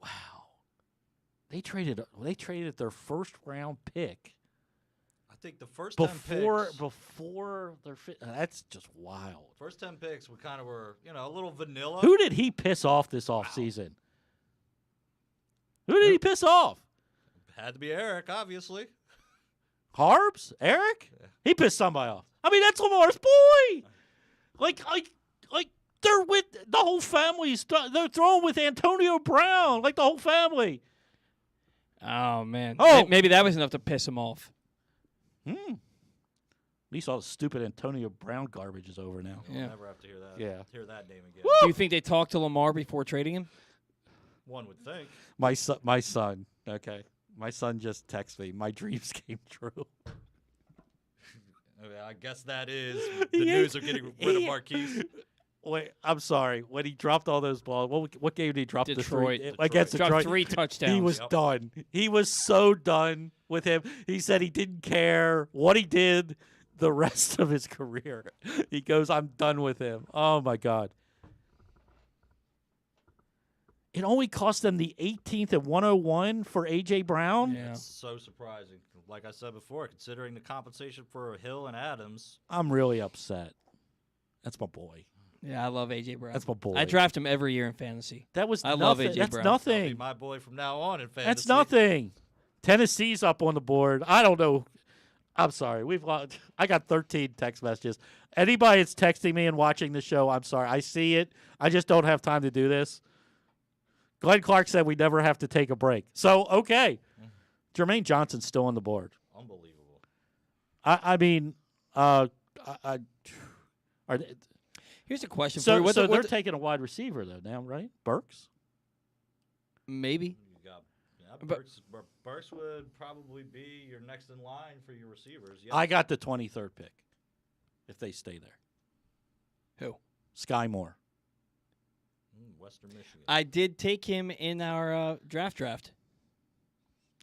Wow, they traded their first round pick. I think the first 10 picks. Before their that's just wild. First 10 picks we kind of were a little vanilla. Who did he piss off this offseason? Who did he piss off? Had to be Eric, obviously. Harbs? Eric? Yeah. He pissed somebody off. That's Lamar's boy. Like they're with the whole family. They're throwing with Antonio Brown, like the whole family. Oh man. Oh, maybe that was enough to piss him off. At least all the stupid Antonio Brown garbage is over now. We'll never have to hear that. Yeah. Hear that name again. Woo! Do you think they talked to Lamar before trading him? One would think. My son. Okay. My son just texted me. My dreams came true. I guess that is the news of getting rid of Marquise. Wait, I'm sorry. When he dropped all those balls, what game did he drop? Detroit. Against Detroit. Dropped 3 touchdowns. He was done. He was so done with him. He said he didn't care what he did the rest of his career. He goes, I'm done with him. Oh, my God. It only cost them the 18th at 101 for A.J. Brown? Yeah. It's so surprising. Like I said before, considering the compensation for Hill and Adams. I'm really upset. That's my boy. Yeah, I love A.J. Brown. That's my boy. I draft him every year in fantasy. I love A.J. That's Brown. nothing. That'll be my boy from now on in fantasy. That's nothing. Tennessee's up on the board. I don't know. I'm sorry. I got 13 text messages. Anybody that's texting me and watching the show, I'm sorry. I see it. I just don't have time to do this. Glenn Clark said we never have to take a break. So, okay. Jermaine Johnson's still on the board. Unbelievable. Here's a question for you. So they're taking a wide receiver, though, now, right? Burks? Maybe. Burks would probably be your next in line for your receivers. Yes. I got the 23rd pick if they stay there. Who? Sky Moore. Western Michigan. I did take him in our draft.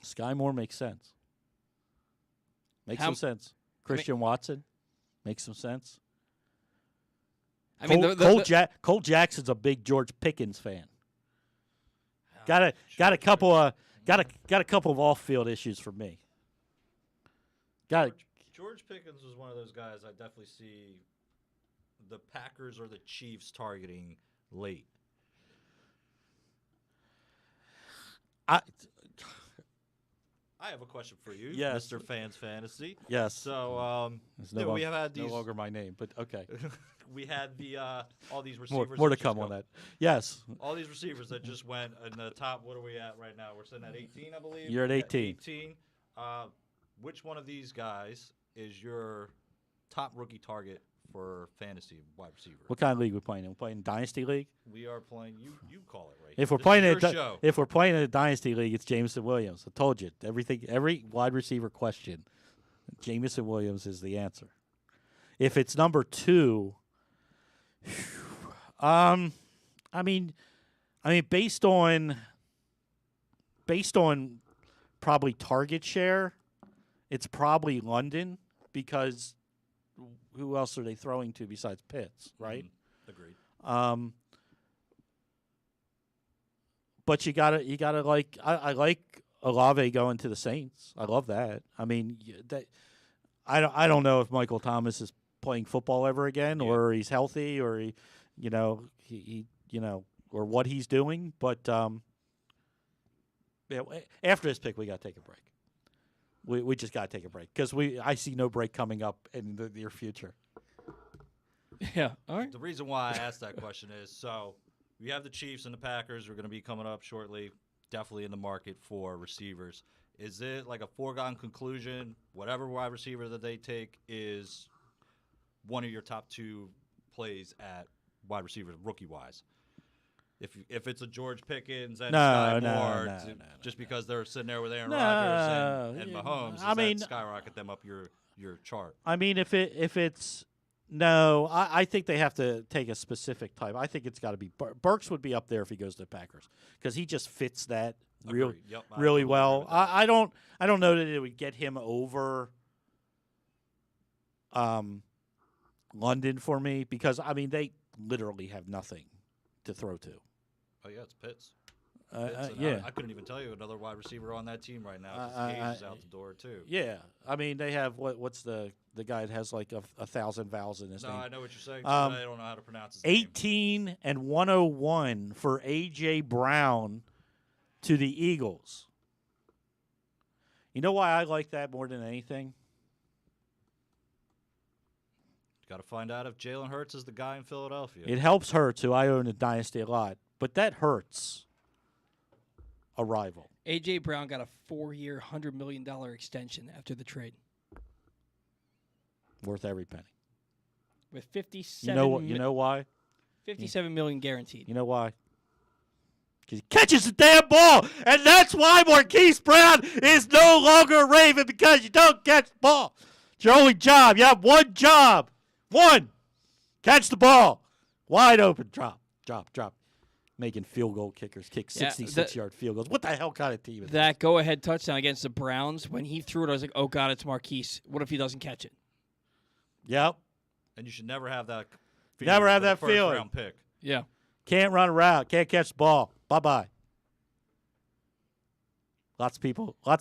Sky Moore makes sense. Some sense. Christian Watson makes some sense. Cole Jackson's a big George Pickens fan. Got a couple of off-field issues for me. George Pickens was one of those guys I definitely see the Packers or the Chiefs targeting late. I have a question for you, yes. Mr. Fans Fantasy. Yes. So, we have had these. No longer my name, but okay. We had all these receivers. More to come on that. Yes. All these receivers that just went in the top. What are we at right now? We're sitting at 18, I believe. You're at 18. 18. Which one of these guys is your top rookie target for fantasy wide receiver? What kind of league we playing in? We're playing Dynasty League? We are playing. You call it right. If we're playing in a Dynasty League, it's Jameson Williams. I told you every wide receiver question, Jameson Williams is the answer. If it's number 2, based on probably target share, it's probably London because who else are they throwing to besides Pitts, right? Agreed. But you gotta like I like Olave going to the Saints. I love that. I don't know if Michael Thomas is playing football ever again, or he's healthy, or he or what he's doing. But after this pick, we got to take a break. We just got to take a break because I see no break coming up in the near future. Yeah, all right. The reason why I asked that question is so we have the Chiefs and the Packers are going to be coming up shortly, definitely in the market for receivers. Is it like a foregone conclusion? Whatever wide receiver that they take is one of your top 2 plays at wide receivers, rookie-wise? If it's a George Pickens and No, Sky no, Moore, no, just because they're sitting there with Aaron No, Rodgers and yeah, Mahomes, I mean, that skyrocket them up your chart? I mean, if it's no, I think they have to take a specific type. I think it's got to be Burks would be up there if he goes to the Packers because he just fits that really Yep, I really totally well. agree with that. I don't know that it would get him over London for me because I mean they literally have nothing to throw to. Oh yeah, it's Pitts. Yeah. I couldn't even tell you another wide receiver on that team right now. 'Cause Gage is out the door too. Yeah, I mean they have what's the guy that has like 1,000 vowels in his name. No, I know what you're saying. Too, but I don't know how to pronounce his name. 18 and 101 for A.J. Brown to the Eagles. You know why I like that more than anything? Got to find out if Jalen Hurts is the guy in Philadelphia. It helps Hurts, who I own a dynasty a lot, but that hurts a rival. A.J. Brown got a 4-year, $100 million extension after the trade. Worth every penny. With 57 You know why? 57 million guaranteed. You know why? Because he catches the damn ball, and that's why Marquise Brown is no longer a Raven because you don't catch the ball. It's your only job. You have one job. One. Catch the ball. Wide open. Drop. Making field goal kickers kick 66-yard field goals. What the hell kind of team is that? Go-ahead touchdown against the Browns, when he threw it, I was like, oh, God, it's Marquise. What if he doesn't catch it? Yep. And you should never have that feeling. Never have for the that first feeling. round pick. Yeah. Can't run a route. Can't catch the ball. Bye-bye. Lots of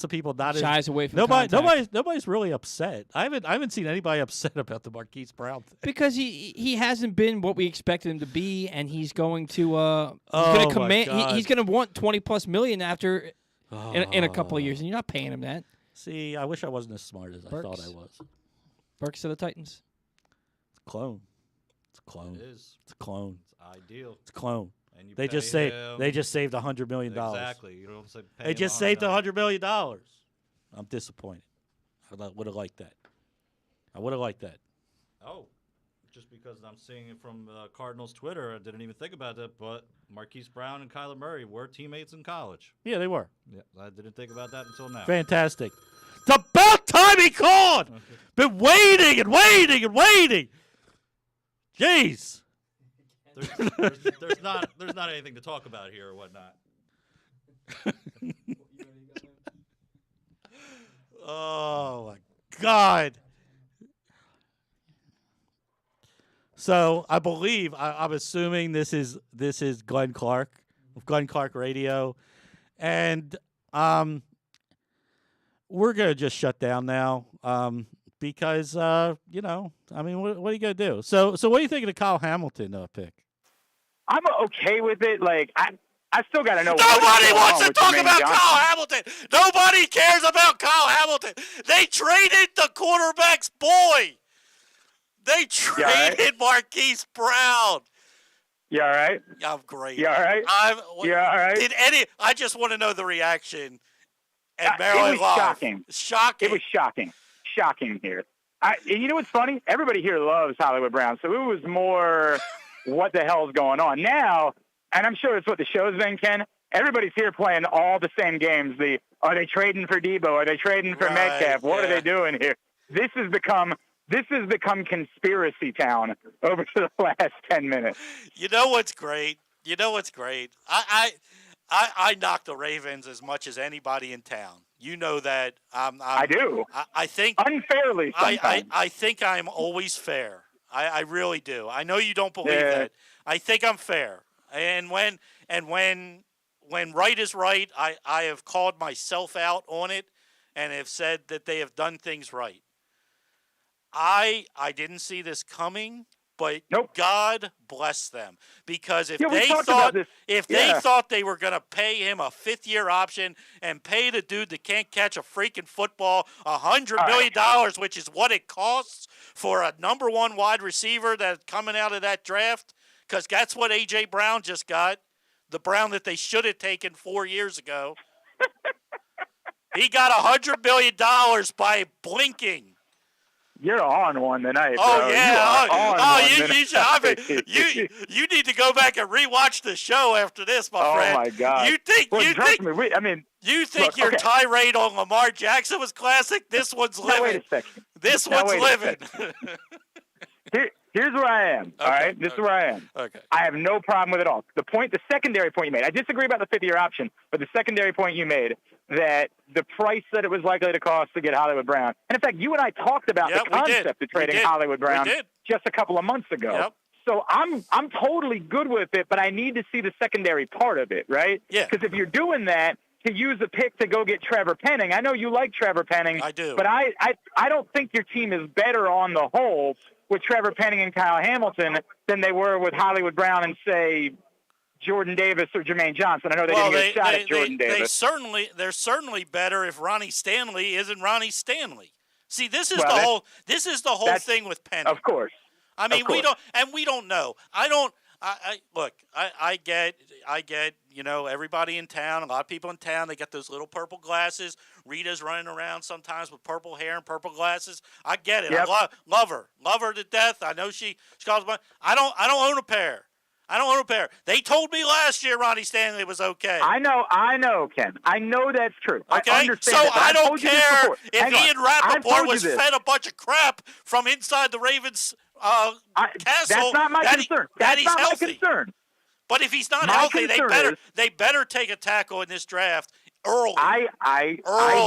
people not shies away from nobody's really upset. I haven't seen anybody upset about the Marquise Brown thing. Because he hasn't been what we expected him to be, and he's going to he's going to want $20+ million after in a couple of years, and you're not paying him that. See, I wish I wasn't as smart as I thought I was. Burks to the Titans. It's a clone. It's a clone. It is. It's a clone. It's ideal. It's a clone. And you They pay just saved $100 million. Exactly. You don't say pay They him just saved $100 $100 million. I'm disappointed. I would have liked that. Oh, just because I'm seeing it from Cardinals Twitter, I didn't even think about that. But Marquise Brown and Kyler Murray were teammates in college. Yeah, they were. Yeah, I didn't think about that until now. Fantastic. It's about time he called. Been waiting and waiting and waiting. Jeez. There's not anything to talk about here or whatnot. Oh my God. So I believe I'm assuming this is Glenn Clark of Glenn Clark Radio, and we're gonna just shut down now because I mean what are you gonna do? So what do you think of the Kyle Hamilton pick? I'm okay with it. Like I still got to know. Nobody wants to talk about Kyle Hamilton. Nobody cares about Kyle Hamilton. They traded the quarterback's boy. They traded Marquise Brown. You all right? I'm great. You all right? You all right? I just want to know the reaction. And it Maryland was Live. shocking. Shocking. It was shocking here. You know what's funny? Everybody here loves Hollywood Brown, so it was more what the hell's going on now. And I'm sure it's what the show's been, Ken. Everybody's here playing all the same games. Are they trading for Debo? Are they trading for Metcalf? What are they doing here? This has become conspiracy town over the last 10 minutes. You know what's great? I knock the Ravens as much as anybody in town. You know that. I do. I think unfairly. I think I'm always fair. I really do. I know you don't believe that. I think I'm fair. And when right is right, I have called myself out on it and have said that they have done things right. I didn't see this coming, but God bless them, because if they thought they were going to pay him a 5th-year option and pay the dude that can't catch a freaking football $100 million, which is what it costs for a number 1 wide receiver that's coming out of that draft, because that's what A.J. Brown just got, the Brown that they should have taken 4 years ago. He got $100 million by blinking. You're on one tonight, bro. Oh yeah! You need to go back and rewatch the show after this, my friend. Oh my God! You think you think your tirade on Lamar Jackson was classic? This one's living. Wait a second. This one's living. Here's where I am. All right, this is where I am. Okay. I have no problem with it all. The secondary point you made. I disagree about the 5th-year option, but the secondary point you made that the price that it was likely to cost to get Hollywood Brown, and in fact, you and I talked about the concept of trading Hollywood Brown just a couple of months ago. Yep. So I'm totally good with it, but I need to see the secondary part of it, right? Yeah. Because if you're doing that to use a pick to go get Trevor Penning, I know you like Trevor Penning. I do. But I don't think your team is better on the whole with Trevor Penning and Kyle Hamilton than they were with Hollywood Brown and, say, Jordan Davis or Jermaine Johnson. I know they didn't get a shot at Jordan Davis. They're certainly better if Ronnie Stanley isn't Ronnie Stanley. See, this is the whole thing with Penning. Of course. I mean, we don't know. I get, everybody in town, a lot of people in town, they got those little purple glasses. Rita's running around sometimes with purple hair and purple glasses. I get it. Yep. I love her to death. I know she calls me. I don't own a pair. They told me last year Ronnie Stanley was okay. I know, Ken. I know that's true. Okay, I understand so that, I don't care if he and Rappaport was fed a bunch of crap from inside the Ravens castle. That's not my concern. That's not healthy. my concern. But if he's not healthy, they better take a tackle in this draft early. I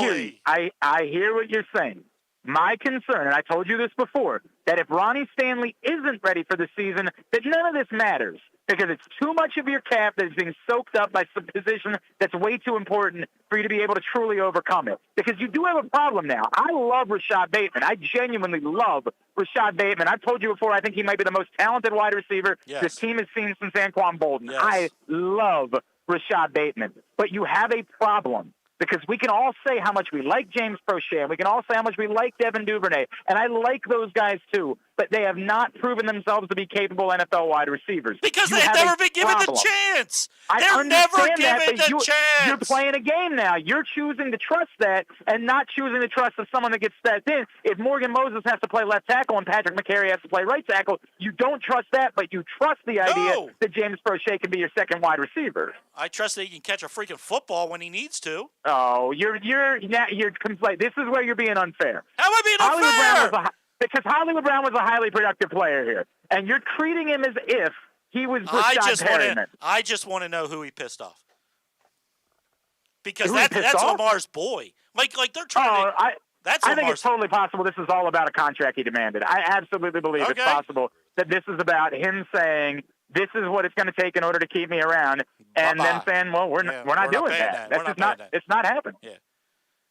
hear you. I hear what you're saying. My concern, and I told you this before, that if Ronnie Stanley isn't ready for the season, that none of this matters because it's too much of your cap that is being soaked up by some position that's way too important for you to be able to truly overcome it. Because you do have a problem now. I love Rashad Bateman. I genuinely love Rashad Bateman. I've told you before, I think he might be the most talented wide receiver this team has seen since Anquan Bolden. Yes. I love Rashad Bateman. But you have a problem. Because we can all say how much we like James Prochet, and we can all say how much we like Devin Duvernay, and I like those guys too, but they have not proven themselves to be capable NFL wide receivers. Because they've never been given the chance. They're never given the chance. You're playing a game now. You're choosing to trust that and not choosing to trust that someone that gets stepped in. If Morgan Moses has to play left tackle and Patrick McCary has to play right tackle, you don't trust that, but you trust the idea that James Prochet can be your second wide receiver. I trust that he can catch a freaking football when he needs to. Oh, you're complaining. This is where you're being unfair. How am I being unfair? Because Hollywood Brown was a highly productive player here, and you're treating him as if he was Rashad Perryman. I just want to know who he pissed off. Because that's Lamar's boy. Like they're trying to. I think it's totally possible this is all about a contract he demanded. I absolutely believe it's possible that this is about him saying, this is what it's going to take in order to keep me around, and then saying, well, we're not doing that. That's just not. It's not happening. Yeah.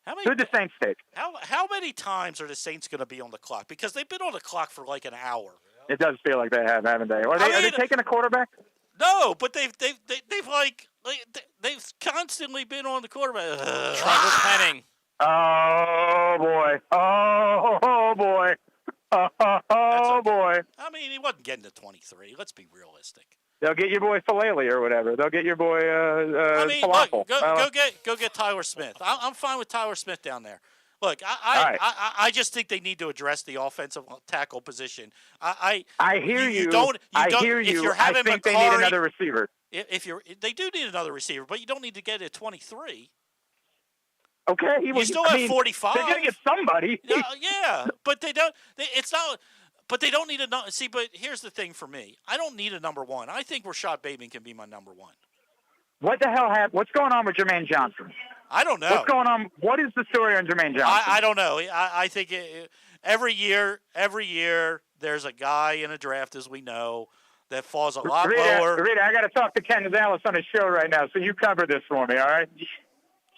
Who did the Saints take? How many times are the Saints going to be on the clock? Because they've been on the clock for like an hour. It does feel like they have, haven't they? Are they taking a quarterback? No, but they've constantly been on the quarterback. Trevor Penning. Oh boy! Oh boy! Oh boy! I mean, he wasn't getting to 23. Let's be realistic. They'll get your boy Falele or whatever. They'll get your boy Falafel. Look, go get Tyler Smith. I'm fine with Tyler Smith down there. Look, I just think they need to address the offensive tackle position. I hear you. I hear you. I think they need another receiver. They do need another receiver, but you don't need to get it at 23. Okay, you still have 45. They're gonna get somebody. Yeah, but they don't. It's not. But they don't need a see. But here's the thing for me: I don't need a number one. I think Rashad Bateman can be my number one. What the hell what's going on with Jermaine Johnson? I don't know. What's going on? What is the story on Jermaine Johnson? I don't know. I think every year there's a guy in a draft, as we know, that falls a lot lower. Rita, I got to talk to Ken Zalis on his show right now, so you cover this for me, all right?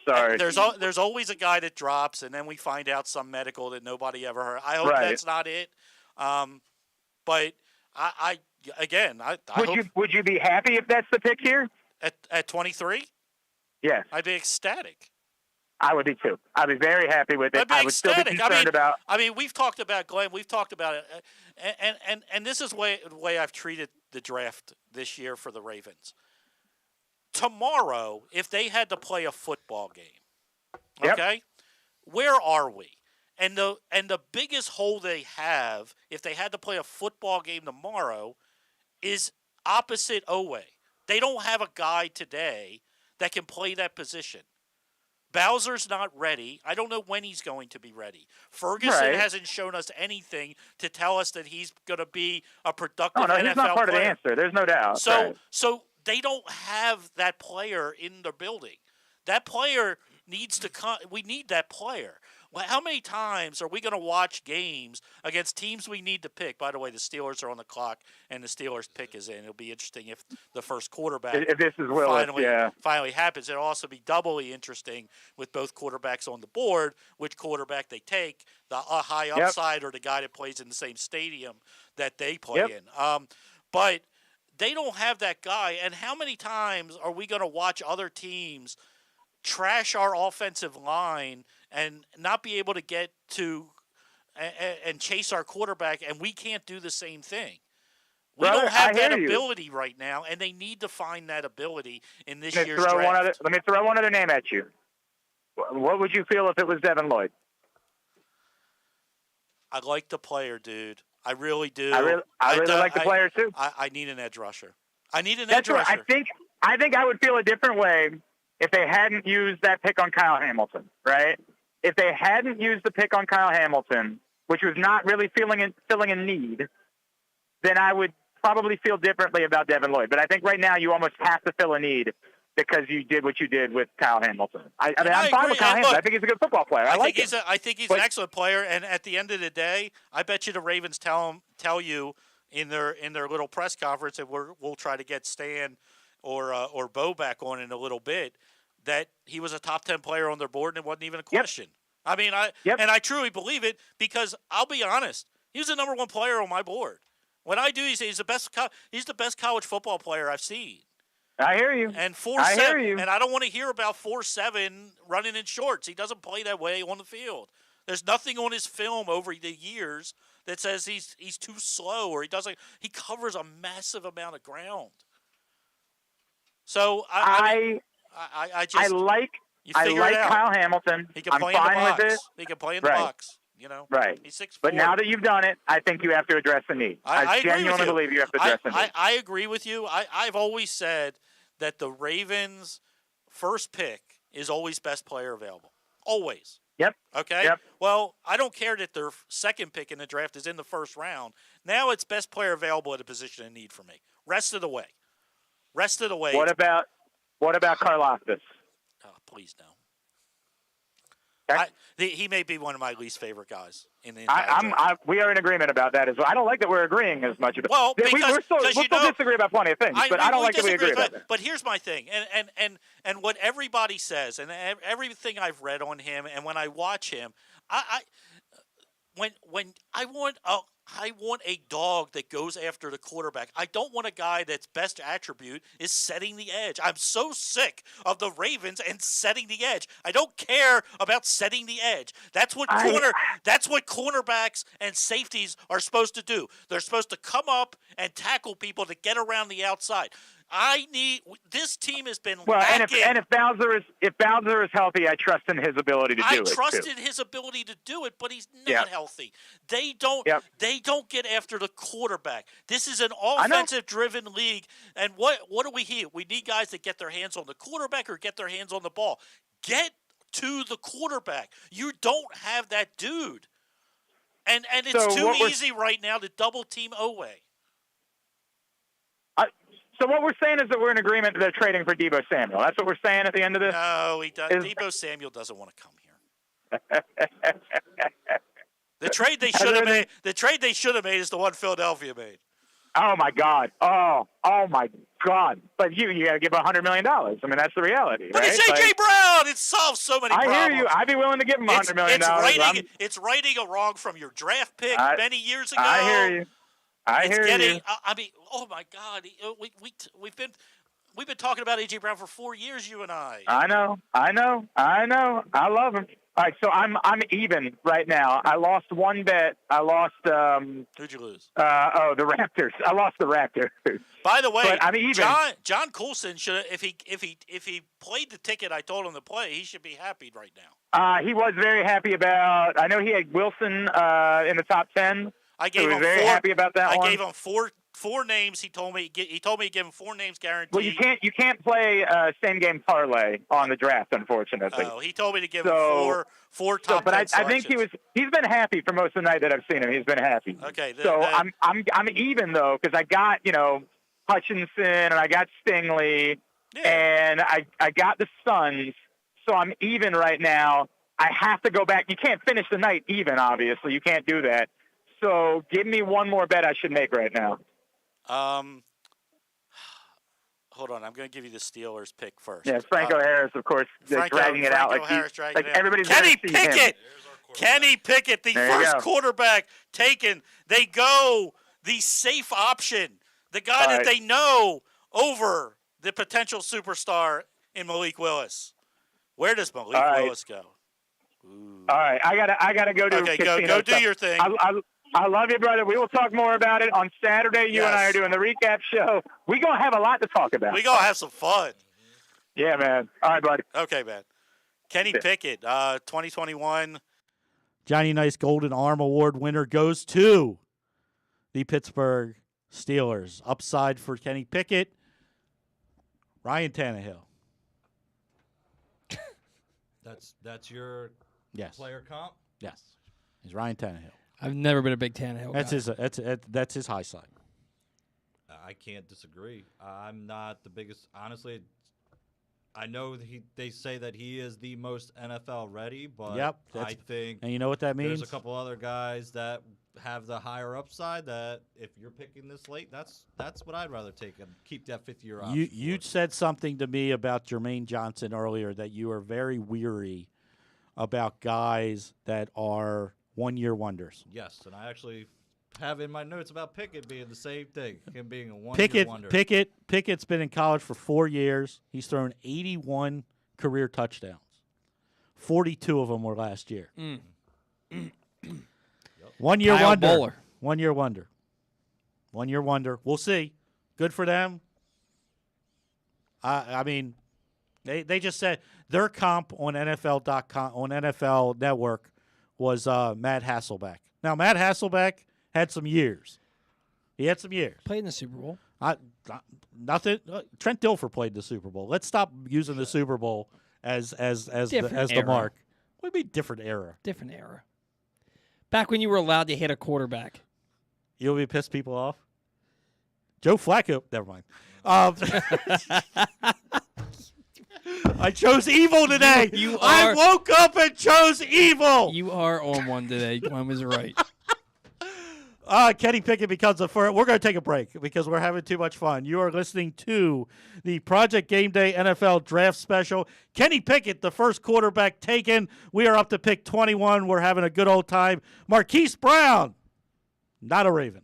Sorry. There's always a guy that drops, and then we find out some medical that nobody ever heard. I hope that's not it. But I would you be happy if that's the pick here at 23? Yes, I'd be ecstatic. I would be too. I'd be very happy with it. I would still be concerned about. I mean, we've talked about Glenn. We've talked about it, and this is the way I've treated the draft this year for the Ravens. Tomorrow, if they had to play a football game, okay, where are we? And the biggest hole they have, if they had to play a football game tomorrow, is opposite Owe. They don't have a guy today that can play that position. Bowser's not ready. I don't know when he's going to be ready. Ferguson hasn't shown us anything to tell us that he's going to be a productive NFL player. He's not part of the answer. There's no doubt. So they don't have that player in the building. That player needs to come. We need that player. Well, how many times are we going to watch games against teams we need to pick? By the way, the Steelers are on the clock, and the Steelers pick is in. It'll be interesting if the first quarterback if this is Willis, finally happens. It'll also be doubly interesting with both quarterbacks on the board, which quarterback they take, the high upside or the guy that plays in the same stadium that they play in. But they don't have that guy, and how many times are we going to watch other teams trash our offensive line and not be able to get to and chase our quarterback, and we can't do the same thing? We don't have that ability right now, and they need to find that ability in this year's draft. Let me throw one other name at you. What would you feel if it was Devin Lloyd? I like the player, dude. I really do. I really like the player, too. I need an edge rusher. I need an edge rusher. I think I would feel a different way if they hadn't used that pick on Kyle Hamilton, right? If they hadn't used the pick on Kyle Hamilton, which was not really filling a need, then I would probably feel differently about Devin Lloyd. But I think right now you almost have to fill a need because you did what you did with Kyle Hamilton. I'm fine with Kyle Hamilton. I think he's a good football player. I think he's an excellent player. And at the end of the day, I bet you the Ravens tell you in their little press conference, and we'll try to get Stan or Bo back on in a little bit, that he was a top 10 player on their board, and it wasn't even a question. I mean, I truly believe it, because I'll be honest, he was the number one player on my board. When I do, he's the best college football player I've seen. I hear you. And 4.7, and I don't want to hear about 4.7 running in shorts. He doesn't play that way on the field. There's nothing on his film over the years that says he's too slow or he doesn't. He covers a massive amount of ground. So I like Kyle Hamilton. He can I'm play in the fine box. with it. He can play in the box. You know, right? He's 6'4". But now that you've done it, I think you have to address the need. I genuinely believe you have to address the need. I agree with you. I've always said that the Ravens' first pick is always best player available. Always. Yep. Okay? Yep. Well, I don't care that their second pick in the draft is in the first round. Now it's best player available at a position of need for me. Rest of the way. What about Karlaftis? Oh, please no. Okay. He may be one of my least favorite guys in the entire draft. We are in agreement about that as well. I don't like that we're agreeing as much about. Well, we'll still disagree about plenty of things, but I don't like that we agree about that. But here's my thing, and what everybody says, and everything I've read on him, and when I watch him, when I want a dog that goes after the quarterback. I don't want a guy that's best attribute is setting the edge. I'm so sick of the Ravens and setting the edge. I don't care about setting the edge. That's what cornerbacks and safeties are supposed to do. They're supposed to come up and tackle people to get around the outside. This team has been lacking. and if Bowser is healthy, I trust in his ability to do it. I trusted his ability to do it, but he's not healthy. They don't get after the quarterback. This is an offensive-driven league, and what do we hear? We need guys that get their hands on the quarterback or get their hands on the ball. Get to the quarterback. You don't have that dude, and it's too easy right now to double team Owe. So what we're saying is that we're in agreement that they're trading for Deebo Samuel. That's what we're saying at the end of this? No, he does. Deebo Samuel doesn't want to come here. The trade they should have made is the one Philadelphia made. Oh my God. Oh my God. But you got to give him $100 million. I mean, that's the reality. But right? it's A.J. Brown. It solves so many problems. I hear you. I'd be willing to give him $100 million. It's righting a wrong from your draft pick many years ago. I hear you. I mean, oh my God, we've been talking about A.J. Brown for 4 years, you and I. I know. I love him. All right, so I'm even right now. I lost one bet. I lost. Who'd you lose? The Raptors. I lost the Raptors. By the way, but I'm even. John Coulson should, if he played the ticket I told him to play, he should be happy right now. He was very happy about. I know he had Wilson in the top 10. I gave him very happy about that. I gave him four names. He told me to give him 4 names guaranteed. Well, you can't play same game parlay on the draft, unfortunately. Oh, he told me to give him four top. But I think he's been happy for most of the night that I've seen him. He's been happy. Okay. I'm even though because I got Hutchinson and I got Stingley and I got the Suns, so I'm even right now. I have to go back. You can't finish the night even. Obviously, you can't do that. So give me one more bet I should make right now. Hold on. I'm going to give you the Steelers pick first. Yeah, Franco Harris, of course, dragging it out like everybody's Kenny Pickett. Kenny Pickett, the first quarterback taken. They go the safe option, the guy that they know over the potential superstar in Malik Willis. Where does Malik Willis go? Ooh. All right, I gotta go to. Okay, go do your thing. I love you, brother. We will talk more about it on Saturday. You and I are doing the recap show. We're going to have a lot to talk about. We're going to have some fun. Yeah, man. All right, buddy. Okay, man. Kenny Pickett, 2021 Johnny Nice Golden Arm Award winner goes to the Pittsburgh Steelers. Upside for Kenny Pickett, Ryan Tannehill. That's your player comp? Yes. He's Ryan Tannehill. I've never been a big Tannehill guy. That's his high side. I can't disagree. I'm not the biggest. Honestly, I know they say that he is the most NFL ready, but I think. And you know what that means? There's a couple other guys that have the higher upside. That if you're picking this late, that's what I'd rather take and keep that 5th-year option. You said something to me about Jermaine Johnson earlier that you are very weary about guys that are one-year wonders. Yes, and I actually have in my notes about Pickett being the same thing, him being a one-year wonder. Pickett's been in college for 4 years. He's thrown 81 career touchdowns. 42 of them were last year. One-year wonder. Bowler. One-year wonder. One-year wonder. We'll see. Good for them. I mean, they just said their comp on NFL.com on NFL Network was Matt Hasselbeck. Now, Matt Hasselbeck had some years. He had some years. Played in the Super Bowl. Nothing. Trent Dilfer played in the Super Bowl. Let's stop using the Super Bowl as the mark. What do you mean different era? Different era. Back when you were allowed to hit a quarterback. You'll be pissed people off? Joe Flacco. Never mind. I chose evil today. I woke up and chose evil. You are on one today. Glenn was right. Kenny Pickett becomes a first. We're going to take a break because we're having too much fun. You are listening to the Project Game Day NFL Draft Special. Kenny Pickett, the first quarterback taken. We are up to pick 21. We're having a good old time. Marquise Brown, not a Raven.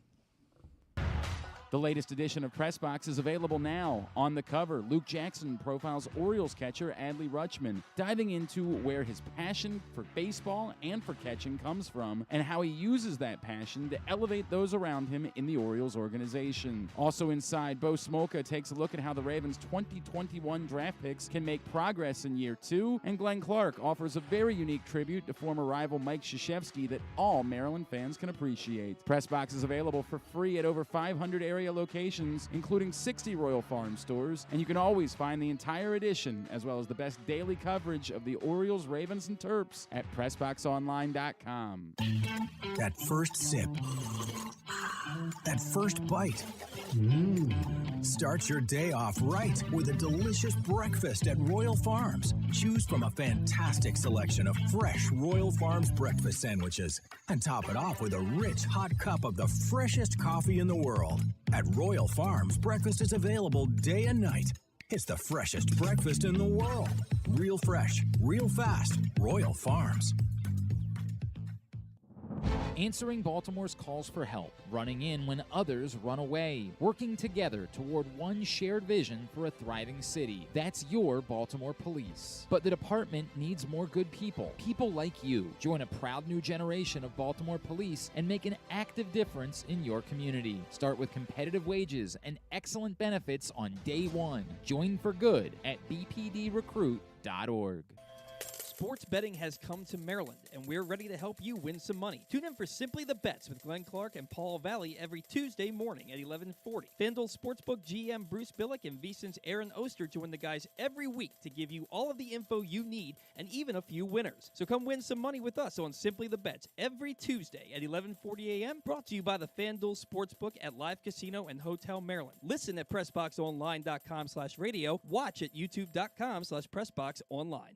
The latest edition of Press Box is available now. On the cover, Luke Jackson profiles Orioles catcher Adley Rutschman, diving into where his passion for baseball and for catching comes from and how he uses that passion to elevate those around him in the Orioles organization. Also inside, Bo Smolka takes a look at how the Ravens' 2021 draft picks can make progress in year 2, and Glenn Clark offers a very unique tribute to former rival Mike Krzyzewski that all Maryland fans can appreciate. Press Box is available for free at over 500 area locations, including 60 Royal Farm stores, and you can always find the entire edition as well as the best daily coverage of the Orioles, Ravens, and Terps at PressBoxOnline.com. That first sip. That first bite. Start your day off right with a delicious breakfast at Royal Farms. Choose from a fantastic selection of fresh Royal Farms breakfast sandwiches and top it off with a rich hot cup of the freshest coffee in the world. At Royal Farms, breakfast is available day and night. It's the freshest breakfast in the world. Real fresh, real fast. Royal Farms. Answering Baltimore's calls for help, running in when others run away, working together toward one shared vision for a thriving city. That's your Baltimore Police. But the department needs more good people. People like you. Join a proud new generation of Baltimore Police and make an active difference in your community. Start with competitive wages and excellent benefits on day one. Join for good at bpdrecruit.org. Sports betting has come to Maryland, and we're ready to help you win some money. Tune in for Simply the Bets with Glenn Clark and Paul Valle every Tuesday morning at 11:40. FanDuel Sportsbook GM Bruce Billick and VSiN's Aaron Oster join the guys every week to give you all of the info you need and even a few winners. So come win some money with us on Simply the Bets every Tuesday at 11:40 a.m. Brought to you by the FanDuel Sportsbook at Live Casino and Hotel Maryland. Listen at PressBoxOnline.com/radio. Watch at YouTube.com/PressBoxOnline.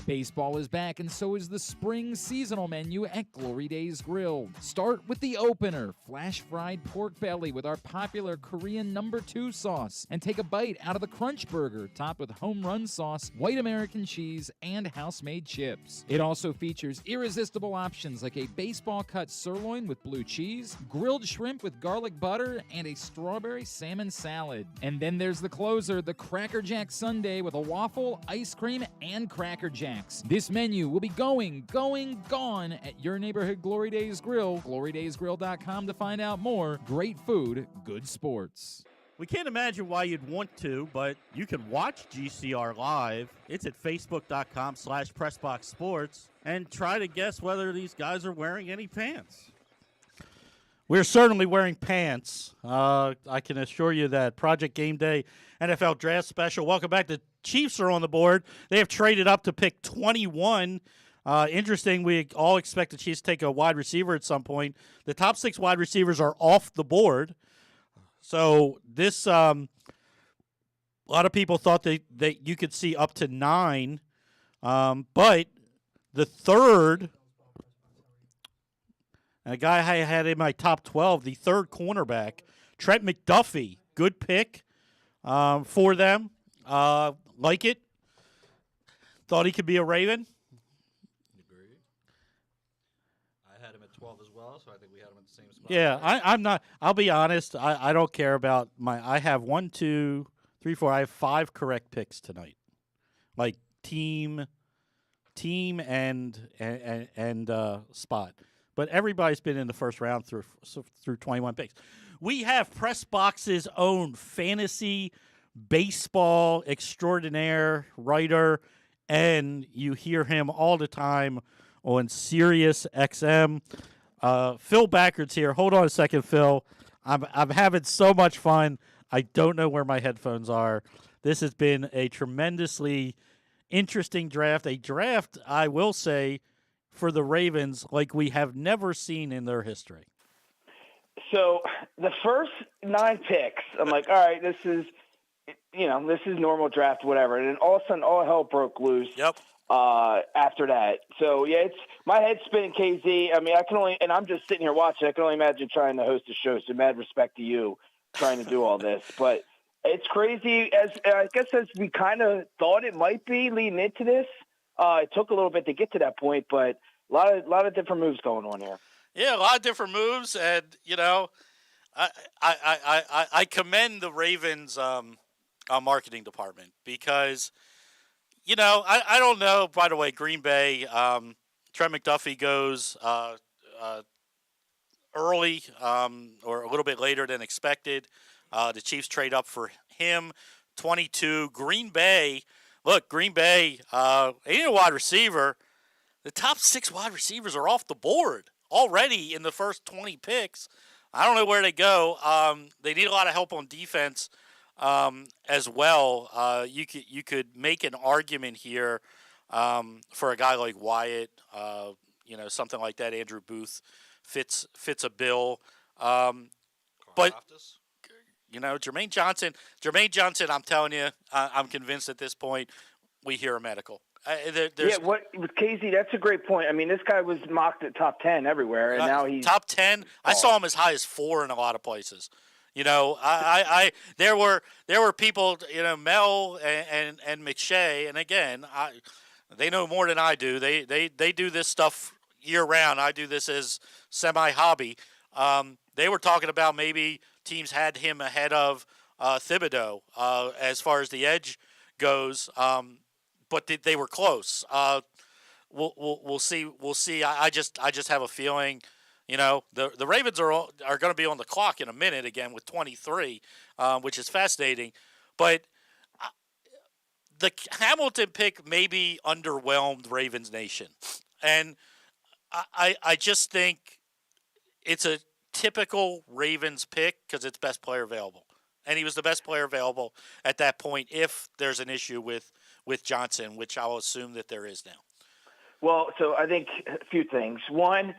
Baseball is back, and so is the spring seasonal menu at Glory Days Grill. Start with the opener, flash-fried pork belly with our popular Korean No. 2 sauce, and take a bite out of the Crunch Burger, topped with home run sauce, white American cheese, and house-made chips. It also features irresistible options like a baseball-cut sirloin with blue cheese, grilled shrimp with garlic butter, and a strawberry salmon salad. And then there's the closer, the Cracker Jack Sundae with a waffle, ice cream, and Cracker Jack. This menu will be gone at your neighborhood Glory Days Grill. GloryDaysGrill.com to find out more. Great food, good sports. We can't imagine why you'd want to, but you can watch GCR live. It's at Facebook.com/PressBoxSports and try to guess whether these guys are wearing any pants. We're certainly wearing pants. I can assure you that Project Game Day NFL Draft Special. Welcome back. The Chiefs are on the board. They have traded up to pick 21. Interesting, we all expect the Chiefs to take a wide receiver at some point. The top 6 wide receivers are off the board. So this, a lot of people thought that you could see up to 9. But the third, a guy I had in my top 12, the third cornerback, Trent McDuffie, good pick for them. Like it. Thought he could be a Raven. Agreed. I had him at 12 as well, so I think we had him at the same spot. Yeah, I'm not. I'll be honest. I don't care about my. I have 1, 2, 3, 4. I have 5 correct picks tonight. Like team, and spot. But everybody's been in the first round through 21 picks. We have PressBox's own fantasy baseball extraordinaire writer, and you hear him all the time on Sirius XM. Phil Backard's here. Hold on a second, Phil. I'm having so much fun. I don't know where my headphones are. This has been a tremendously interesting draft. A draft, I will say, for the Ravens like we have never seen in their history. So the first 9 picks, I'm like, all right, this is normal draft, whatever. And then all of a sudden, all hell broke loose. Yep. After that, so yeah, it's my head's spinning. KZ. I mean, and I'm just sitting here watching. I can only imagine trying to host a show. So mad respect to you trying to do all this, but it's crazy. As we kind of thought it might be leading into this. It took a little bit to get to that point, but a lot of different moves going on here. Yeah, a lot of different moves, and I commend the Ravens marketing department because I don't know. By the way, Green Bay, Trent McDuffie goes early or a little bit later than expected. The Chiefs trade up for him. 22. Green Bay. Look, Green Bay. They need a wide receiver. The top 6 wide receivers are off the board already in the first 20 picks. I don't know where they go. They need a lot of help on defense as well. You could make an argument here for a guy like Wyatt. Something like that. Andrew Booth fits a bill. But Jermaine Johnson. I'm telling you, I'm convinced at this point we hear a medical. With Casey, that's a great point. I mean, this guy was mocked at top 10 everywhere, and now he's top 10. I saw him as high as 4 in a lot of places. There were people, Mel and McShay, and again, they know more than I do. They do this stuff, year round. I do this as semi-hobby. They were talking about maybe teams had him ahead of Thibodeau as far as the edge goes, but they were close. We'll see. We'll see. I just have a feeling, the Ravens are going to be on the clock in a minute again with 23, which is fascinating. But the Hamilton pick maybe underwhelmed Ravens Nation, and I just think it's a typical Ravens pick because it's best player available, and he was the best player available at that point. If there's an issue with Johnson, which I'll assume that there is now. Well, so I think a few things. One,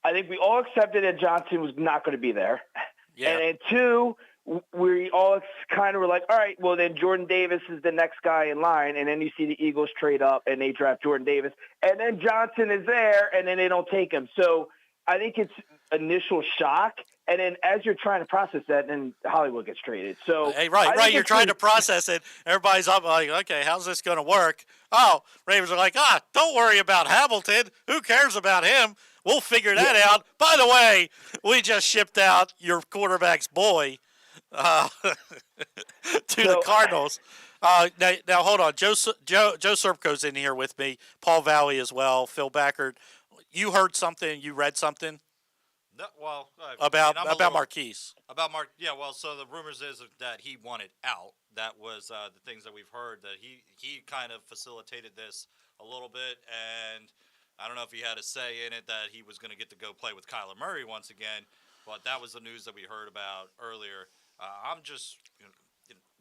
I think we all accepted that Johnson was not going to be there. Yeah. And then two, we all kind of were like, all right, well, then Jordan Davis is the next guy in line. And then you see the Eagles trade up and they draft Jordan Davis. And then Johnson is there and then they don't take him. So I think it's initial shock. And then as you're trying to process that, then Hollywood gets traded. So hey, right. You're trying to process it. Everybody's up like, okay, how's this going to work? Oh, Ravens are like, don't worry about Hamilton. Who cares about him? We'll figure that out. By the way, we just shipped out your quarterback's boy to the Cardinals. Now hold on. Joe Serpico's in here with me. Paul Valle as well. Phil Backert. You heard something? You read something? No, well, about Marquise. Yeah. Well, so the rumors is that he wanted out. That was the things that we've heard, that he kind of facilitated this a little bit, and I don't know if he had a say in it that he was going to get to go play with Kyler Murray once again, but that was the news that we heard about earlier. I'm just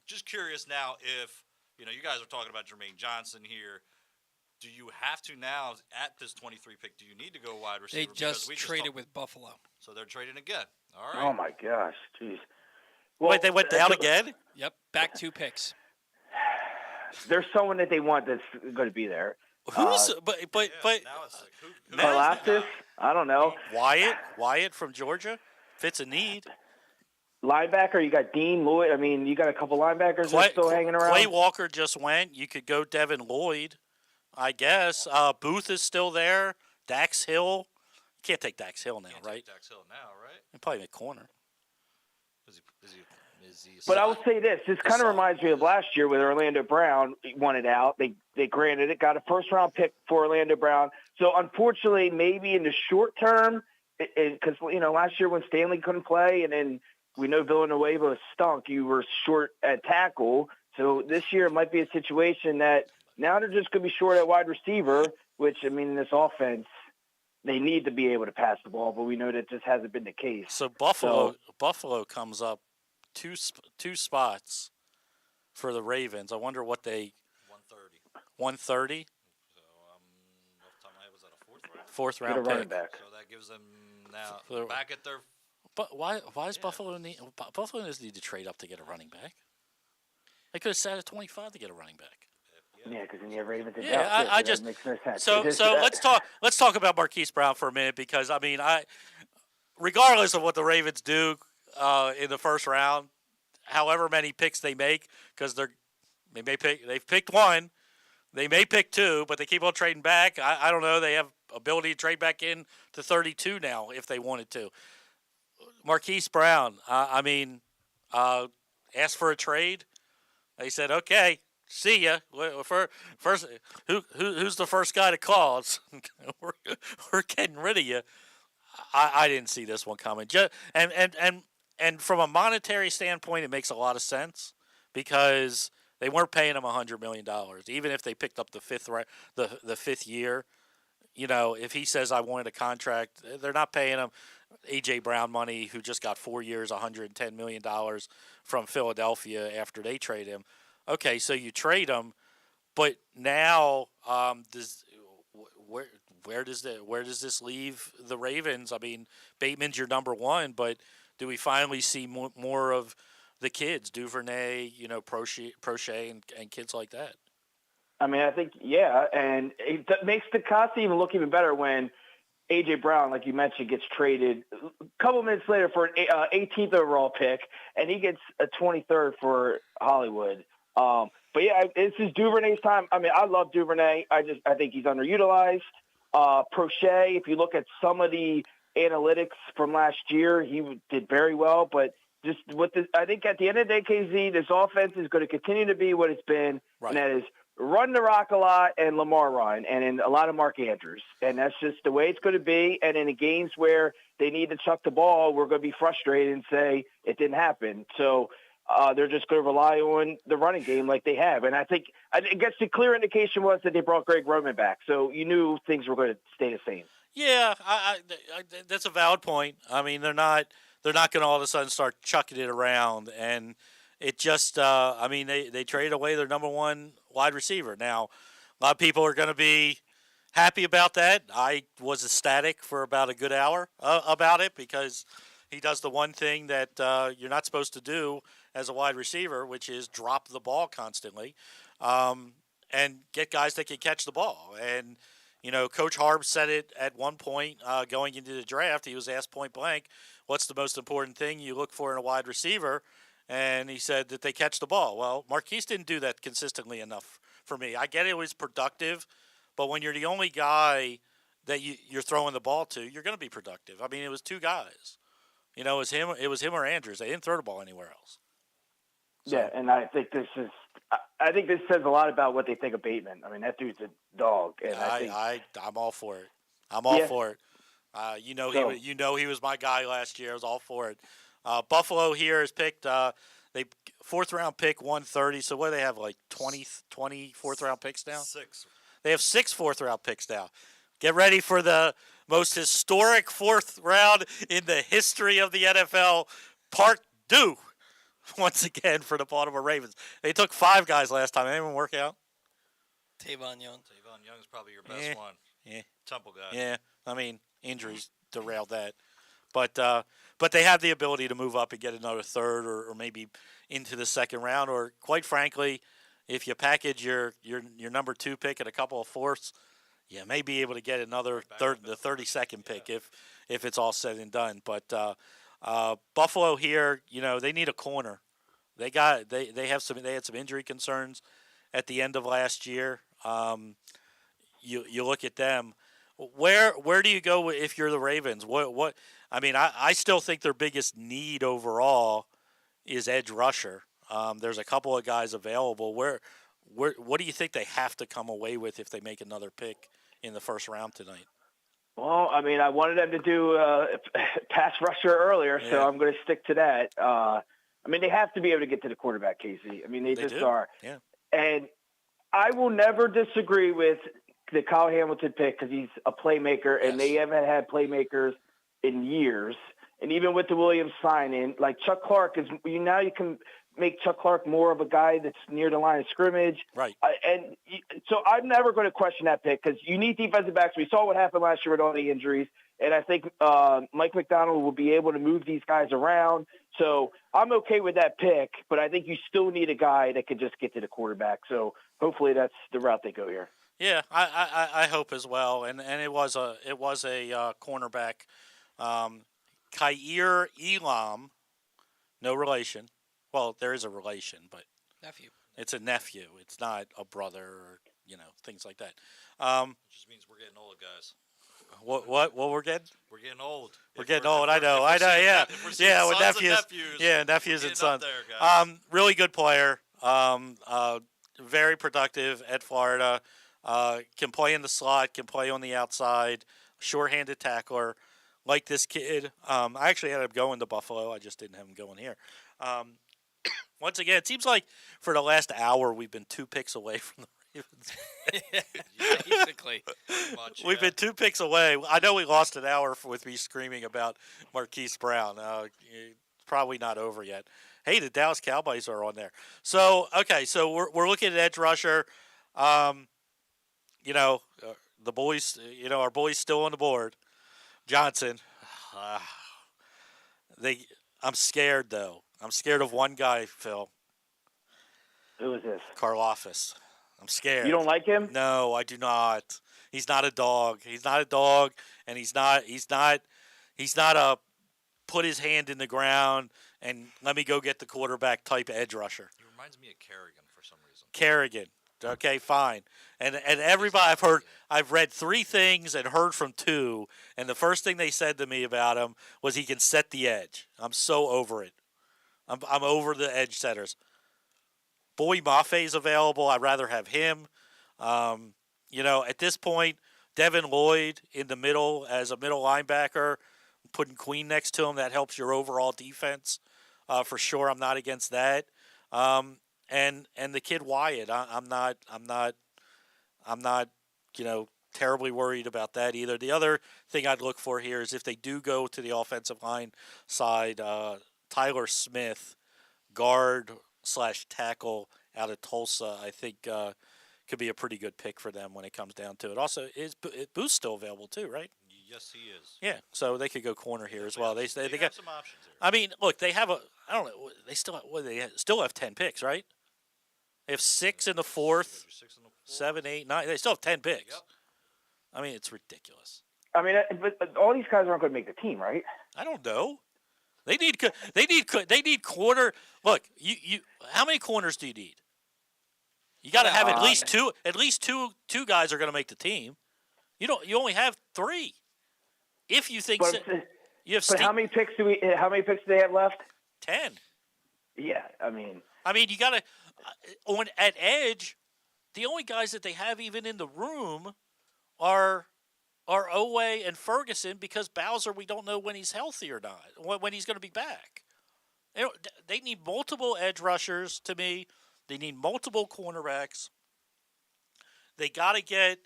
just curious now if you guys are talking about Jermaine Johnson here. Do you have to now, at this 23 pick, do you need to go wide receiver? They just traded with Buffalo. So they're trading again. All right. Oh, my gosh. Jeez. Well, wait, they went down again? Yep, back 2 picks. There's someone that they want that's going to be there. Who's but now it's like, who Karlaftis? I don't know. Wyatt from Georgia fits a need. Linebacker, you got Dean Lloyd. I mean, you got a couple linebackers that are still hanging around. Clay Walker just went. You could go Devin Lloyd, I guess. Booth is still there. Dax Hill. You can't take Dax Hill now, right? Dax Hill now, right? And probably make corner. Is he But I will say this. This kind of reminds me of last year with Orlando Brown wanted out. They granted it, got a first-round pick for Orlando Brown. So, unfortunately, maybe in the short term, because, last year when Stanley couldn't play and then we know Villanueva stunk, you were short at tackle. So this year it might be a situation that now they're just going to be short at wide receiver, which, in this offense, they need to be able to pass the ball, but we know that just hasn't been the case. So Buffalo comes up two spots for the Ravens. I wonder what they 130. So off the top of my head, was that a fourth round pick? Back. So that gives them now back at their. But why is Buffalo need doesn't need to trade up to get a running back? They could have sat at 25 to get a running back. Yeah, because then you have Ravens. Yeah, I just makes no sense. So let's talk about Marquise Brown for a minute, because regardless of what the Ravens do in the first round, however many picks they make, because they've picked one, they may pick two, but they keep on trading back. I don't know. They have ability to trade back in to 32 now if they wanted to. Marquise Brown, asked for a trade. They said, okay, see ya. First, who's the first guy to call? We're getting rid of you. I didn't see this one coming. And from a monetary standpoint, it makes a lot of sense, because they weren't paying him $100 million, even if they picked up the fifth year. If he says I wanted a contract, they're not paying him A.J. Brown money, who just got 4 years, $110 million from Philadelphia after they trade him. Okay, so you trade him, but now where does this leave the Ravens? Bateman's your number one, but do we finally see more of the kids, Duvernay, Prochet, and kids like that? I think, yeah, and it makes the cost even look even better when A.J. Brown, like you mentioned, gets traded a couple minutes later for an 18th overall pick, and he gets a 23rd for Hollywood. But, yeah, this is Duvernay's time. I love Duvernay. I think he's underutilized. Prochet, if you look at some of the analytics from last year, he did very well. But just I think at the end of the day, KZ, this offense is going to continue to be what it's been, and that is run the rock a lot and Lamar run, and in a lot of Mark Andrews. And that's just the way it's going to be. And in the games where they need to chuck the ball, we're going to be frustrated and say it didn't happen. So they're just going to rely on the running game like they have. And I guess the clear indication was that they brought Greg Roman back. So you knew things were going to stay the same. Yeah, I that's a valid point. I mean, they're not going to all of a sudden start chucking it around. And it just, I mean, they traded away their number one wide receiver. Now, a lot of people are going to be happy about that. I was ecstatic for about a good hour about it because he does the one thing that you're not supposed to do as a wide receiver, which is drop the ball constantly and get guys that can catch the ball. And, you know, Coach Harb said it at one point going into the draft. He was asked point blank, what's the most important thing you look for in a wide receiver? And he said that they catch the ball. Well, Marquise didn't do that consistently enough for me. I get it was productive, but when you're the only guy that you're throwing the ball to, you're going to be productive. I mean, it was two guys. You know, it was him or Andrews. They didn't throw the ball anywhere else. So. Yeah, and I think this says a lot about what they think of Bateman. I mean, that dude's a dog, and I'm all for it. I'm all for it. You know, he was my guy last year. I was all for it. Buffalo here is picked. They fourth round pick 130. So what do they have, like 20 fourth round picks now? 6. They have 6 fourth round picks now. Get ready for the most historic fourth round in the history of the NFL. Part 2. Once again for the Baltimore Ravens. They took 5 guys last time. Anyone work out? Tavon Young. Tavon Young is probably your best one. Yeah. Temple guy. Yeah. I mean, injuries derailed that. But they have the ability to move up and get another third or maybe into the second round. Or quite frankly, if you package your number 2 pick at a couple of fourths, you may be able to get another the 32nd pick if it's all said and done. But Buffalo here, you know, they need a corner. They had some injury concerns at the end of last year. You look at them. Where do you go if you're the Ravens? What I mean, I still think their biggest need overall is edge rusher. There's a couple of guys available. What do you think they have to come away with if they make another pick in the first round tonight? Well, I mean, I wanted them to do pass rusher earlier, so I'm going to stick to that. I mean, they have to be able to get to the quarterback, Casey. I mean, they just are. Yeah. And I will never disagree with the Kyle Hamilton pick because he's a playmaker, and they haven't had playmakers in years. And even with the Williams signing, like Chuck Clark is now you can make Chuck Clark more of a guy that's near the line of scrimmage. Right. So I'm never going to question that pick because you need defensive backs. We saw what happened last year with all the injuries, and I think Mike McDonald will be able to move these guys around. So I'm okay with that pick, but I think you still need a guy that can just get to the quarterback. So hopefully that's the route they go here. Yeah, I hope as well. And it was a cornerback, Khair Elam, no relation. Well, there is a relation, but nephew. It's a nephew. It's not a brother or, you know, things like that. Which just means we're getting old, guys. What we're getting? We're getting old. We're getting old. I know. Yeah. Yeah, with nephews. Yeah, nephews and sons. Really good player. Very productive at Florida. Can play in the slot. Can play on the outside. Short-handed tackler. Like this kid. I actually had him going to Buffalo. I just didn't have him going here. Once again, it seems like for the last hour we've been 2 picks away from the Ravens. Basically. We've been 2 picks away. I know we lost an hour with me screaming about Marquise Brown. Probably not over yet. Hey, the Dallas Cowboys are on there. So, okay, so we're looking at edge rusher. You know, the boys, you know, our boys still on the board. Johnson. I'm scared, though. I'm scared of one guy, Phil. Who is this? Karlaftis. I'm scared. You don't like him? No, I do not. He's not a dog. He's not a dog, and he's not a put his hand in the ground and let me go get the quarterback type edge rusher. He reminds me of Kerrigan for some reason. Kerrigan. Okay, fine. And everybody I've read 3 things and heard from 2, and the first thing they said to me about him was he can set the edge. I'm so over it. I'm over the edge setters. Boy Maffei's available. I'd rather have him. At this point, Devin Lloyd in the middle as a middle linebacker, putting Queen next to him, that helps your overall defense. For sure, I'm not against that. And the kid Wyatt, I'm not terribly worried about that either. The other thing I'd look for here is if they do go to the offensive line side, Tyler Smith, guard/tackle out of Tulsa, I think could be a pretty good pick for them when it comes down to it. Also, Booth's still available too, right? Yes, he is. Yeah, so they could go corner here as well. They have got some options here. I mean, look, they have I don't know. They still have 10 picks, right? They have 6 in the 4th, 7, 8, 9. They still have 10 picks. Yep. I mean, it's ridiculous. I mean, but all these guys aren't going to make the team, right? I don't know. They need corner. Look, you how many corners do you need? You got to have at least two. At least two guys are going to make the team. You only have 3. If you think you have. But how many picks do they have left? 10. Yeah, I mean, you got to at edge. The only guys that they have even in the room are Owe and Ferguson, because Bowser, we don't know when he's healthy or not, when he's going to be back. They need multiple edge rushers to me. They need multiple cornerbacks. They got to get,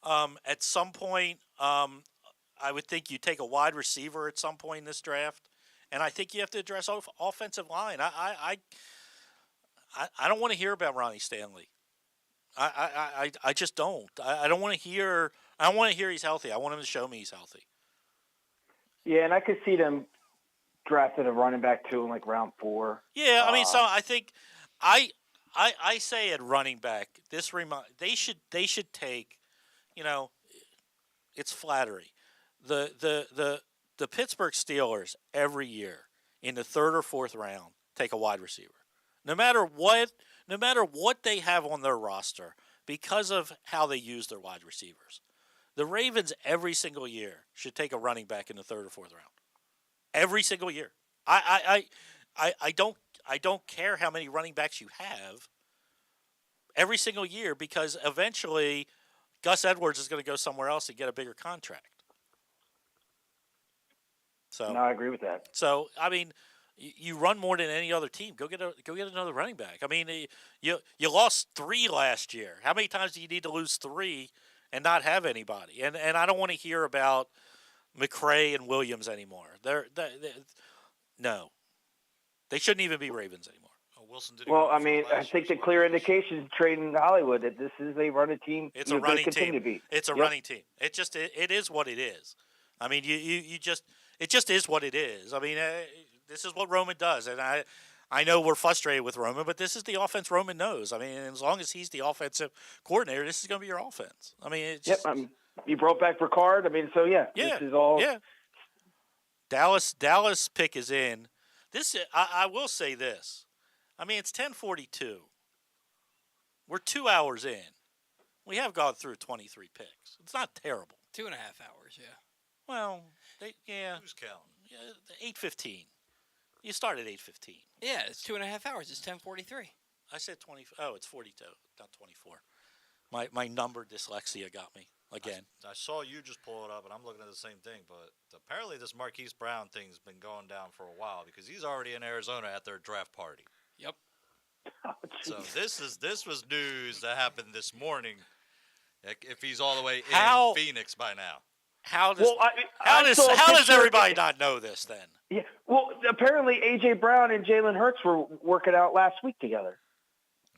at some point, I would think you take a wide receiver at some point in this draft. And I think you have to address offensive line. I don't want to hear about Ronnie Stanley. I just don't. I don't want to hear. I don't want to hear he's healthy. I want him to show me he's healthy. Yeah, and I could see them drafting a running back too in like round 4. Yeah, I mean, so I think I say at running back, they should take, it's flattery. The Pittsburgh Steelers every year in the 3rd or 4th round take a wide receiver. No matter what they have on their roster, because of how they use their wide receivers. The Ravens every single year should take a running back in the 3rd or 4th round. Every single year. I don't care how many running backs you have. Every single year, because eventually Gus Edwards is going to go somewhere else and get a bigger contract. So no, I agree with that. So I mean, you run more than any other team. Go get another running back. I mean, you lost 3 last year. How many times do you need to lose 3 and not have anybody? And I don't want to hear about McCray and Williams anymore. No, they shouldn't even be Ravens anymore. Oh, Wilson did. Well, I mean, I think the clear indications trading Hollywood that this is a running team. It's a running team. To be. It's a running team. It is what it is. I mean, it just is what it is. I mean, this is what Roman does, and I know we're frustrated with Roman, but this is the offense Roman knows. I mean, as long as he's the offensive coordinator, this is going to be your offense. I mean, it's just, you brought back Ricard. I mean, so this is all. Yeah. Dallas pick is in. I will say this. I mean, it's 10:42. We're 2 hours in. We have gone through 23 picks. It's not terrible. 2.5 hours, yeah. Well, Who's counting? Yeah, 8:15. You start at 8:15. Yeah, it's 2.5 hours. It's 10:43. I said 20. Oh, it's 42, not 24. My number dyslexia got me again. I saw you just pull it up, and I'm looking at the same thing. But apparently, this Marquise Brown thing's been going down for a while because he's already in Arizona at their draft party. Yep. So this was news that happened this morning. If he's all the way in Phoenix by now. How does everybody not know this then? Yeah. Well, apparently A.J. Brown and Jalen Hurts were working out last week together.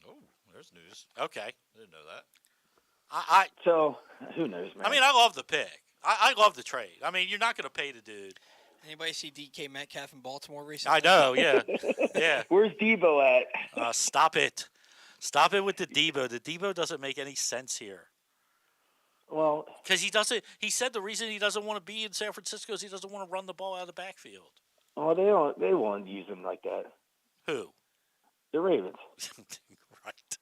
Oh, there's news. Okay. I didn't know that. So who knows, man? I mean, I love the pick. I love the trade. I mean, you're not going to pay the dude. Anybody see DK Metcalf in Baltimore recently? I know, yeah. Yeah. Where's Debo at? Stop it. Stop it with the Debo. The Debo doesn't make any sense here. Well, because he doesn't. He said the reason he doesn't want to be in San Francisco is he doesn't want to run the ball out of the backfield. Oh, they won't use him like that. Who? The Ravens. Right.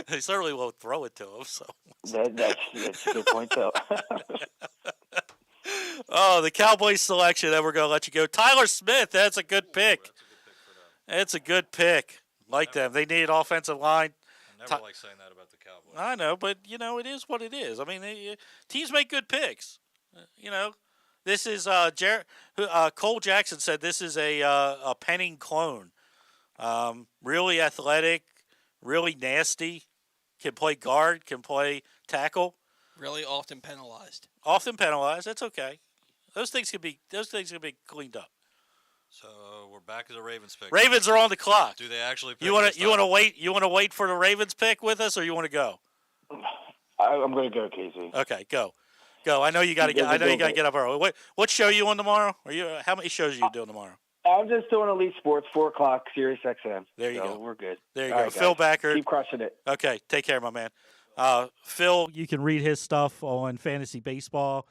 They certainly won't throw it to him. So That's a good point, though. Oh, the Cowboys selection. Then we're going to let you go. Tyler Smith. That's a good pick. That's a good pick. Like them. They need offensive line. I never like saying that about the Cowboys. I know, but, it is what it is. I mean, teams make good picks. This is Cole Jackson said this is a Penning clone. Really athletic, really nasty, can play guard, can play tackle. Really often penalized. Often penalized. That's okay. Those things can be cleaned up. So we're back as a Ravens pick. Ravens are on the clock. Do they actually pick You want this to time? wait? You want to wait for the Ravens pick with us, or you want to go? I'm going to go, Casey. Okay, go. I know you got to get. I know you got to get up early. What show you on tomorrow? How many shows are you doing tomorrow? I'm just doing Elite Sports, 4 o'clock, Sirius XM. There you So go. We're good. There you All go. right, Phil guys. Backert. Keep crushing it. Okay, take care, my man. Phil, you can read his stuff on Fantasy Baseball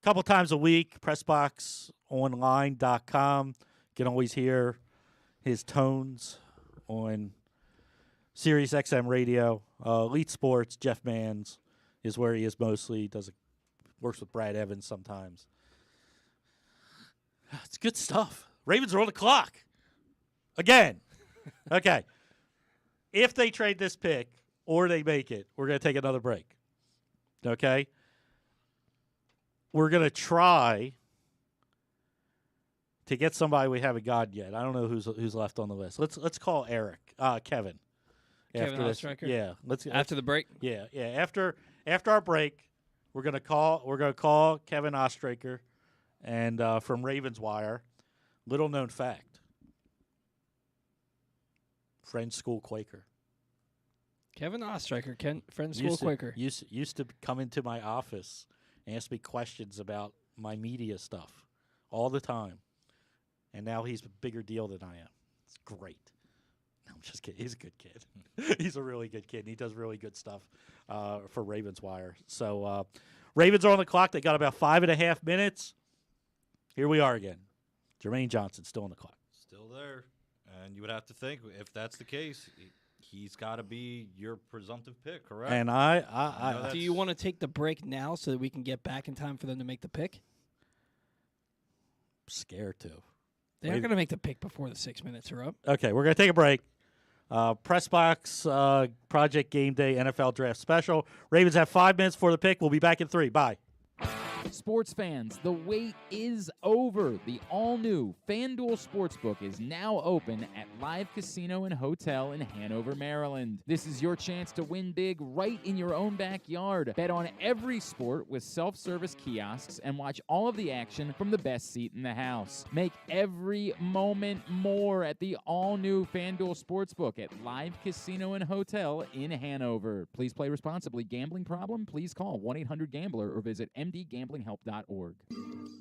a couple times a week. PressBoxOnline.com. You can always hear his tones on Sirius XM Radio. Elite Sports, Jeff Manns is where he is mostly. Works with Brad Evans sometimes. It's good stuff. Ravens are on the clock. Again. Okay. If they trade this pick or they make it, we're going to take another break. Okay? We're going to try to get somebody we haven't gotten yet. I don't know who's left on the list. Let's call Kevin. Kevin Oestreicher? Yeah. After the break? Yeah. After our break, we're gonna call Kevin Oestreicher, and from Ravens Wire, little known fact. Friends School Quaker. Kevin Oestreicher, Friends School Quaker. Used to come into my office and ask me questions about my media stuff all the time. And now he's a bigger deal than I am. It's great. No, I'm just kidding. He's a good kid. He's a really good kid. And he does really good stuff for Ravens Wire. So Ravens are on the clock. They got about 5.5 minutes. Here we are again. Jermaine Johnson still on the clock. Still there. And you would have to think, if that's the case, he's got to be your presumptive pick, correct? And I do you want to take the break now so that we can get back in time for them to make the pick? I'm scared to. They aren't going to make the pick before the 6 minutes are up. Okay, we're going to take a break. Press Box Project Game Day NFL Draft Special. Ravens have 5 minutes for the pick. We'll be back in 3. Bye. Sports fans, the wait is over. The all-new FanDuel Sportsbook is now open at Live Casino and Hotel in Hanover, Maryland. This is your chance to win big right in your own backyard. Bet on every sport with self-service kiosks and watch all of the action from the best seat in the house. Make every moment more at the all-new FanDuel Sportsbook at Live Casino and Hotel in Hanover. Please play responsibly. Gambling problem? Please call 1-800-GAMBLER or visit mdgamblinghelp.org.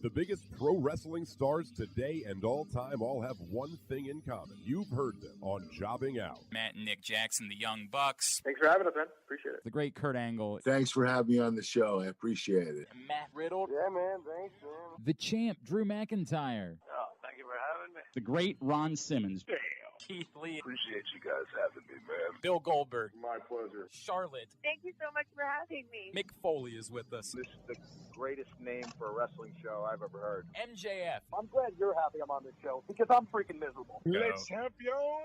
The biggest pro wrestling stars today and all time all have one thing in common. You've heard them on Jobbing Out. Matt and Nick Jackson, the Young Bucks. Thanks for having us, man. Appreciate it. The great Kurt Angle. Thanks for having me on the show. I appreciate it. Matt Riddle. Yeah, man. Thanks, man. The champ, Drew McIntyre. Oh, thank you for having me. The great Ron Simmons. Keith Lee. Appreciate you guys having me, man. Bill Goldberg. My pleasure. Charlotte. Thank you so much for having me. Mick Foley is with us. This is the greatest name for a wrestling show I've ever heard. MJF. I'm glad you're happy I'm on this show because I'm freaking miserable. Le champion.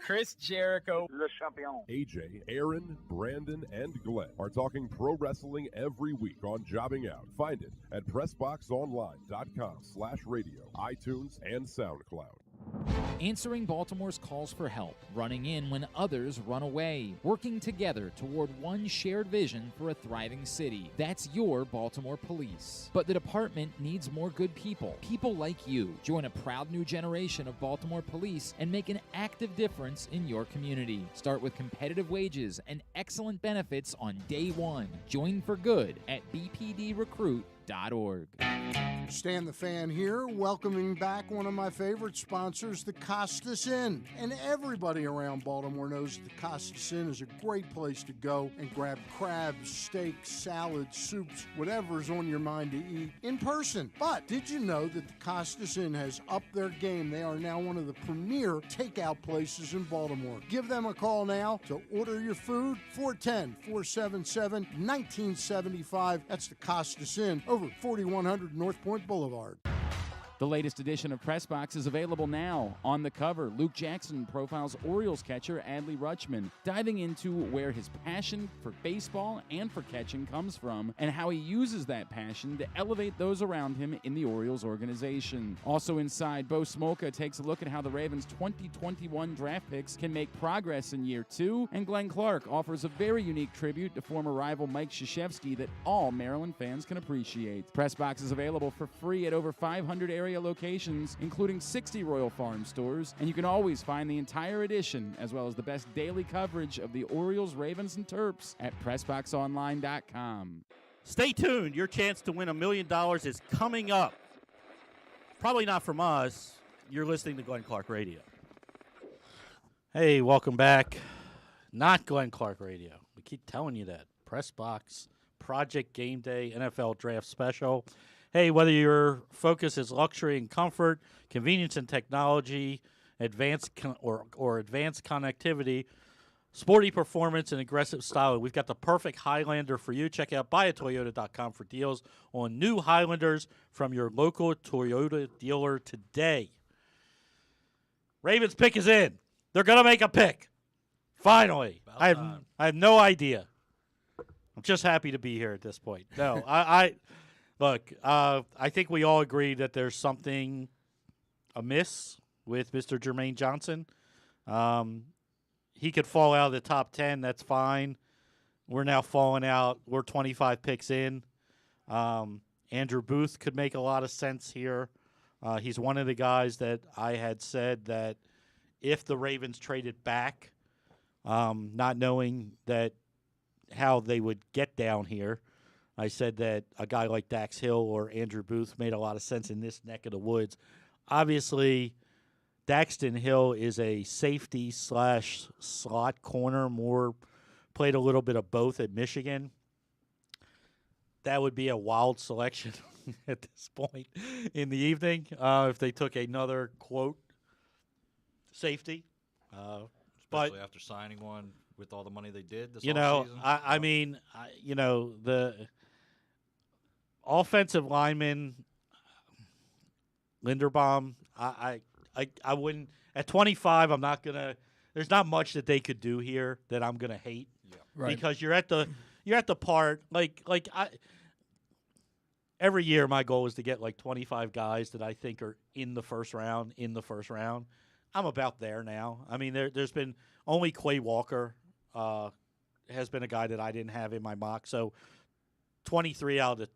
Chris Jericho. Le champion. AJ, Aaron, Brandon, and Glenn are talking pro wrestling every week on Jobbing Out. Find it at PressBoxOnline.com/radio, iTunes, and SoundCloud. Answering Baltimore's calls for help, running in when others run away, working together toward one shared vision for a thriving city. That's your Baltimore Police. But the department needs more good people. People like you. Join a proud new generation of Baltimore Police and make an active difference in your community. Start with competitive wages and excellent benefits on day one. Join for good at bpdrecruit.com. PressBoxOnline.org. Stan the Fan here, welcoming back one of my favorite sponsors, the Costas Inn. And everybody around Baltimore knows the Costas Inn is a great place to go and grab crabs, steaks, salads, soups, whatever's on your mind to eat in person. But did you know that the Costas Inn has upped their game? They are now one of the premier takeout places in Baltimore. Give them a call now to order your food, 410-477-1975. That's the Costas Inn over 4100 North Point Boulevard. The latest edition of PressBox is available now. On the cover, Luke Jackson profiles Orioles catcher Adley Rutschman, diving into where his passion for baseball and for catching comes from and how he uses that passion to elevate those around him in the Orioles organization. Also inside, Bo Smolka takes a look at how the Ravens' 2021 draft picks can make progress in year 2, and Glenn Clark offers a very unique tribute to former rival Mike Krzyzewski that all Maryland fans can appreciate. PressBox is available for free at over 500 area locations, including 60 Royal Farm stores, and you can always find the entire edition as well as the best daily coverage of the Orioles, Ravens, and Terps at PressBoxOnline.com. Stay tuned. Your chance to win $1 million is coming up. Probably not from us. You're listening to Glenn Clark Radio. Hey, welcome back. Not Glenn Clark Radio. We keep telling you that. PressBox, Project Game Day, NFL Draft Special. Hey, whether your focus is luxury and comfort, convenience and technology, advanced advanced connectivity, sporty performance, and aggressive style, we've got the perfect Highlander for you. Check out buyatoyota.com for deals on new Highlanders from your local Toyota dealer today. Ravens pick is in. They're going to make a pick. Finally. I have no idea. I'm just happy to be here at this point. No, Look, I think we all agree that there's something amiss with Mr. Jermaine Johnson. He could fall out of the top 10. That's fine. We're now falling out. We're 25 picks in. Andrew Booth could make a lot of sense here. He's one of the guys that I had said that if the Ravens traded back, not knowing that how they would get down here, I said that a guy like Dax Hill or Andrew Booth made a lot of sense in this neck of the woods. Obviously, Daxton Hill is a safety / slot corner, played a little bit of both at Michigan. That would be a wild selection at this point in the evening if they took another, quote, safety. Especially after signing one with all the money they did this offseason. I mean, the offensive lineman, Linderbaum, I wouldn't – at 25, I'm not going to – there's not much that they could do here that I'm going to hate. Yeah. Right. Because you're at the part – every year my goal is to get like 25 guys that I think are in the first round. I'm about there now. I mean, there's been only Quay Walker has been a guy that I didn't have in my mock. So 23 out of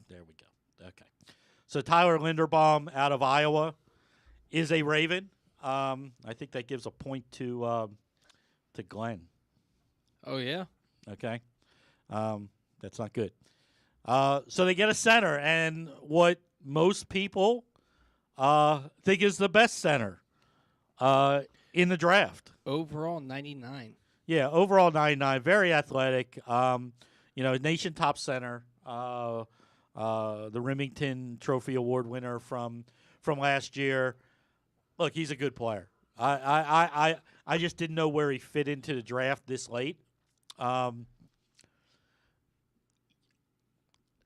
there we go. Okay. So Tyler Linderbaum out of Iowa is a Raven. I think that gives a point to Glenn. Oh, yeah. Okay. That's not good. So they get a center, and what most people think is the best center in the draft. Overall, 99. Yeah, overall 99. Very athletic. Nation top center. The Remington Trophy Award winner from last year. Look, he's a good player. I just didn't know where he fit into the draft this late.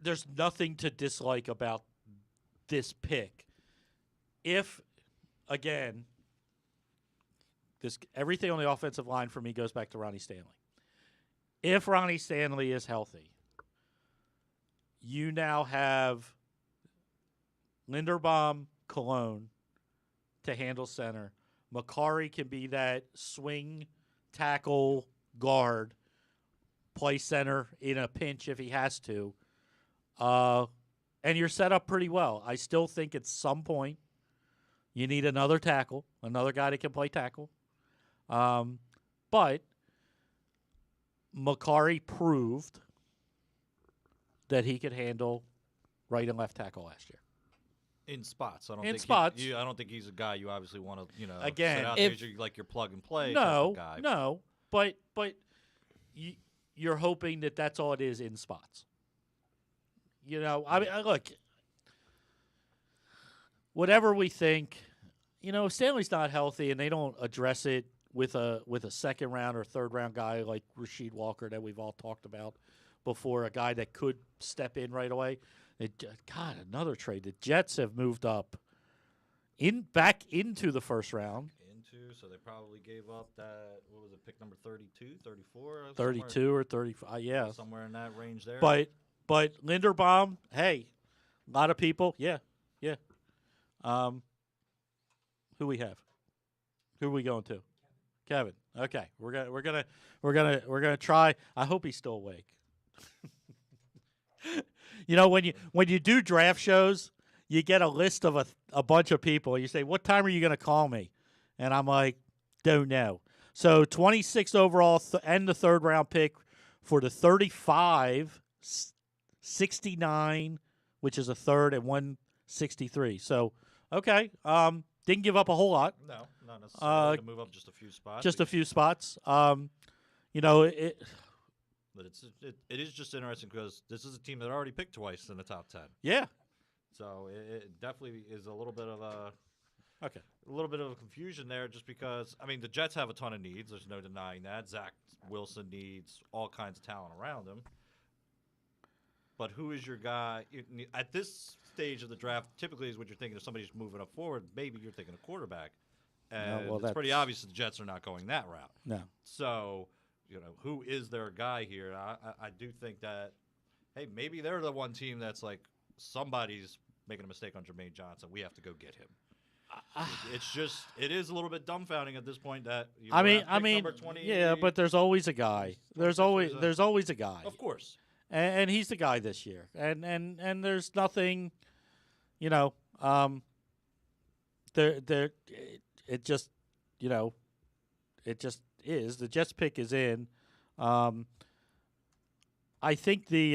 There's nothing to dislike about this pick. If, again, everything on the offensive line for me goes back to Ronnie Stanley. If Ronnie Stanley is healthy, you now have Linderbaum, Cologne to handle center. Macari can be that swing tackle guard, play center in a pinch if he has to. And you're set up pretty well. I still think at some point you need another tackle, another guy that can play tackle. But Macari proved that he could handle right and left tackle last year. In spots. I don't In think spots. I don't think he's a guy you obviously want to, Again, set out if- there as like your plug and play No, type of guy. no, but you're hoping that that's all it is in spots. I mean, look, whatever we think, if Stanley's not healthy and they don't address it with a second round or third round guy like Rasheed Walker that we've all talked about before, a guy that could step in right away. God, another trade. The Jets have moved up back into the first round. So they probably gave up that, what was it, pick number 32, 34? 32 or 35, yeah. Somewhere in that range there. But Linderbaum, hey, a lot of people, yeah. Who we have? Who are we going to? Kevin. Okay, we're gonna try. I hope he's still awake. When you do draft shows, you get a list of a bunch of people. You say, "What time are you gonna call me?" And I'm like, "Don't know." So 26 overall and the third round pick for the 35, 69, which is a third, and 163. So okay, didn't give up a whole lot. No, not necessarily. To move up just a few spots. Just a few spots. But it is just interesting because this is a team that already picked twice in the top 10. Yeah. So it definitely is a little bit of a confusion there, just because the Jets have a ton of needs. There's no denying that. Zach Wilson needs all kinds of talent around him. But who is your guy at this stage of the draft? Typically, is what you're thinking. If somebody's moving up forward, maybe you're thinking a quarterback. And it's pretty obvious that the Jets are not going that route. No. So, who is their guy here? I do think that, hey, maybe they're the one team that's like, somebody's making a mistake on Jermaine Johnson. We have to go get him. It is a little bit dumbfounding at this point that number 20, yeah, but there's always a guy. There's always a guy. Of course. And he's the guy this year. And there's nothing, there it just is. The Jets pick is in. I think the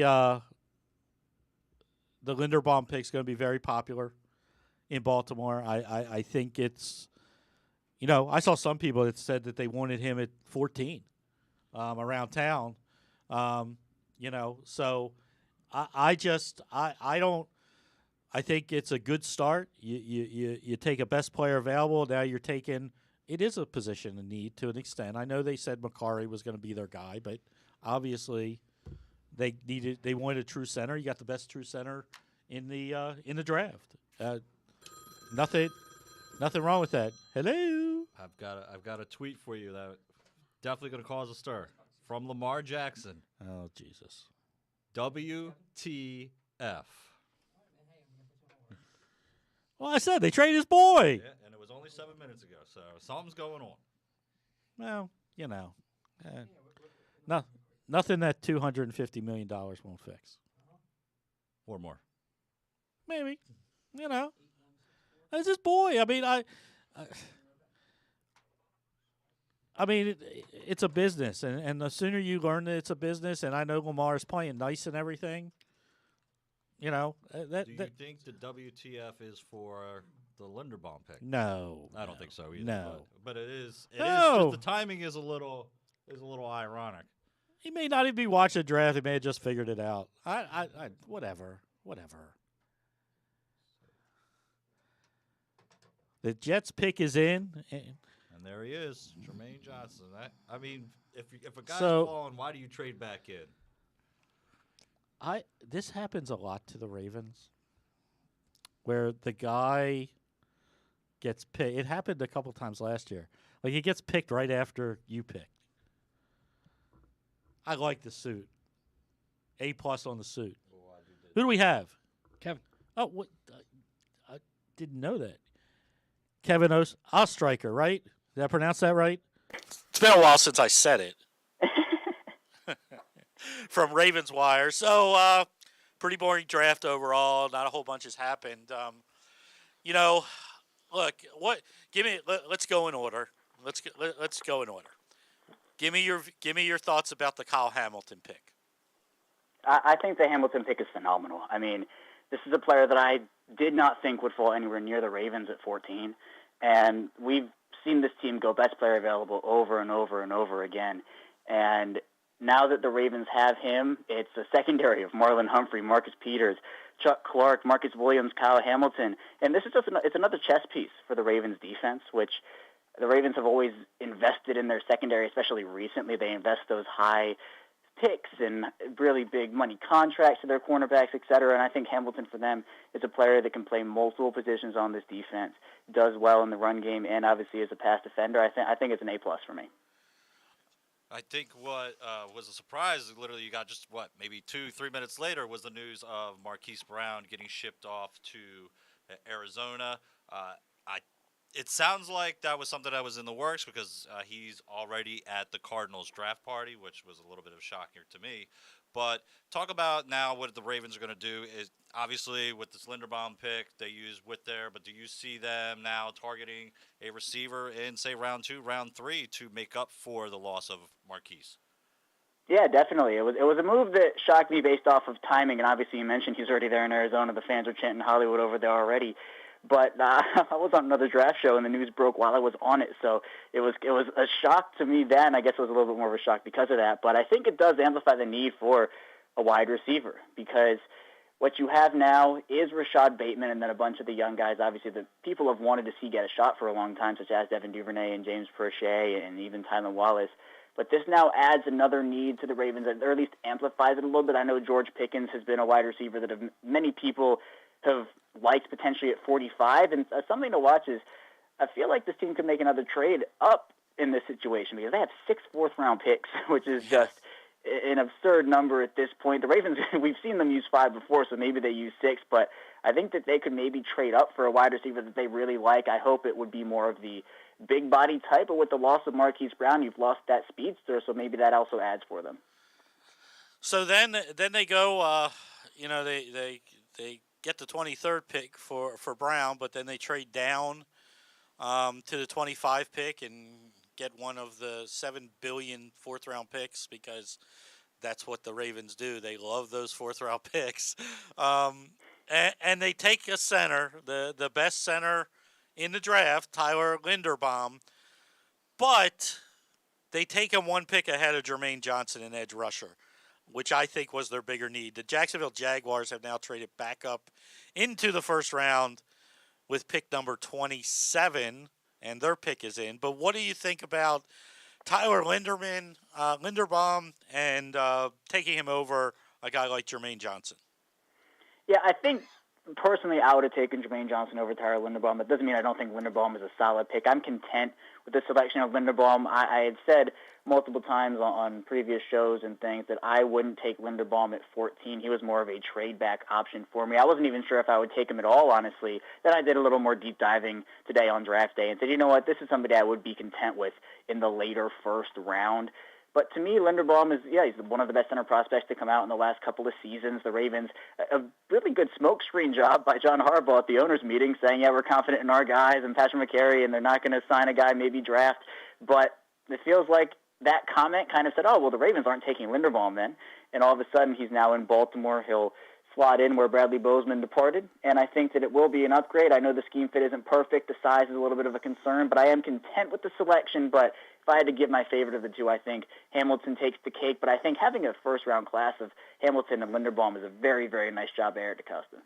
Linderbaum pick is going to be very popular in Baltimore. I think it's, I saw some people that said that they wanted him at 14 around town. So I think it's a good start. You take a best player available. Now you're taking. It is a position of need to an extent. I know they said McCarry was going to be their guy, but obviously they wanted a true center. You got the best true center in the draft. Nothing wrong with that. Hello. I've got a tweet for you that definitely going to cause a stir from Lamar Jackson. Oh Jesus. WTF. Well, I said they traded his boy. Yeah, and it was only 7 minutes ago, so something's going on. Well, nothing that $250 million won't fix. Or more. Maybe. That's his boy. It's a business, and the sooner you learn that it's a business, and I know Lamar is playing nice and everything, Do you think the WTF is for the Linderbaum pick? No. I don't think so either. No. But it is. No. Just the timing is a little ironic. He may not even be watching the draft. He may have just figured it out. Whatever. The Jets pick is in. And there he is, Jermaine Johnson. If a guy's falling, why do you trade back in? This happens a lot to the Ravens, where the guy gets picked. It happened a couple times last year. Like, he gets picked right after you pick. I like the suit. A+ on the suit. Who do we have? Kevin. Oh, what? I didn't know that. Kevin Oestreicher, right? Did I pronounce that right? It's been a while since I said it. From Ravens Wire. So, pretty boring draft overall. Not a whole bunch has happened. Look, let's go in order. Let's go in order. Give me your thoughts about the Kyle Hamilton pick. I think the Hamilton pick is phenomenal. this is a player that I did not think would fall anywhere near the Ravens at 14. And we've seen this team go best player available over and over and over again. And now that the Ravens have him, it's a secondary of Marlon Humphrey, Marcus Peters, Chuck Clark, Marcus Williams, Kyle Hamilton. And this is just it's another chess piece for the Ravens defense, which the Ravens have always invested in their secondary, especially recently. They invest those high picks and really big money contracts to their cornerbacks, et cetera. And I think Hamilton for them is a player that can play multiple positions on this defense, does well in the run game, and obviously is a pass defender. I think it's an A+ for me. I think what was a surprise, literally you got just, maybe 2-3 minutes later was the news of Marquise Brown getting shipped off to Arizona. It sounds like that was something that was in the works because he's already at the Cardinals draft party, which was a little bit of a shock here to me. But talk about now what the Ravens are going to do is obviously with this Linderbaum pick they use with there, but do you see them now targeting a receiver in, say, round 2, round 3 to make up for the loss of Marquise? Yeah, definitely. It was a move that shocked me based off of timing, and obviously you mentioned he's already there in Arizona. The fans are chanting Hollywood over there already. But I was on another draft show, and the news broke while I was on it, so it was a shock to me then. I guess it was a little bit more of a shock because of that. But I think it does amplify the need for a wide receiver because what you have now is Rashad Bateman and then a bunch of the young guys, obviously, that people have wanted to see get a shot for a long time, such as Devin Duvernay and James Prochet and even Tylan Wallace. But this now adds another need to the Ravens, or at least amplifies it a little bit. I know George Pickens has been a wide receiver that many people have liked potentially at 45. And something to watch is I feel like this team could make another trade up in this situation because they have 6 fourth-round picks, which is just an absurd number at this point. The Ravens, we've seen them use 5 before, so maybe they use 6. But I think that they could maybe trade up for a wide receiver that they really like. I hope it would be more of the big body type, but with the loss of Marquise Brown, you've lost that speedster, so maybe that also adds for them. So then they go, they get the 23rd pick for Brown, but then they trade down to the 25 pick and get one of the 7 billion fourth-round picks because that's what the Ravens do. They love those fourth-round picks. And they take a center, the best center in the draft, Tyler Linderbaum, but they take him 1 pick ahead of Jermaine Johnson, an edge rusher, which I think was their bigger need. The Jacksonville Jaguars have now traded back up into the first round with pick number 27, and their pick is in. But what do you think about Tyler Linderbaum, and taking him over a guy like Jermaine Johnson? Yeah, I think personally I would have taken Jermaine Johnson over Tyler Linderbaum. That doesn't mean I don't think Linderbaum is a solid pick. I'm content with the selection of Linderbaum. I had said multiple times on previous shows and things that I wouldn't take Linderbaum at 14. He was more of a trade-back option for me. I wasn't even sure if I would take him at all, honestly. Then I did a little more deep diving today on draft day and said, you know what, this is somebody I would be content with in the later first round. But to me, Linderbaum is, he's one of the best center prospects to come out in the last couple of seasons. The Ravens, a really good smokescreen job by John Harbaugh at the owners' meeting saying, we're confident in our guys and Patrick McCary, and they're not going to sign a guy, maybe draft. But it feels like that comment kind of said, the Ravens aren't taking Linderbaum then. And all of a sudden, he's now in Baltimore. He'll slot in where Bradley Bozeman departed. And I think that it will be an upgrade. I know the scheme fit isn't perfect. The size is a little bit of a concern, but I am content with the selection. But if I had to give my favorite of the two, I think Hamilton takes the cake. But I think having a first-round class of Hamilton and Linderbaum is a very, very nice job by Eric DeCosta.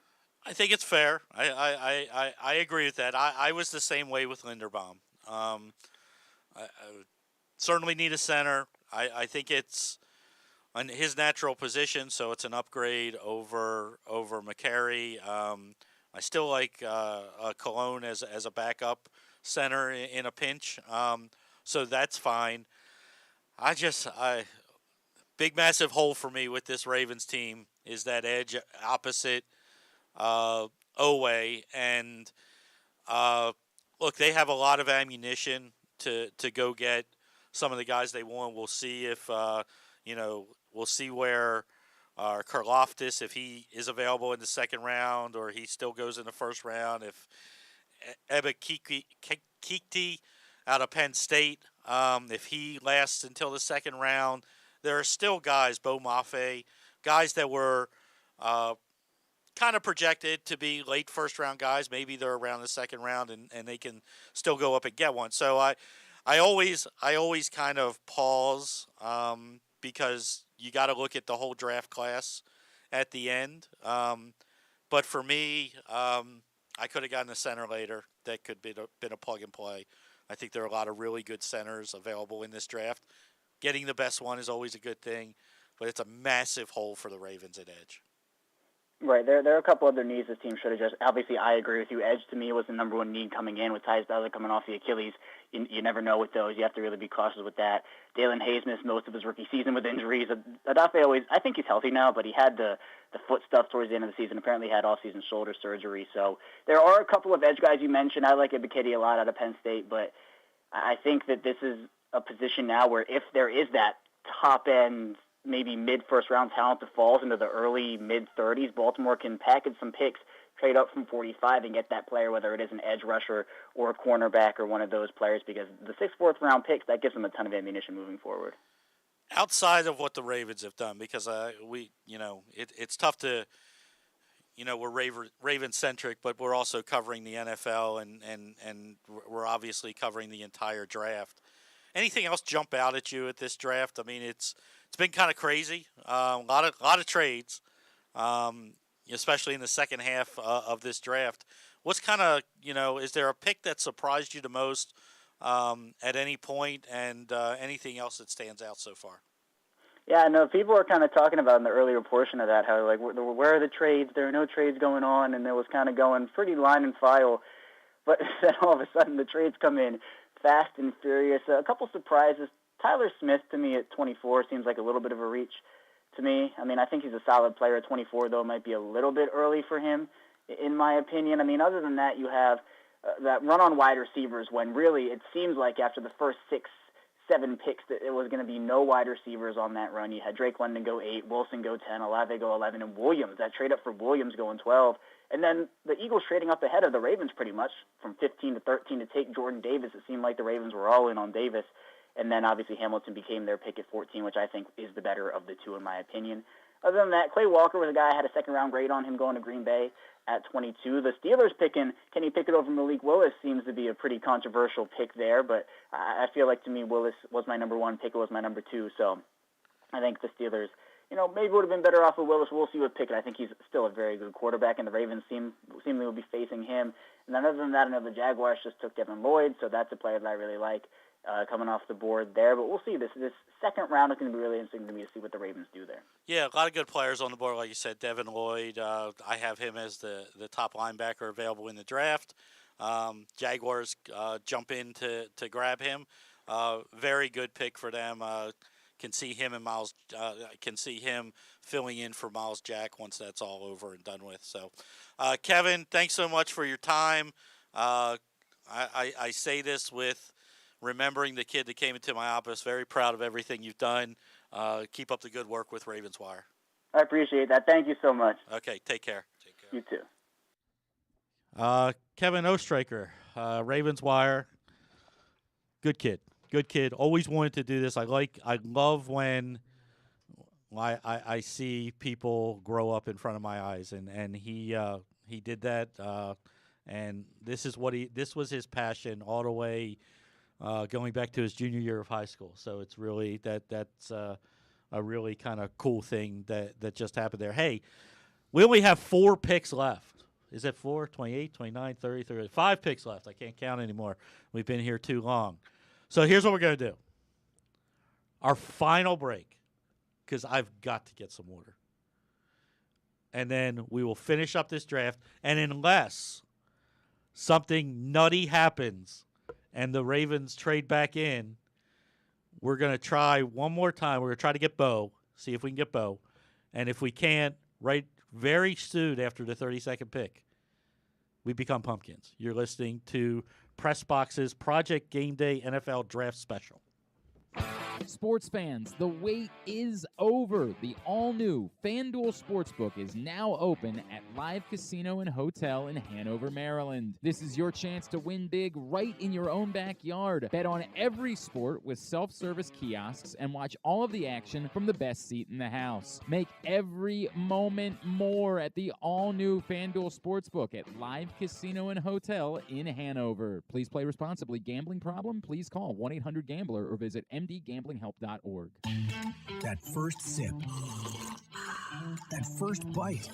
I think it's fair. I agree with that. I was the same way with Linderbaum. I certainly need a center. I think it's on his natural position, so it's an upgrade over McCary. I still like Cologne as a backup center in a pinch, so that's fine. Big massive hole for me with this Ravens team is that edge opposite Owe, and look, they have a lot of ammunition to go get some of the guys they want. We'll see if we'll see where Karlaftis, if he is available in the second round or he still goes in the first round. If Ebikiti out of Penn State, if he lasts until the second round, there are still guys, Bo Mafe, guys that were kind kind of projected to be late first-round guys. Maybe they're around the second round, and they can still go up and get one. So I always kind of pause because you got to look at the whole draft class at the end. But for me, I could have gotten a center later that could be been a plug and play. I think there are a lot of really good centers available in this draft. Getting the best one is always a good thing, but it's a massive hole for the Ravens at edge. Right. There are a couple other needs this team should address. Obviously, I agree with you. Edge, to me, was the number one need coming in with Tyus Bowser coming off the Achilles. You never know with those. You have to really be cautious with that. Dalen Hayes missed most of his rookie season with injuries. Adafe I think he's healthy now, but he had the foot stuff towards the end of the season. Apparently had off-season shoulder surgery. So there are a couple of edge guys you mentioned. I like Ebiketie a lot out of Penn State, but I think that this is a position now where if there is that top-end maybe mid-first-round talent that falls into the early mid-30s, Baltimore can package some picks, trade up from 45, and get that player, whether it is an edge rusher or a cornerback or one of those players, because the 6th, 4th-round picks, that gives them a ton of ammunition moving forward. Outside of what the Ravens have done, because it's tough to, we're Raven-centric, but we're also covering the NFL, and we're obviously covering the entire draft. Anything else jump out at you at this draft? I mean, it's been kind of crazy. A lot of trades, especially in the second half of this draft. What's kind of, is there a pick that surprised you the most at any point, and anything else that stands out so far? Yeah, no, people were kind of talking about in the earlier portion of that how, like, where are the trades? There are no trades going on, and it was kind of going pretty line and file. But then all of a sudden the trades come in fast and furious. A couple surprises. Tyler Smith, to me, at 24, seems like a little bit of a reach to me. I mean, I think he's a solid player at 24, though it might be a little bit early for him, in my opinion. I mean, other than that, you have that run on wide receivers when really it seems like after the first 6, 7 picks that it was going to be no wide receivers on that run. You had Drake London go 8, Wilson go 10, Olave go 11, and Williams, that trade up for Williams going 12. And then the Eagles trading up ahead of the Ravens pretty much from 15 to 13 to take Jordan Davis. It seemed like the Ravens were all in on Davis. And then obviously Hamilton became their pick at 14, which I think is the better of the two in my opinion. Other than that, Clay Walker was a guy I had a second-round grade on him going to Green Bay at 22. The Steelers picking Kenny Pickett over Malik Willis seems to be a pretty controversial pick there, but I feel like to me Willis was my number 1, Pickett was my number 2. So I think the Steelers, maybe would have been better off with Willis. We'll see with Pickett. I think he's still a very good quarterback, and the Ravens seemingly will be facing him. And then other than that, I know the Jaguars just took Devin Lloyd, so that's a player that I really like coming off the board there. But we'll see. This second round is going to be really interesting to me to see what the Ravens do there. Yeah, a lot of good players on the board, like you said. Devin Lloyd, I have him as the top linebacker available in the draft. Jaguars jump in to grab him. Very good pick for them. Can see him and Miles. Can see him filling in for Miles Jack once that's all over and done with. So, Kevin, thanks so much for your time. I say this with remembering the kid that came into my office. Very proud of everything you've done. Keep up the good work with Ravenswire. I appreciate that. Thank you so much. Okay, take care. You too. Kevin Ostraker, Ravenswire. Good kid. Good kid. Always wanted to do this. I love when I see people grow up in front of my eyes, and he did that. And this was his passion all the way going back to his junior year of high school. So it's really that's a really kind of cool thing that just happened there. Hey, we only have 4 picks left. Is it 4? 28, 29, 30, 30. 5 picks left. I can't count anymore. We've been here too long. So here's what we're going to do. Our final break, because I've got to get some water. And then we will finish up this draft. And unless something nutty happens and the Ravens trade back in, we're going to try one more time. We're going to try to get Bo, see if we can get Bo. And if we can't, right very soon after the 32nd pick, we become pumpkins. You're listening to Press Box's Project Game Day NFL Draft Special. Sports fans, the wait is over. The all-new FanDuel Sportsbook is now open at Live Casino and Hotel in Hanover, Maryland. This is your chance to win big right in your own backyard. Bet on every sport with self-service kiosks and watch all of the action from the best seat in the house. Make every moment more at the all-new FanDuel Sportsbook at Live Casino and Hotel in Hanover. Please play responsibly. Gambling problem? Please call 1-800-GAMBLER or visit mdgamblinghelp.org. That first sip. That first bite.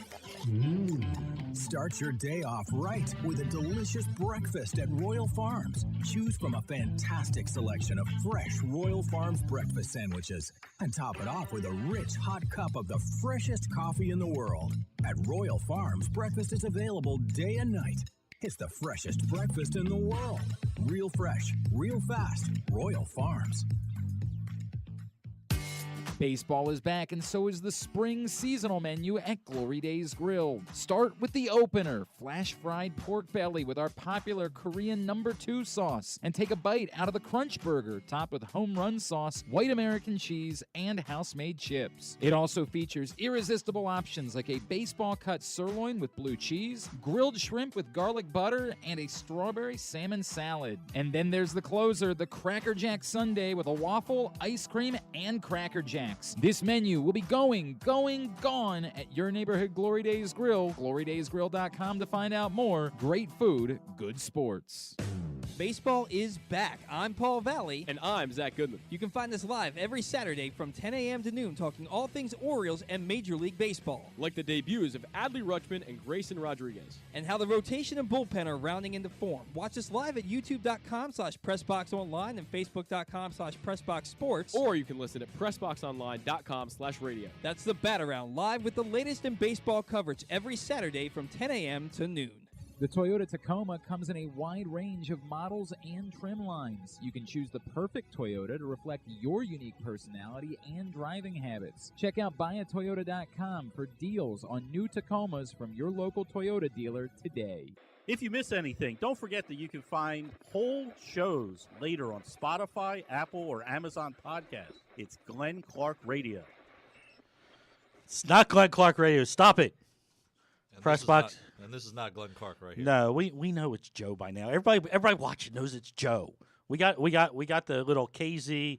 Start your day off right with a delicious breakfast at Royal Farms. Choose from a fantastic selection of fresh Royal Farms breakfast sandwiches and top it off with a rich hot cup of the freshest coffee in the world. At Royal Farms, breakfast is available day and night. It's the freshest breakfast in the world. Real fresh, real fast. Royal Farms. Baseball is back, and so is the spring seasonal menu at Glory Days Grill. Start with the opener, flash-fried pork belly with our popular Korean No. 2 sauce, and take a bite out of the Crunch Burger, topped with home run sauce, white American cheese, and house-made chips. It also features irresistible options like a baseball-cut sirloin with blue cheese, grilled shrimp with garlic butter, and a strawberry salmon salad. And then there's the closer, the Cracker Jack Sundae with a waffle, ice cream, and Cracker Jack. This menu will be gone at your neighborhood Glory Days Grill. GloryDaysGrill.com to find out more. Great food, good sports. Baseball is back. I'm Paul Valle. And I'm Zach Goodman. You can find us live every Saturday from 10 a.m. to noon talking all things Orioles and Major League Baseball. Like the debuts of Adley Rutschman and Grayson Rodriguez. And how the rotation and bullpen are rounding into form. Watch us live at youtube.com/PressBoxOnline and Facebook.com/PressBoxSports. Or you can listen at PressBoxOnline.com/radio. That's the Bat Around, live with the latest in baseball coverage every Saturday from 10 a.m. to noon. The Toyota Tacoma comes in a wide range of models and trim lines. You can choose the perfect Toyota to reflect your unique personality and driving habits. Check out buyatoyota.com for deals on new Tacomas from your local Toyota dealer today. If you miss anything, don't forget that you can find whole shows later on Spotify, Apple, or Amazon Podcasts. It's Glenn Clark Radio. It's not Glenn Clark Radio. Stop it. Pressbox. And this is not Glenn Clark right here. No, we know it's Joe by now. Everybody watching knows it's Joe. We got the little KZ,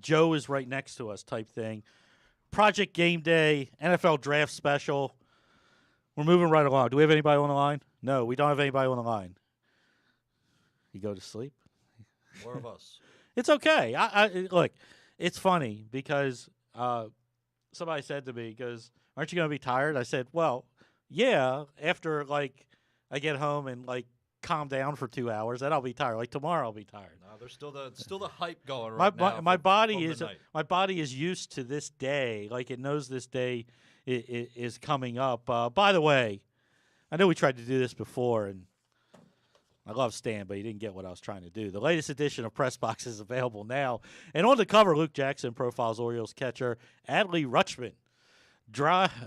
Joe is right next to us type thing. Project Game Day, NFL Draft Special. We're moving right along. Do we have anybody on the line? No, we don't have anybody on the line. You go to sleep? More of us. It's okay. I look, it's funny because somebody said to me, goes, aren't you going to be tired? I said, well, yeah, after, like, I get home and, like, calm down for 2 hours, then I'll be tired. Like, tomorrow I'll be tired. No, there's still the hype going right now. My body is used to this day. Like, it knows this day is coming up. By the way, I know we tried to do this before, and I love Stan, but he didn't get what I was trying to do. The latest edition of Press Box is available now. And on the cover, Luke Jackson profiles Orioles catcher Adley Rutschman,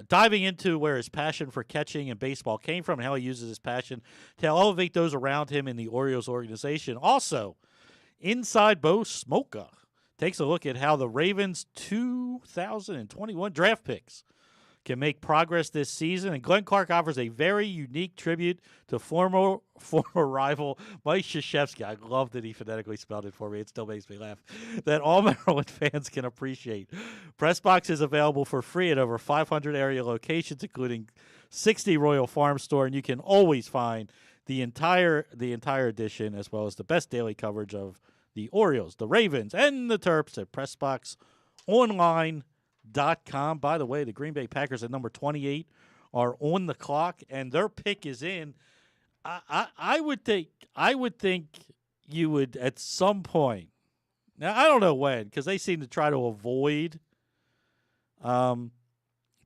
diving into where his passion for catching and baseball came from and how he uses his passion to elevate those around him in the Orioles organization. Also, Inside Bo Smolka takes a look at how the Ravens' 2021 draft picks can make progress this season, and Glenn Clark offers a very unique tribute to former rival Mike Krzyzewski. I love that he phonetically spelled it for me. It still makes me laugh. That all Maryland fans can appreciate. Pressbox is available for free at over 500 area locations, including 60 Royal Farm Store, and you can always find the entire edition as well as the best daily coverage of the Orioles, the Ravens, and the Terps at PressBoxOnline.com. By the way, the Green Bay Packers at number 28 are on the clock, and their pick is in. I would think you would at some point. Now I don't know when, because they seem to try to avoid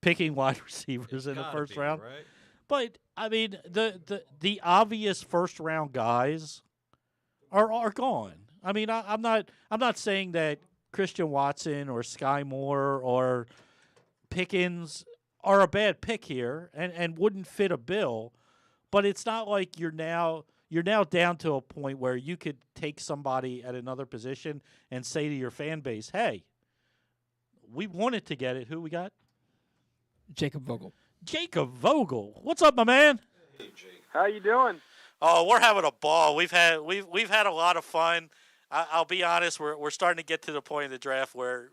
picking wide receivers in the first round. Right? But I mean, the obvious first round guys are gone. I mean, I'm not saying that Christian Watson or Sky Moore or Pickens are a bad pick here and wouldn't fit a bill, but it's not like you're now you're now down to a point where you could take somebody at another position and say to your fan base, hey, we wanted to get it. Who we got? Jacob Vogel. Jacob Vogel. What's up, my man? How you doing? Oh, we're having a ball. We've had a lot of fun. I'll be honest, we're starting to get to the point in the draft where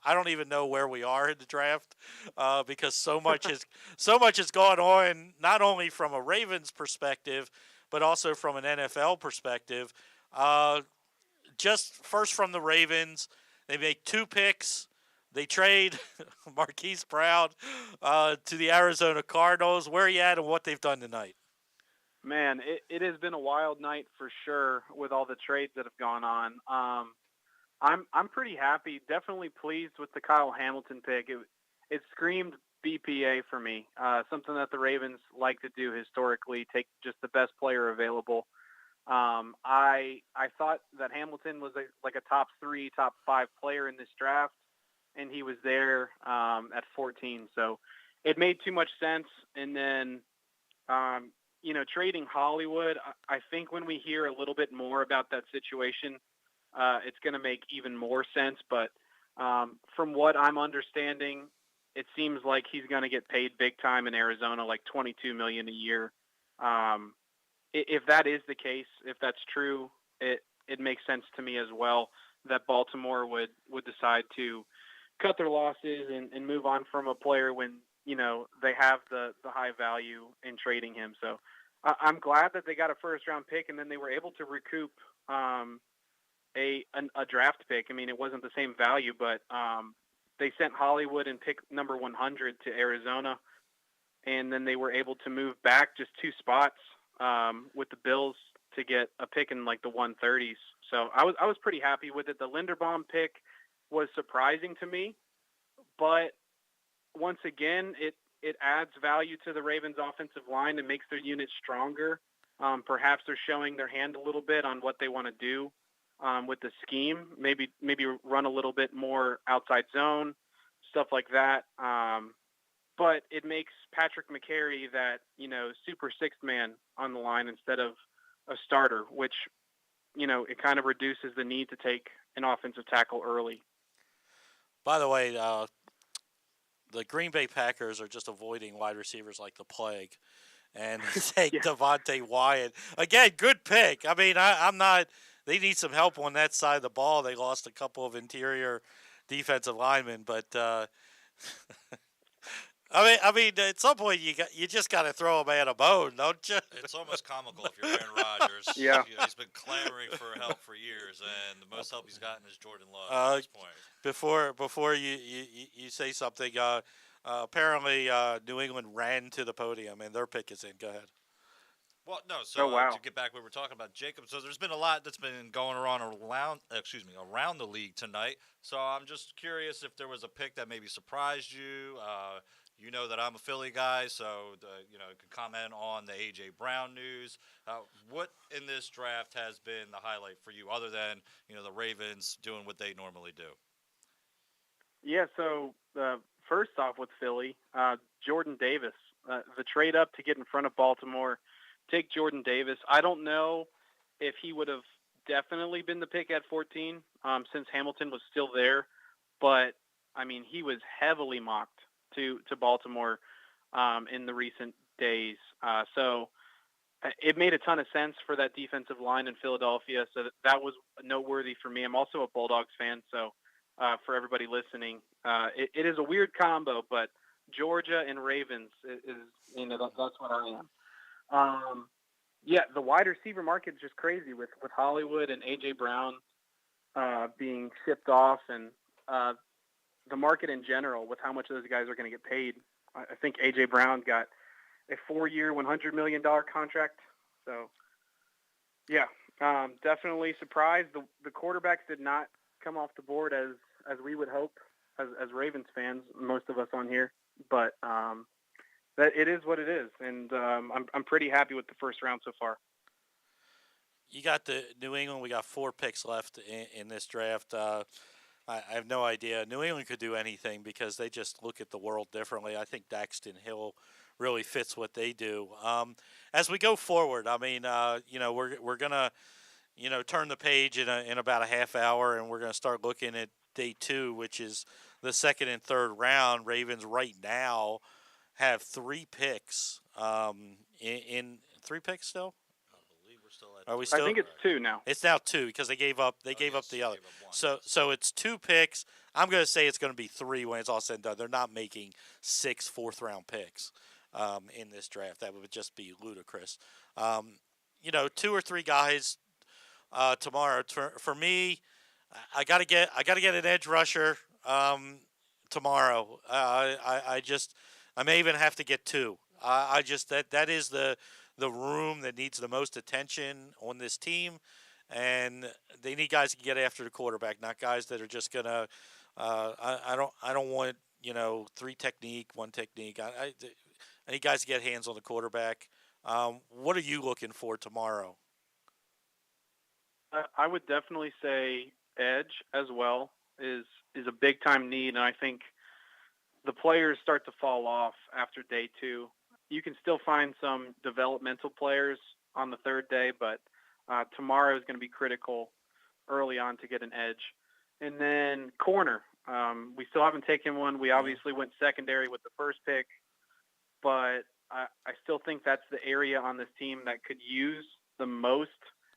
I don't even know where we are in the draft because so much has gone on, not only from a Ravens perspective, but also from an NFL perspective. Just first from the Ravens, they make 2 picks. They trade Marquise Brown to the Arizona Cardinals. Where are you at and what they've done tonight? Man, it has been a wild night for sure with all the trades that have gone on. I'm pretty happy, definitely pleased with the Kyle Hamilton pick. It screamed BPA for me, something that the Ravens like to do historically, take just the best player available. I thought that Hamilton was like a top 3, top 5 player in this draft, and he was there at 14. So it made too much sense. And then, trading Hollywood, I think when we hear a little bit more about that situation, it's going to make even more sense. But from what I'm understanding, it seems like he's going to get paid big time in Arizona, like $22 million a year. If that is the case, if that's true, it makes sense to me as well that Baltimore would decide to cut their losses and move on from a player when, they have the high value in trading him. So I'm glad that they got a first-round pick, and then they were able to recoup a draft pick. I mean, it wasn't the same value, but they sent Hollywood and pick number 100 to Arizona, and then they were able to move back just 2 spots with the Bills to get a pick in like the 130s. So I was pretty happy with it. The Linderbaum pick was surprising to me, but once again, it adds value to the Ravens' offensive line and makes their unit stronger. Perhaps they're showing their hand a little bit on what they want to do with the scheme. Maybe run a little bit more outside zone, stuff like that. But it makes Patrick McCary that, super 6th man on the line instead of a starter, which, it kind of reduces the need to take an offensive tackle early. By the way, the Green Bay Packers are just avoiding wide receivers like the plague. And take Devontae Wyatt. Again, good pick. I mean, I'm not – they need some help on that side of the ball. They lost a couple of interior defensive linemen. But, I mean, at some point you just got to throw a man a bone, don't you? It's almost comical if you're Aaron Rodgers. Yeah. He's been clamoring for help for years, and the most help he's gotten is Jordan Love at this point. Before you say something, apparently New England ran to the podium, and their pick is in. Go ahead. Well, no. So wow. To get back to what we're talking about, Jacob. So there's been a lot that's been going on around the league tonight. So I'm just curious if there was a pick that maybe surprised you. You know that I'm a Philly guy, so you could comment on the A.J. Brown news. What in this draft has been the highlight for you, other than the Ravens doing what they normally do? Yeah. So first off, with Philly, Jordan Davis, the trade up to get in front of Baltimore, take Jordan Davis. I don't know if he would have definitely been the pick at 14 since Hamilton was still there, but I mean he was heavily mocked to Baltimore in the recent days. So it made a ton of sense for that defensive line in Philadelphia. So that was noteworthy for me. I'm also a Bulldogs fan. So for everybody listening, it is a weird combo, but Georgia and Ravens is that's what I am. The wide receiver market is just crazy with Hollywood and A.J. Brown being shipped off and the market in general with how much those guys are going to get paid. I think A.J. Brown got a 4-year, $100 million contract. So, definitely surprised. The quarterbacks did not come off the board as we would hope as Ravens fans, most of us on here. But that it is what it is, and I'm pretty happy with the first round so far. You got the New England. We got 4 picks left in this draft. I have no idea. New England could do anything because they just look at the world differently. I think Daxton Hill really fits what they do. As we go forward, I mean, we're gonna, turn the page in about a half hour, and we're gonna start looking at day 2, which is the second and third round. Ravens right now have 3 picks. In 3 picks still. Are we still? I think it's 2 now. It's now 2 because they gave up. They gave up the other. So it's 2 picks. I'm going to say it's going to be 3 when it's all said and done. They're not making 6 fourth-round picks in this draft. That would just be ludicrous. 2 or 3 guys tomorrow. For me, I got to get an edge rusher tomorrow. I may even have to get 2. That is the room that needs the most attention on this team, and they need guys who can get after the quarterback, not guys that are just gonna. I don't want 3 technique, 1 technique. I need guys to get hands on the quarterback. What are you looking for tomorrow? I would definitely say edge as well is a big time need, and I think the players start to fall off after day 2. You can still find some developmental players on the 3rd day, but tomorrow is going to be critical early on to get an edge. And then corner. We still haven't taken one. We obviously went secondary with the first pick, but I still think that's the area on this team that could use the most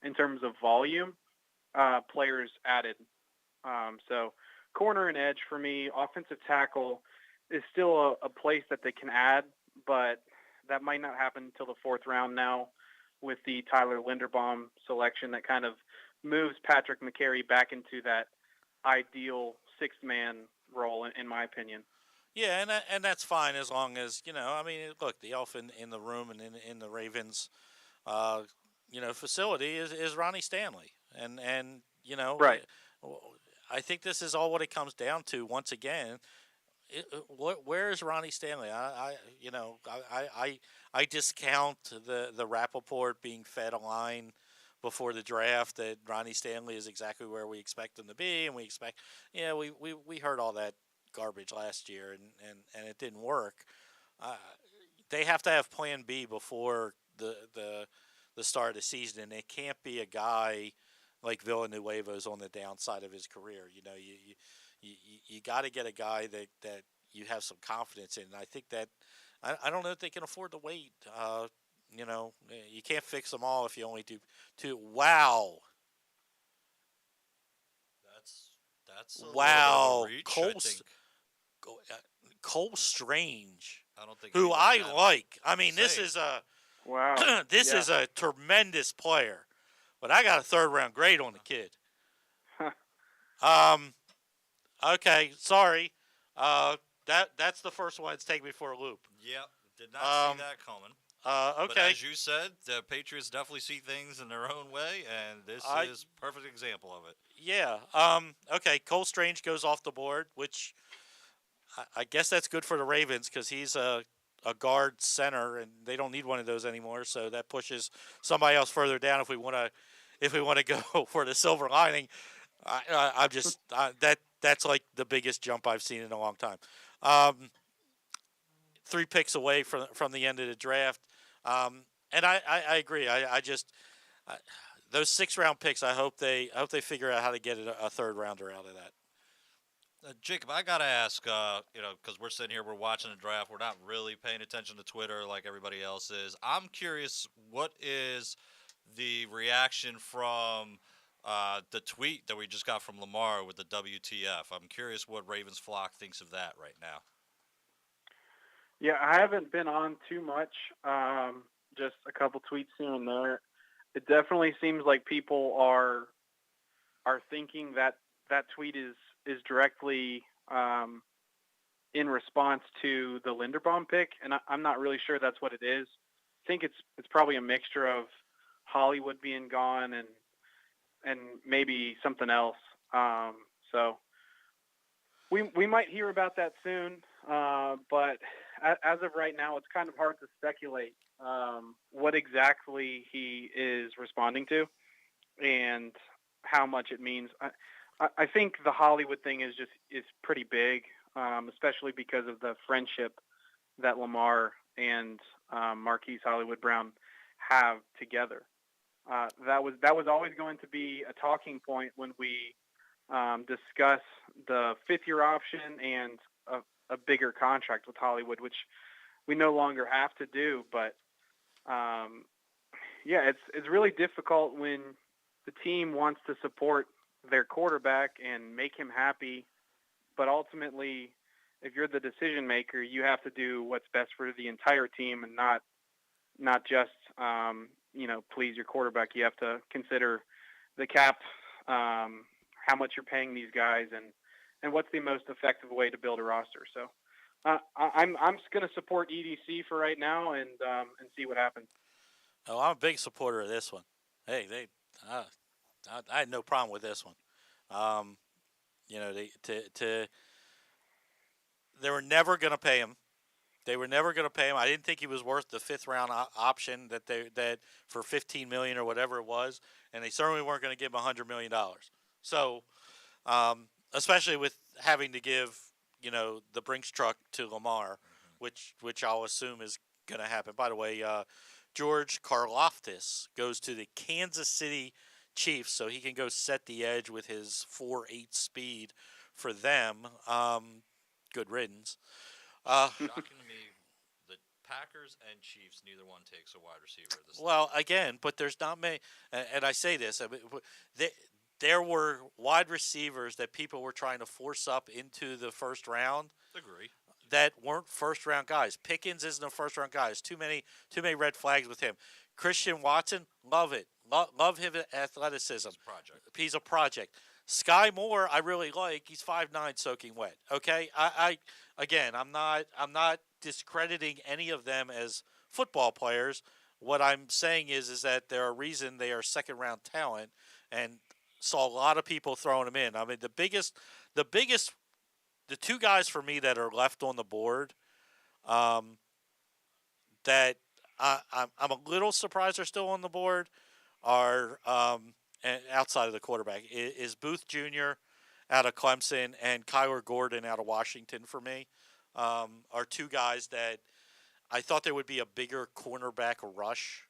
in terms of volume players added. So corner and edge for me. Offensive tackle is still a place that they can add, but that might not happen until the 4th round now with the Tyler Linderbaum selection that kind of moves Patrick McCary back into that ideal 6th-man role, in my opinion. Yeah, and that's fine as long as, look, the elephant in the room and in the Ravens, facility is Ronnie Stanley. And right. I think this is all what it comes down to once again. Where is Ronnie Stanley? I discount the Rappaport being fed a line before the draft that Ronnie Stanley is exactly where we expect him to be, and we expect, we heard all that garbage last year, and it didn't work. They have to have Plan B before the start of the season, and it can't be a guy like Villanueva's on the downside of his career. You got to get a guy that you have some confidence in. And I think that I don't know if they can afford to wait. You can't fix them all if you only do 2. Wow. That's a wow. Little bit of a reach, Cole Strange, I don't think who I like. I mean, Same. this is a wow. This is a tremendous player, but I got a 3rd-round grade on the kid. Okay, sorry. That's the first one that's taken me for a loop. Yep, did not see that coming. Okay. But as you said, the Patriots definitely see things in their own way, and this is a perfect example of it. Yeah. Okay, Cole Strange goes off the board, which I guess that's good for the Ravens because he's a guard center, and they don't need one of those anymore. So that pushes somebody else further down if we want to go for the silver lining. I'm just that's like the biggest jump I've seen in a long time. 3 picks away from the end of the draft, and I agree. I just those 6th-round picks. I hope they figure out how to get a 3rd rounder out of that. Jacob, I gotta ask, because we're sitting here, we're watching the draft, we're not really paying attention to Twitter like everybody else is. I'm curious, what is the reaction from the tweet that we just got from Lamar with the WTF? I'm curious what Ravens flock thinks of that right now. Yeah, I haven't been on too much, just a couple tweets here and there. It definitely seems like people are thinking that tweet is directly in response to the Linderbaum pick, and I'm not really sure that's what it is. I think it's probably a mixture of Hollywood being gone and maybe something else. So we might hear about that soon, but as of right now, it's kind of hard to speculate what exactly he is responding to and how much it means. I think the Hollywood thing is pretty big, especially because of the friendship that Lamar and Marquise Hollywood Brown have together. That was always going to be a talking point when we discuss the fifth-year option and a bigger contract with Hollywood, which we no longer have to do. But it's really difficult when the team wants to support their quarterback and make him happy, but ultimately, if you're the decision maker, you have to do what's best for the entire team and not just please your quarterback. You have to consider the cap, how much you're paying these guys, and what's the most effective way to build a roster. So I'm just going to support EDC for right now and see what happens. Oh, I'm a big supporter of this one. Hey, I had no problem with this one. They were never going to pay him. They were never going to pay him. I didn't think he was worth the fifth round option that for $15 million or whatever it was, and they certainly weren't going to give him $100 million. So, especially with having to give the Brinks truck to Lamar, which I'll assume is going to happen. By the way, George Karlaftis goes to the Kansas City Chiefs, so he can go set the edge with his 4.8 speed for them. Good riddance. Shocking to me, the Packers and Chiefs, neither one takes a wide receiver. Well, again, but there's not many, and I say this, there were wide receivers that people were trying to force up into the first round. Agree. That weren't first round guys. Pickens isn't a first round guy. There's too many red flags with him. Christian Watson, love it. Love his athleticism. He's a project. Sky Moore, I really like. He's 5'9", soaking wet. Okay, I'm not discrediting any of them as football players. What I'm saying is that there are reason they are second round talent, and saw a lot of people throwing them in. I mean, the two guys for me that are left on the board, that I'm a little surprised are still on the board, are and outside of the quarterback is Booth Jr. out of Clemson and Kyler Gordon out of Washington for me. Are two guys that I thought there would be a bigger cornerback rush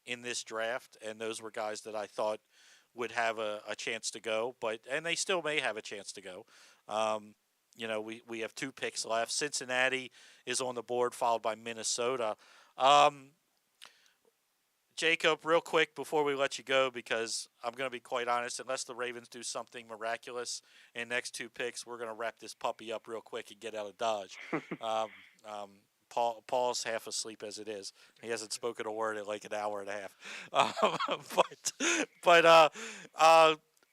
in this draft, and those were guys that I thought would have a chance to go, and they still may have a chance to go. We have 2 picks left. Cincinnati is on the board, followed by Minnesota. Jacob, real quick before we let you go, because I'm going to be quite honest, unless the Ravens do something miraculous in next 2 picks, we're going to wrap this puppy up real quick and get out of Dodge. Paul's half asleep as it is. He hasn't spoken a word in like an hour and a half. But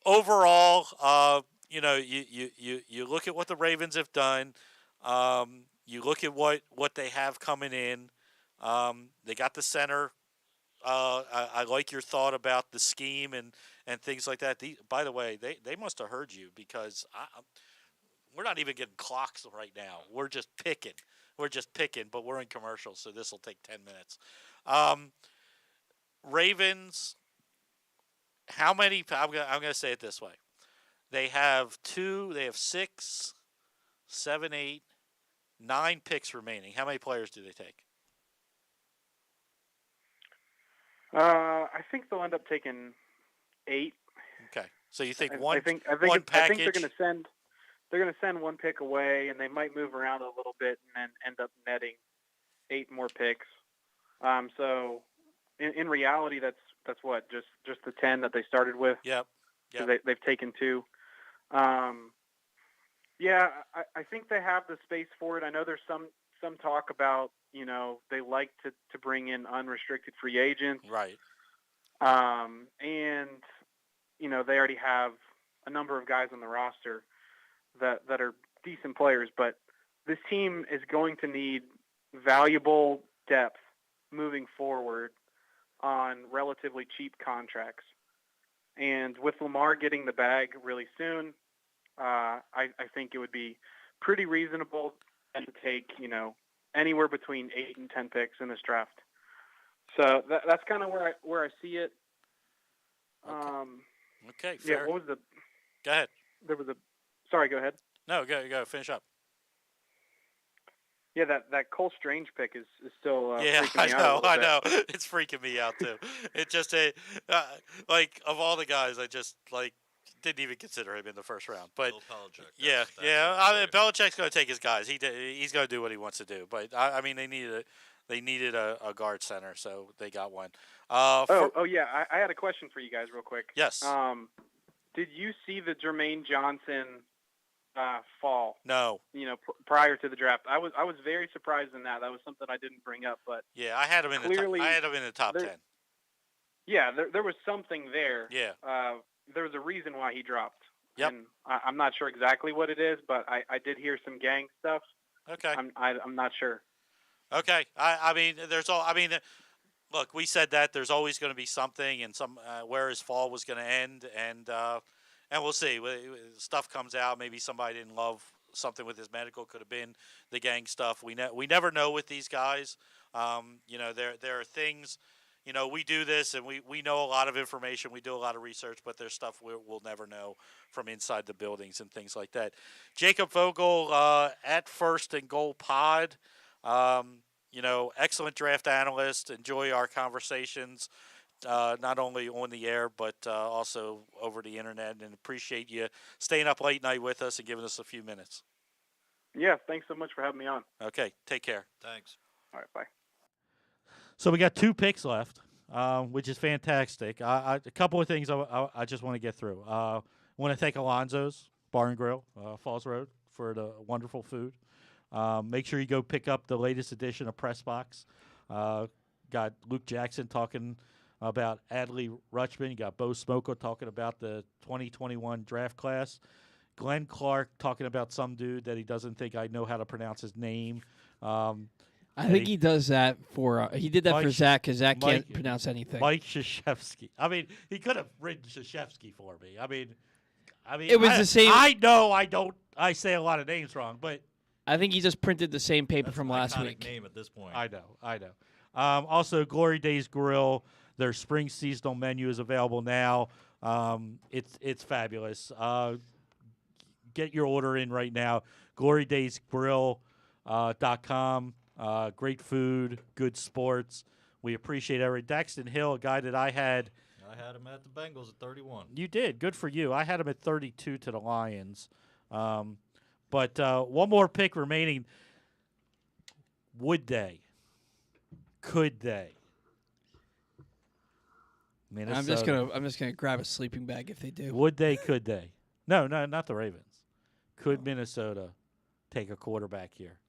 overall, you look at what the Ravens have done. You look at what they have coming in. They got the center. I like your thought about the scheme and things like that. By the way, they must have heard you, because we're not even getting clocks right now. We're just picking. But we're in commercials, so this will take 10 minutes. Ravens, how many? I'm going to say it this way. They have 6, 7, 8, 9 picks remaining. How many players do they take? I think they'll end up taking 8. Okay, so you think one package? I think they're going to send 1 pick away, and they might move around a little bit and then end up netting 8 more picks. So in reality, that's what, just the 10 that they started with. Yep. They've taken 2. Yeah, I think they have the space for it. I know there's some talk about, they like to bring in unrestricted free agents. Right. And, they already have a number of guys on the roster that are decent players, but this team is going to need valuable depth moving forward on relatively cheap contracts. And with Lamar getting the bag really soon, I think it would be pretty reasonable to take, anywhere between 8 and 10 picks in this draft. So that's kind of where I see it. Okay, fair. Yeah, what was the? Go ahead. There was a. Sorry, go ahead. No, go finish up. Yeah, that Cole Strange pick is still yeah, freaking me out. I know. It's freaking me out too. It just like of all the guys, I just like didn't even consider him in the first round. But Bill Belichick, yeah. I mean, Belichick's going to take his guys. He's going to do what he wants to do. But I mean, they needed a guard center, so they got one. Yeah, I had a question for you guys real quick. Yes. Did you see the Jermaine Johnson fall? No. Prior to the draft, I was very surprised in that. That was something I didn't bring up, but yeah, I had him in the top 10. Yeah, there was something there. Yeah. There was a reason why he dropped. Yep. And I'm not sure exactly what it is, but I did hear some gang stuff. Okay. I'm not sure. Okay. Look, we said that there's always going to be something, and some where his fall was going to end, and we'll see. Stuff comes out. Maybe somebody didn't love something with his medical. Could have been the gang stuff. We never know with these guys. There are things. We do this, and we know a lot of information. We do a lot of research, but there's stuff we'll never know from inside the buildings and things like that. Jacob Vogel at First and Goal Pod. Excellent draft analyst. Enjoy our conversations, not only on the air, but also over the internet, and appreciate you staying up late night with us and giving us a few minutes. Yeah, thanks so much for having me on. Okay, take care. Thanks. All right, bye. So we got 2 picks left, which is fantastic. A couple of things I just want to get through. I want to thank Alonzo's Bar and Grill, Falls Road, for the wonderful food. Make sure you go pick up the latest edition of Press Box. Got Luke Jackson talking about Adley Rutschman. You got Bo Smoko talking about the 2021 draft class. Glenn Clark talking about some dude that he doesn't think I know how to pronounce his name. I think he does that for he did that Mike, for Zach because Zach can't Mike, pronounce anything. Mike Krzyzewski. I mean, he could have written Krzyzewski for me. I mean, it was the same. I know I say a lot of names wrong, but I think he just printed the same paper from last iconic week. name at this point. I know. Also, Glory Days Grill, their spring seasonal menu is available now. It's fabulous. Get your order in right now. GloryDaysGrill.com. Great food, good sports. We appreciate every Daxton Hill, a guy that I had him at the Bengals at 31. You did. Good for you. I had him at 32 to the Lions. But one more pick remaining. Would they? Could they? Minnesota. I'm just gonna grab a sleeping bag if they do. Would they? Could they? No, not the Ravens. Could Minnesota take a quarterback here?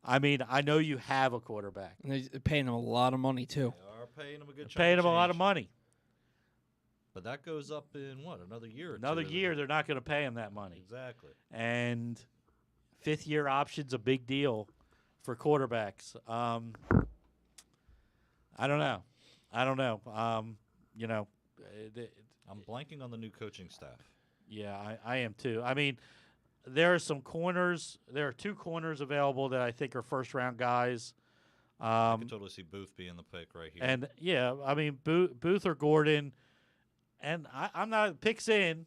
I mean, I know you have a quarterback. And they're paying him a lot of money too. They are paying him a good. Paying him a lot of money. But that goes up in another year? Another year, they're not going to pay him that money. Exactly. And 5th-year option's a big deal for quarterbacks. I don't know. I'm blanking on the new coaching staff. Yeah, I am too. I mean, there are some corners. There are 2 corners available that I think are first-round guys. I can totally see Booth being the pick right here. And, yeah, I mean, Booth or Gordon. And I'm not picks in.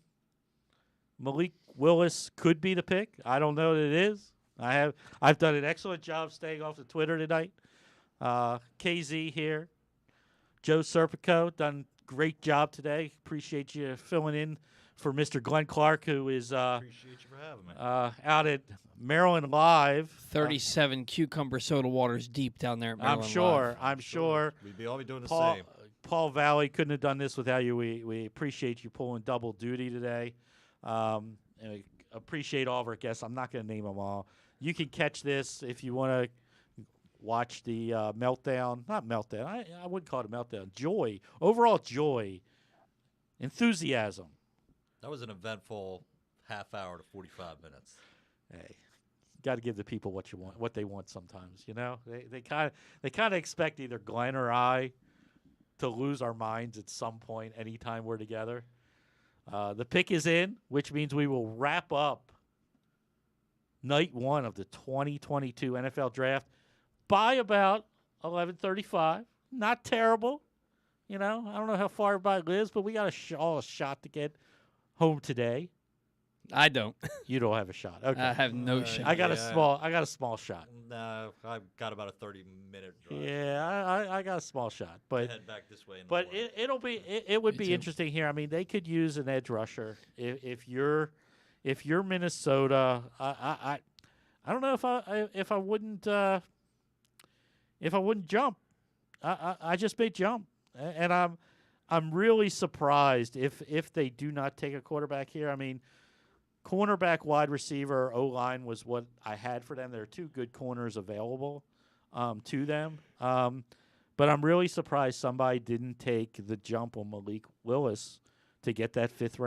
Malik Willis could be the pick. I don't know that it is. I've done an excellent job staying off the Twitter tonight. KZ here. Joe Serpico done great job today. Appreciate you filling in for Mr. Glenn Clark, who is appreciate you for having me. Out at Maryland Live. 37 cucumber soda waters deep down there at Maryland I'm sure. We'd all be doing the same. Paul Valle couldn't have done this without you. We appreciate you pulling double duty today. And we appreciate all of our guests. I'm not going to name them all. You can catch this if you want to watch the meltdown. Not meltdown. I wouldn't call it a meltdown. Joy. Overall joy. Enthusiasm. That was an eventful half hour to 45 minutes. Hey, got to give the people what you want, what they want sometimes. You know, they kind of expect either Glenn or I to lose our minds at some point anytime we're together. The pick is in, which means we will wrap up night 1 of the 2022 NFL Draft by about 11:35. Not terrible. You know, I don't know how far everybody lives, but we got all a shot to get home today. I don't. You don't have a shot. Okay. I have no shot. I got a small shot. No, I've got about a 30-minute drive. Yeah, I got a small shot, but head back this way. But it would be interesting here. I mean, they could use an edge rusher if you're Minnesota. I don't know if I wouldn't jump. I just may jump, and I'm really surprised if they do not take a quarterback here. I mean, cornerback, wide receiver, O-line was what I had for them. There are two good corners available to them. But I'm really surprised somebody didn't take the jump on Malik Willis to get that fifth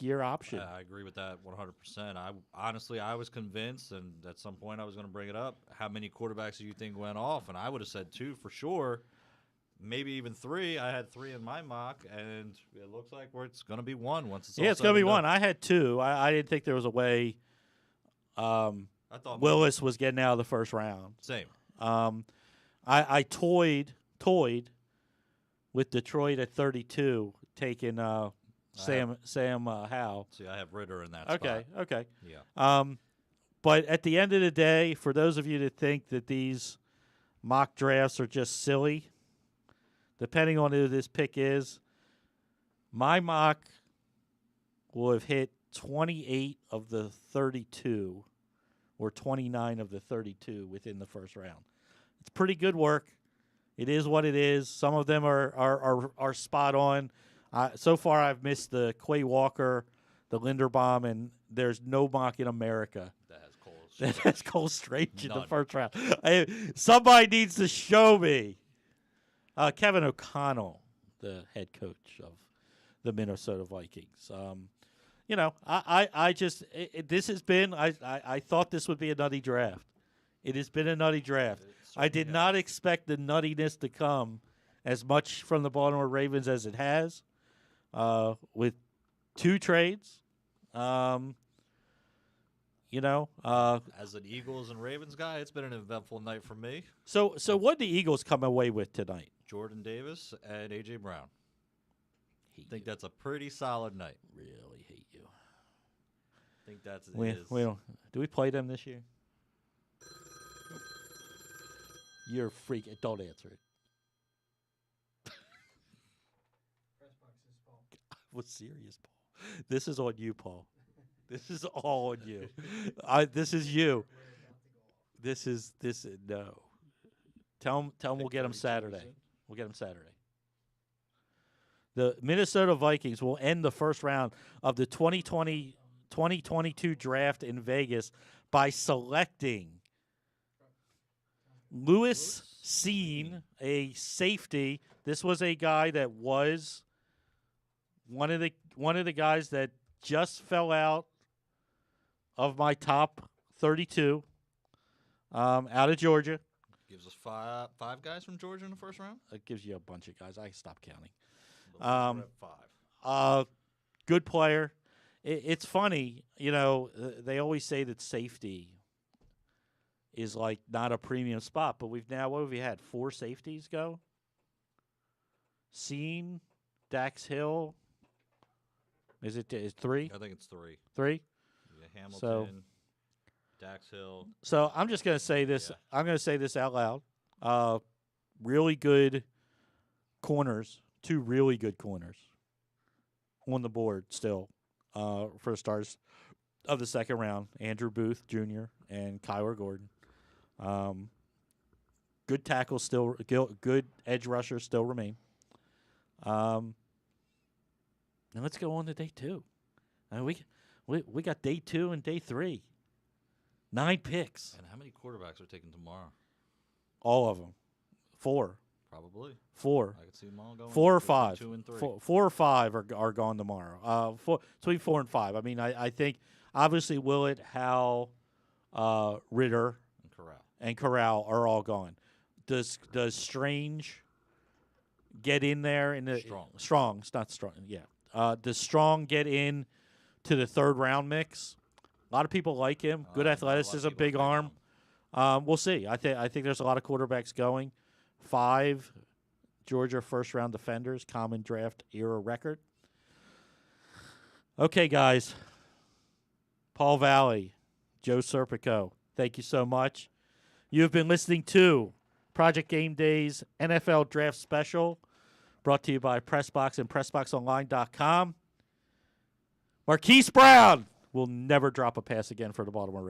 year option. I agree with that 100%. I was convinced, and at some point I was going to bring it up, how many quarterbacks do you think went off? And I would have said 2 for sure, maybe even 3. I had 3 in my mock, and it looks like it's going to be 1 once it's all it's going to be 1. I had 2. I didn't think there was a way I thought Willis was getting out of the first round. Same. I toyed with Detroit at 32, taking Sam Howell. See, I have Ritter in that spot. Okay. Yeah. But at the end of the day, for those of you that think that these mock drafts are just silly, depending on who this pick is, my mock will have hit 28 of the 32 or 29 of the 32 within the first round. It's pretty good work. It is what it is. Some of them are spot on. So far, I've missed the Quay Walker, the Linderbaum, and there's no mock in America that has Cole Strange in the first round. Somebody needs to show me. Kevin O'Connell, the head coach of the Minnesota Vikings. I thought this would be a nutty draft. It has been a nutty draft. I did not expect the nuttiness to come as much from the Baltimore Ravens as it has, with 2 trades. As an Eagles and Ravens guy, it's been an eventful night for me. So what did the Eagles come away with tonight? Jordan Davis and A.J. Brown. I think that's a pretty solid night. Really hate you. I think that's we don't. Do we play them this year? Nope. You're a freak. Don't answer it. I was serious, Paul. This is on you, Paul. This is all on you. This is you. This is no. Tell them we'll get them Saturday. We'll get them Saturday. The Minnesota Vikings will end the first round of the 2022 draft in Vegas by selecting Lewis Cine, a safety. This was a guy that was one of the guys that just fell out of my top 32 out of Georgia. Gives us five guys from Georgia in the first round? It gives you a bunch of guys. I can stop counting. We're at 5. Good player. It's funny, they always say that safety is like not a premium spot, but what have we had? 4 safeties go? Scene, Dax Hill. Is 3? I think it's 3. 3? Yeah, Hamilton, Dax Hill. So I'm just going to say this. Yeah. I'm going to say this out loud. Really good corners. 2 really good corners on the board still for the stars of the second round. Andrew Booth Jr. and Kyler Gordon. Good tackles still. Good edge rushers still remain. Now let's go on to day 2. We got day 2 and day 3. 9 picks. And how many quarterbacks are taken tomorrow? All of them. 4. Probably. 4. I could see them all going. 4 or 5. 2 and 3. 4 or 5 are gone tomorrow. Between 4 and 5. I mean, I think obviously Willett, Howell, Ritter, and Corral are all gone. Does Strange get in there in the Strong? It's not Strong. Yeah. Does Strong get in to the third round mix? A lot of people like him. Good athleticism, big arm. We'll see. I think there's a lot of quarterbacks going. 5 Georgia first-round defenders, common draft era record. Okay, guys. Paul Valle, Joe Serpico, thank you so much. You have been listening to Project Game Day's NFL Draft Special, brought to you by PressBox and PressBoxOnline.com. Marquise Brown will never drop a pass again for the Baltimore Ravens.